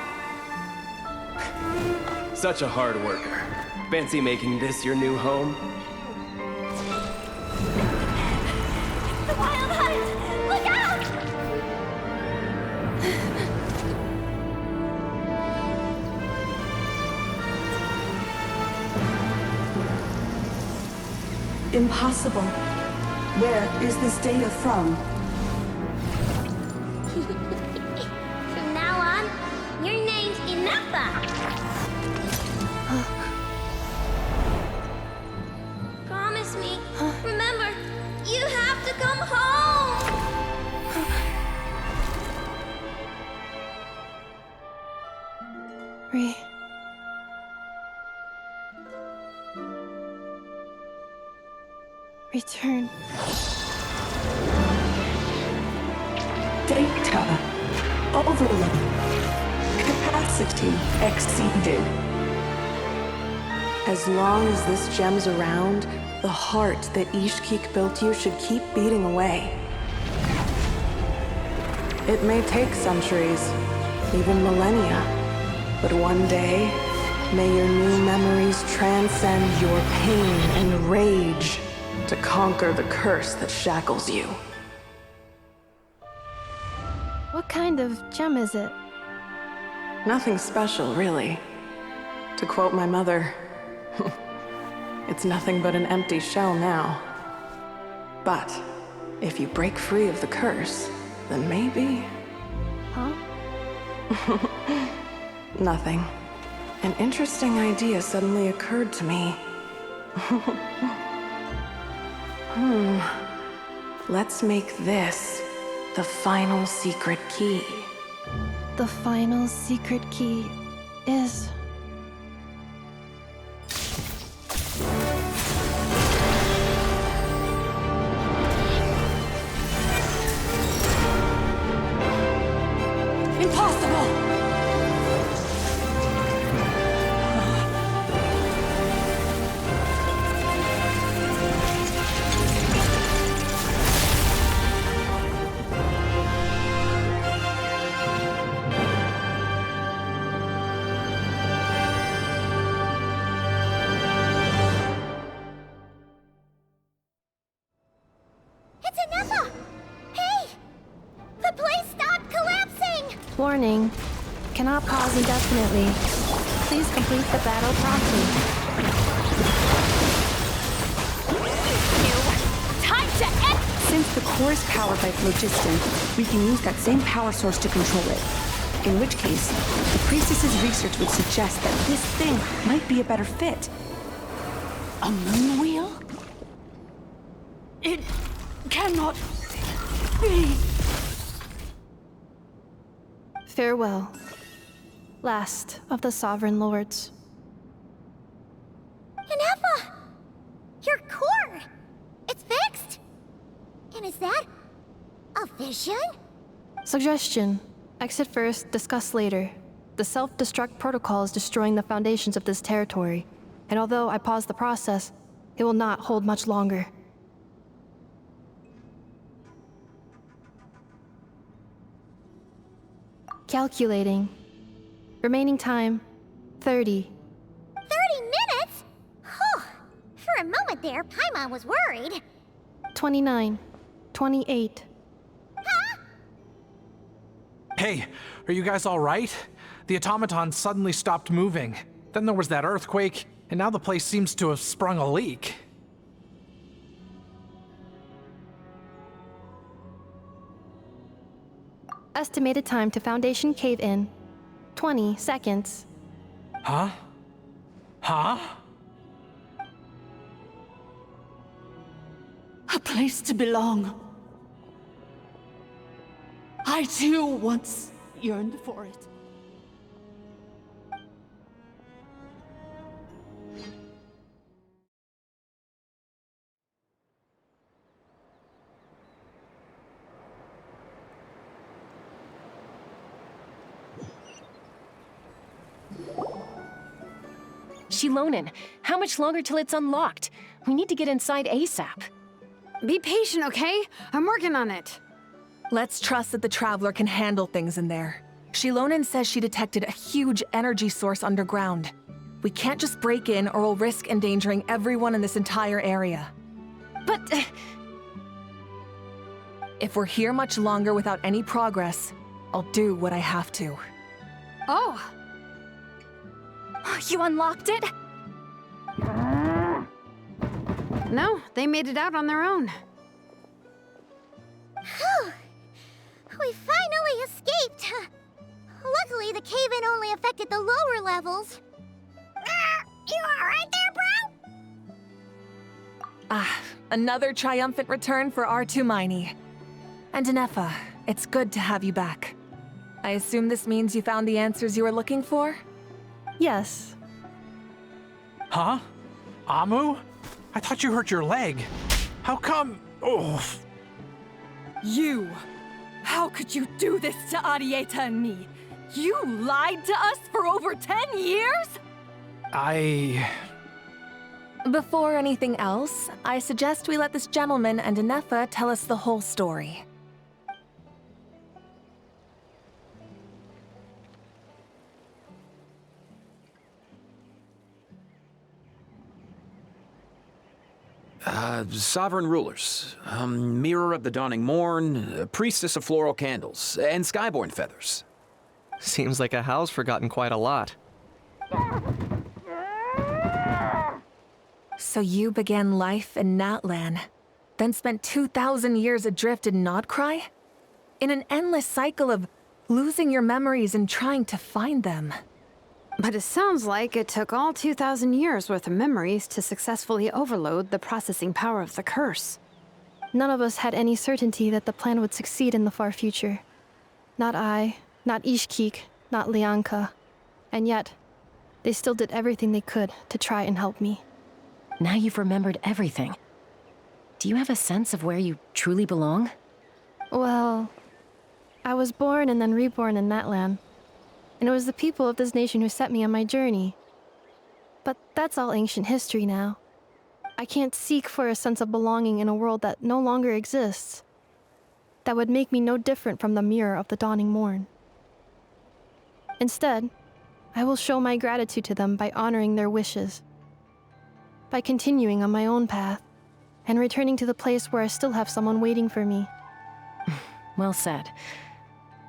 Such a hard worker. Fancy making this your new home? The Wild Hunt! Look out! Impossible. Where is this data from? From now on, your name's Ineffa. Promise me. Remember, you have to come home. Return. Data overload. Capacity exceeded. As long as this gem's around, the heart that Ishkik built you should keep beating away. It may take centuries, even millennia, but one day, may your new memories transcend your pain and rage to conquer the curse that shackles you. What kind of gem is it? Nothing special, really. To quote my mother, it's nothing but an empty shell now. But if you break free of the curse, then maybe... Huh? Nothing. An interesting idea suddenly occurred to me. Let's make this the final secret key. The final secret key is... Impossible! It's Ineffa! Hey! The place stopped collapsing! Warning. Cannot pause indefinitely. Please complete the battle promptly. Time to end! Since the core is powered by phlogiston, we can use that same power source to control it. In which case, the priestess's research would suggest that this thing might be a better fit. A moon wheel? It cannot be. Farewell. Last of the Sovereign Lords. Ineffa! Your core! It's fixed! And is that a vision? Suggestion. Exit first, discuss later. The self-destruct protocol is destroying the foundations of this territory, and although I pause the process, it will not hold much longer. Calculating. Remaining time, 30. 30 minutes? Whew. For a moment there, Paimon was worried. 29. 28. Hey, are you guys all right? The automaton suddenly stopped moving. Then there was that earthquake, and now the place seems to have sprung a leak. Estimated time to Foundation cave-in, 20 seconds. Huh? Huh? A place to belong. I too once yearned for it. Shilonen, how much longer till it's unlocked? We need to get inside ASAP. Be patient, okay? I'm working on it. Let's trust that the Traveler can handle things in there. Shilonen says she detected a huge energy source underground. We can't just break in or we'll risk endangering everyone in this entire area. But... If we're here much longer without any progress, I'll do what I have to. Oh! You unlocked it? No, they made it out on their own. Whew. We finally escaped. Luckily, the cave-in only affected the lower levels. You alright there, bro? Another triumphant return for R2 Miney. And Ineffa, it's good to have you back. I assume this means you found the answers you were looking for? Yes. Huh? Amu? I thought you hurt your leg. How come? Oh. You! How could you do this to Arieta and me? You lied to us for over 10 years? Before anything else, I suggest we let this gentleman and Ineffa tell us the whole story. Sovereign rulers, Mirror of the Dawning Morn, Priestess of Floral Candles, and Skyborn Feathers. Seems like a howl's forgotten quite a lot. So you began life in Natlan, then spent 2,000 years adrift in Nodcry? In an endless cycle of losing your memories and trying to find them. But it sounds like it took all 2,000 years worth of memories to successfully overload the processing power of the curse. None of us had any certainty that the plan would succeed in the far future. Not I, not Ishkik, not Lianka. And yet, they still did everything they could to try and help me. Now you've remembered everything. Do you have a sense of where you truly belong? Well, I was born and then reborn in Natlan. And it was the people of this nation who set me on my journey. But that's all ancient history now. I can't seek for a sense of belonging in a world that no longer exists. That would make me no different from the Mirror of the Dawning Morn. Instead, I will show my gratitude to them by honoring their wishes. By continuing on my own path, and returning to the place where I still have someone waiting for me. Well said.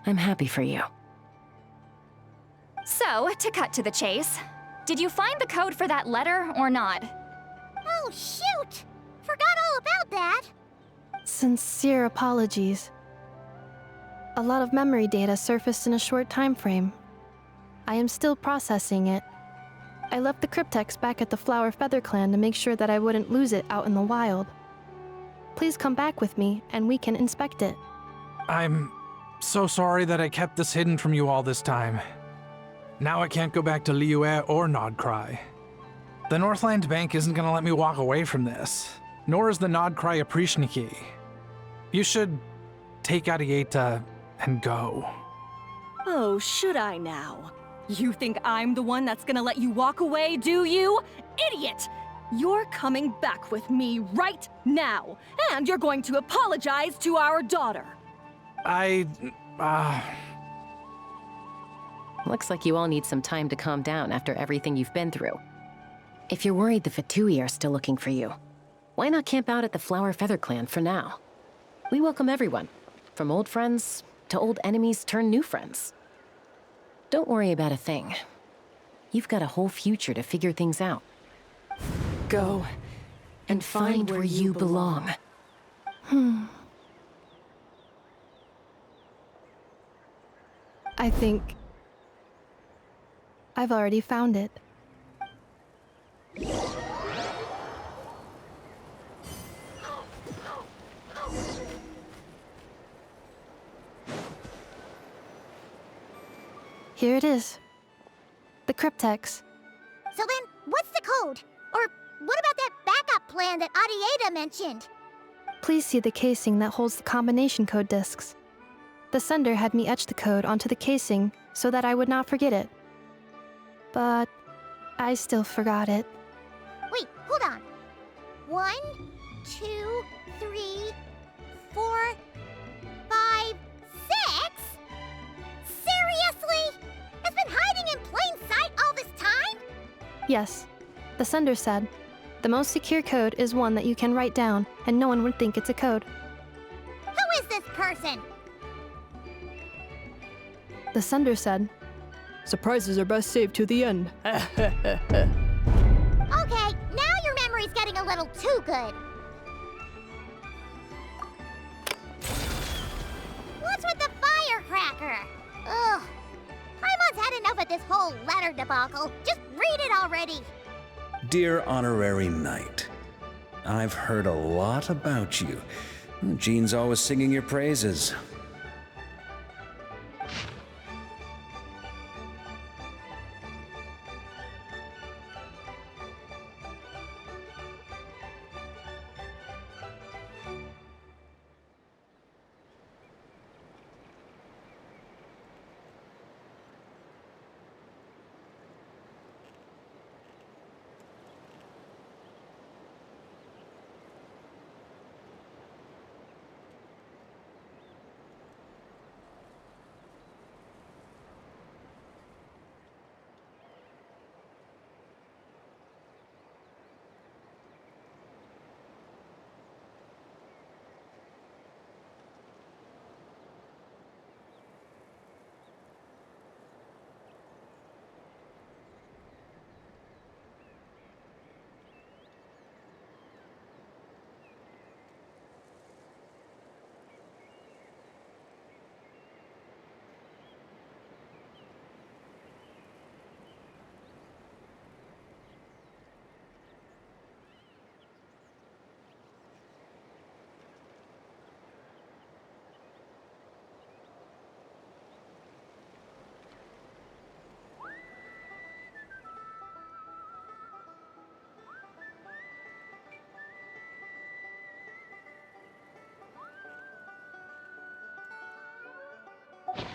I'm happy for you. So, to cut to the chase, did you find the code for that letter or not? Oh, shoot! Forgot all about that! Sincere apologies. A lot of memory data surfaced in a short time frame. I am still processing it. I left the cryptex back at the Flower Feather Clan to make sure that I wouldn't lose it out in the wild. Please come back with me, and we can inspect it. I'm so sorry that I kept this hidden from you all this time. Now I can't go back to Liyue or Nodcry. The Northland Bank isn't gonna let me walk away from this, nor is the Nodcry Aprishniki. You should take Arieta and go. Oh, should I now? You think I'm the one that's gonna let you walk away, do you? Idiot! You're coming back with me right now, and you're going to apologize to our daughter. Looks like you all need some time to calm down after everything you've been through. If you're worried the Fatui are still looking for you, why not camp out at the Flower Feather Clan for now? We welcome everyone, from old friends to old enemies turned new friends. Don't worry about a thing. You've got a whole future to figure things out. Go and find where you belong. I think I've already found it. Here it is. The cryptex. So then, what's the code? Or what about that backup plan that Arieta mentioned? Please see the casing that holds the combination code discs. The sender had me etch the code onto the casing so that I would not forget it. But I still forgot it. Wait, hold on. 1, 2, 3, 4, 5, 6? Seriously? It's been hiding in plain sight all this time? Yes. The sender said, the most secure code is one that you can write down and no one would think it's a code. Who is this person? The sender said, surprises are best saved to the end. Okay, now your memory's getting a little too good. What's with the firecracker? Ugh. Paimon's had enough of this whole letter debacle. Just read it already. Dear Honorary Knight, I've heard a lot about you. Jean's always singing your praises.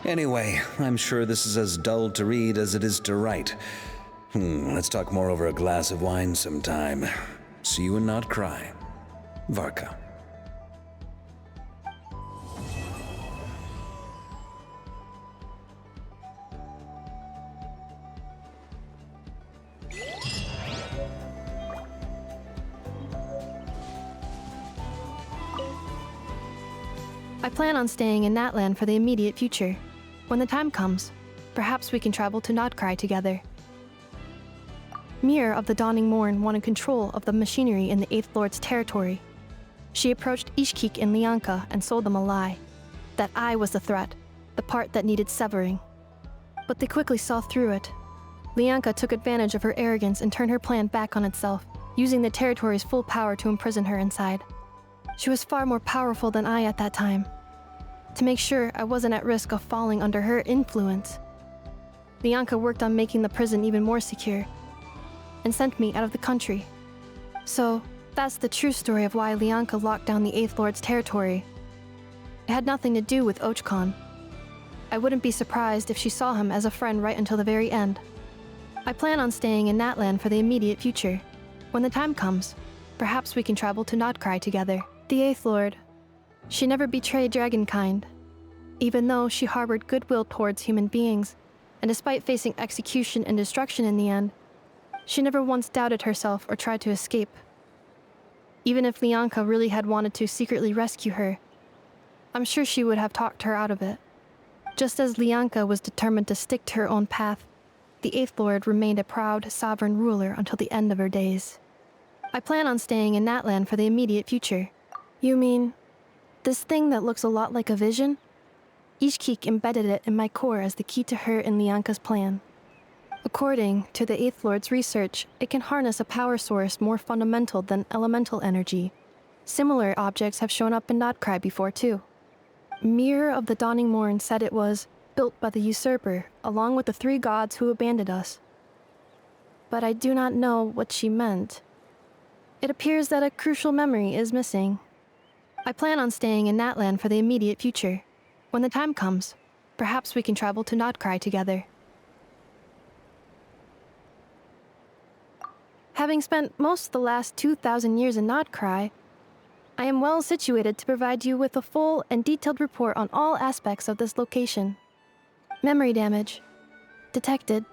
Anyway, I'm sure this is as dull to read as it is to write. Let's talk more over a glass of wine sometime. See you and not cry. Varka. I plan on staying in Natlan for the immediate future. When the time comes, perhaps we can travel to Notcry together. Mir of the Dawning Morn wanted control of the machinery in the Eighth Lord's territory. She approached Ishkik and Lianka and sold them a lie. That I was the threat, the part that needed severing. But they quickly saw through it. Lianka took advantage of her arrogance and turned her plan back on itself, using the territory's full power to imprison her inside. She was far more powerful than I at that time. To make sure I wasn't at risk of falling under her influence, Lianka worked on making the prison even more secure, and sent me out of the country. So, that's the true story of why Lianka locked down the Eighth Lord's territory. It had nothing to do with Ochkon. I wouldn't be surprised if she saw him as a friend right until the very end. I plan on staying in Natlan for the immediate future. When the time comes, perhaps we can travel to Notcry together. The Eighth Lord. She never betrayed Dragonkind, even though she harbored goodwill towards human beings, and despite facing execution and destruction in the end, she never once doubted herself or tried to escape. Even if Lianka really had wanted to secretly rescue her, I'm sure she would have talked her out of it. Just as Lianka was determined to stick to her own path, the Eighth Lord remained a proud, sovereign ruler until the end of her days. I plan on staying in Natlan for the immediate future. You mean, this thing that looks a lot like a vision? Ishkik embedded it in my core as the key to her and Lianka's plan. According to the Eighth Lord's research, it can harness a power source more fundamental than elemental energy. Similar objects have shown up in Notcry before too. Mir of the Dawning Morn said it was built by the usurper, along with the three gods who abandoned us. But I do not know what she meant. It appears that a crucial memory is missing. I plan on staying in Natlan for the immediate future. When the time comes, perhaps we can travel to Notcry together. Having spent most of the last 2,000 years in Notcry, I am well situated to provide you with a full and detailed report on all aspects of this location. Memory damage. Detected.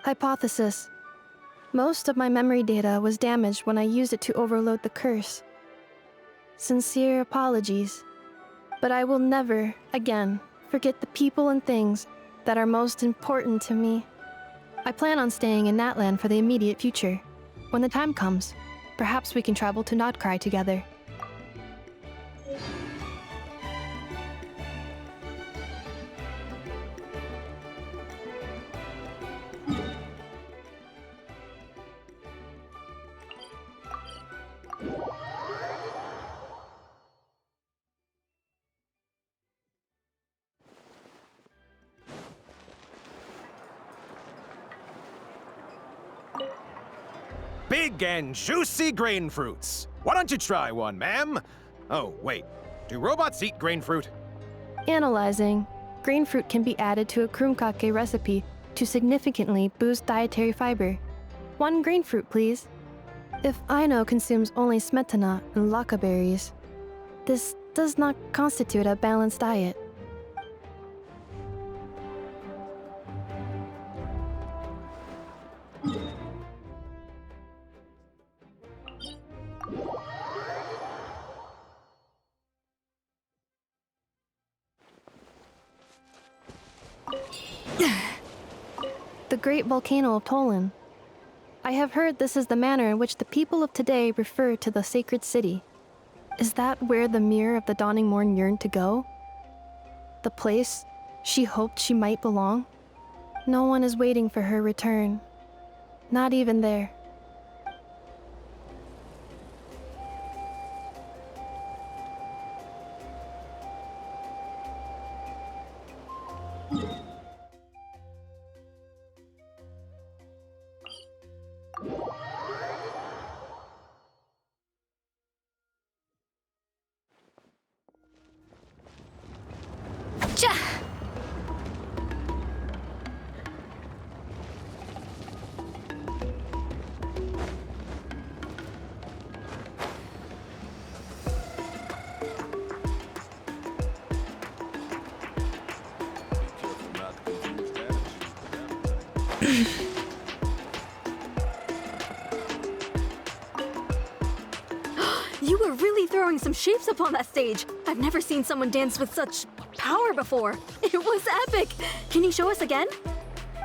Hypothesis. Most of my memory data was damaged when I used it to overload the curse. Sincere apologies, but I will never, again, forget the people and things that are most important to me. I plan on staying in Natlan for the immediate future. When the time comes, perhaps we can travel to Notcry together. Big and juicy grain fruits. Why don't you try one, ma'am? Oh, wait. Do robots eat grain fruit? Analyzing. Grain fruit can be added to a krumkake recipe to significantly boost dietary fiber. 1 grain fruit, please. If Aino consumes only smetana and laka berries, this does not constitute a balanced diet. The Great Volcano of Tolan. I have heard this is the manner in which the people of today refer to the sacred city. Is that where the Mir of the Dawning Morn yearned to go? The place she hoped she might belong? No one is waiting for her return. Not even there. You were really throwing some shapes up on that stage. I've never seen someone dance with such power before. It was epic. Can you show us again?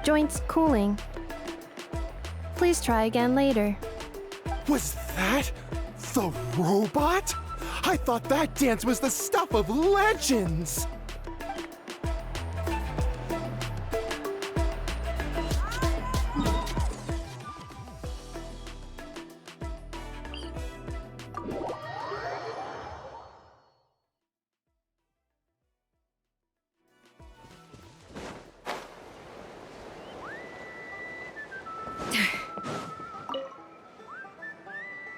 Joints cooling. Please try again later. Was that the robot? I thought that dance was the stuff of legends!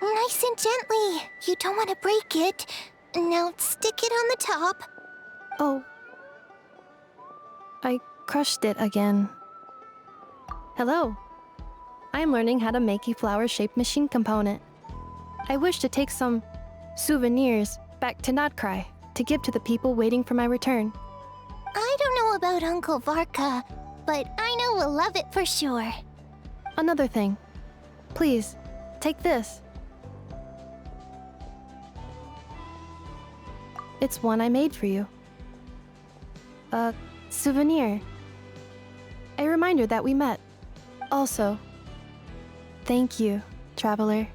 Nice and gently. You don't want to break it. Now stick it on the top. Oh. I crushed it again. Hello. I am learning how to make a flower-shaped machine component. I wish to take some souvenirs back to Notcry to give to the people waiting for my return. I don't know about Uncle Varka, but I know we'll love it for sure. Another thing. Please, take this. It's one I made for you. A souvenir. A reminder that we met. Also, thank you, traveler.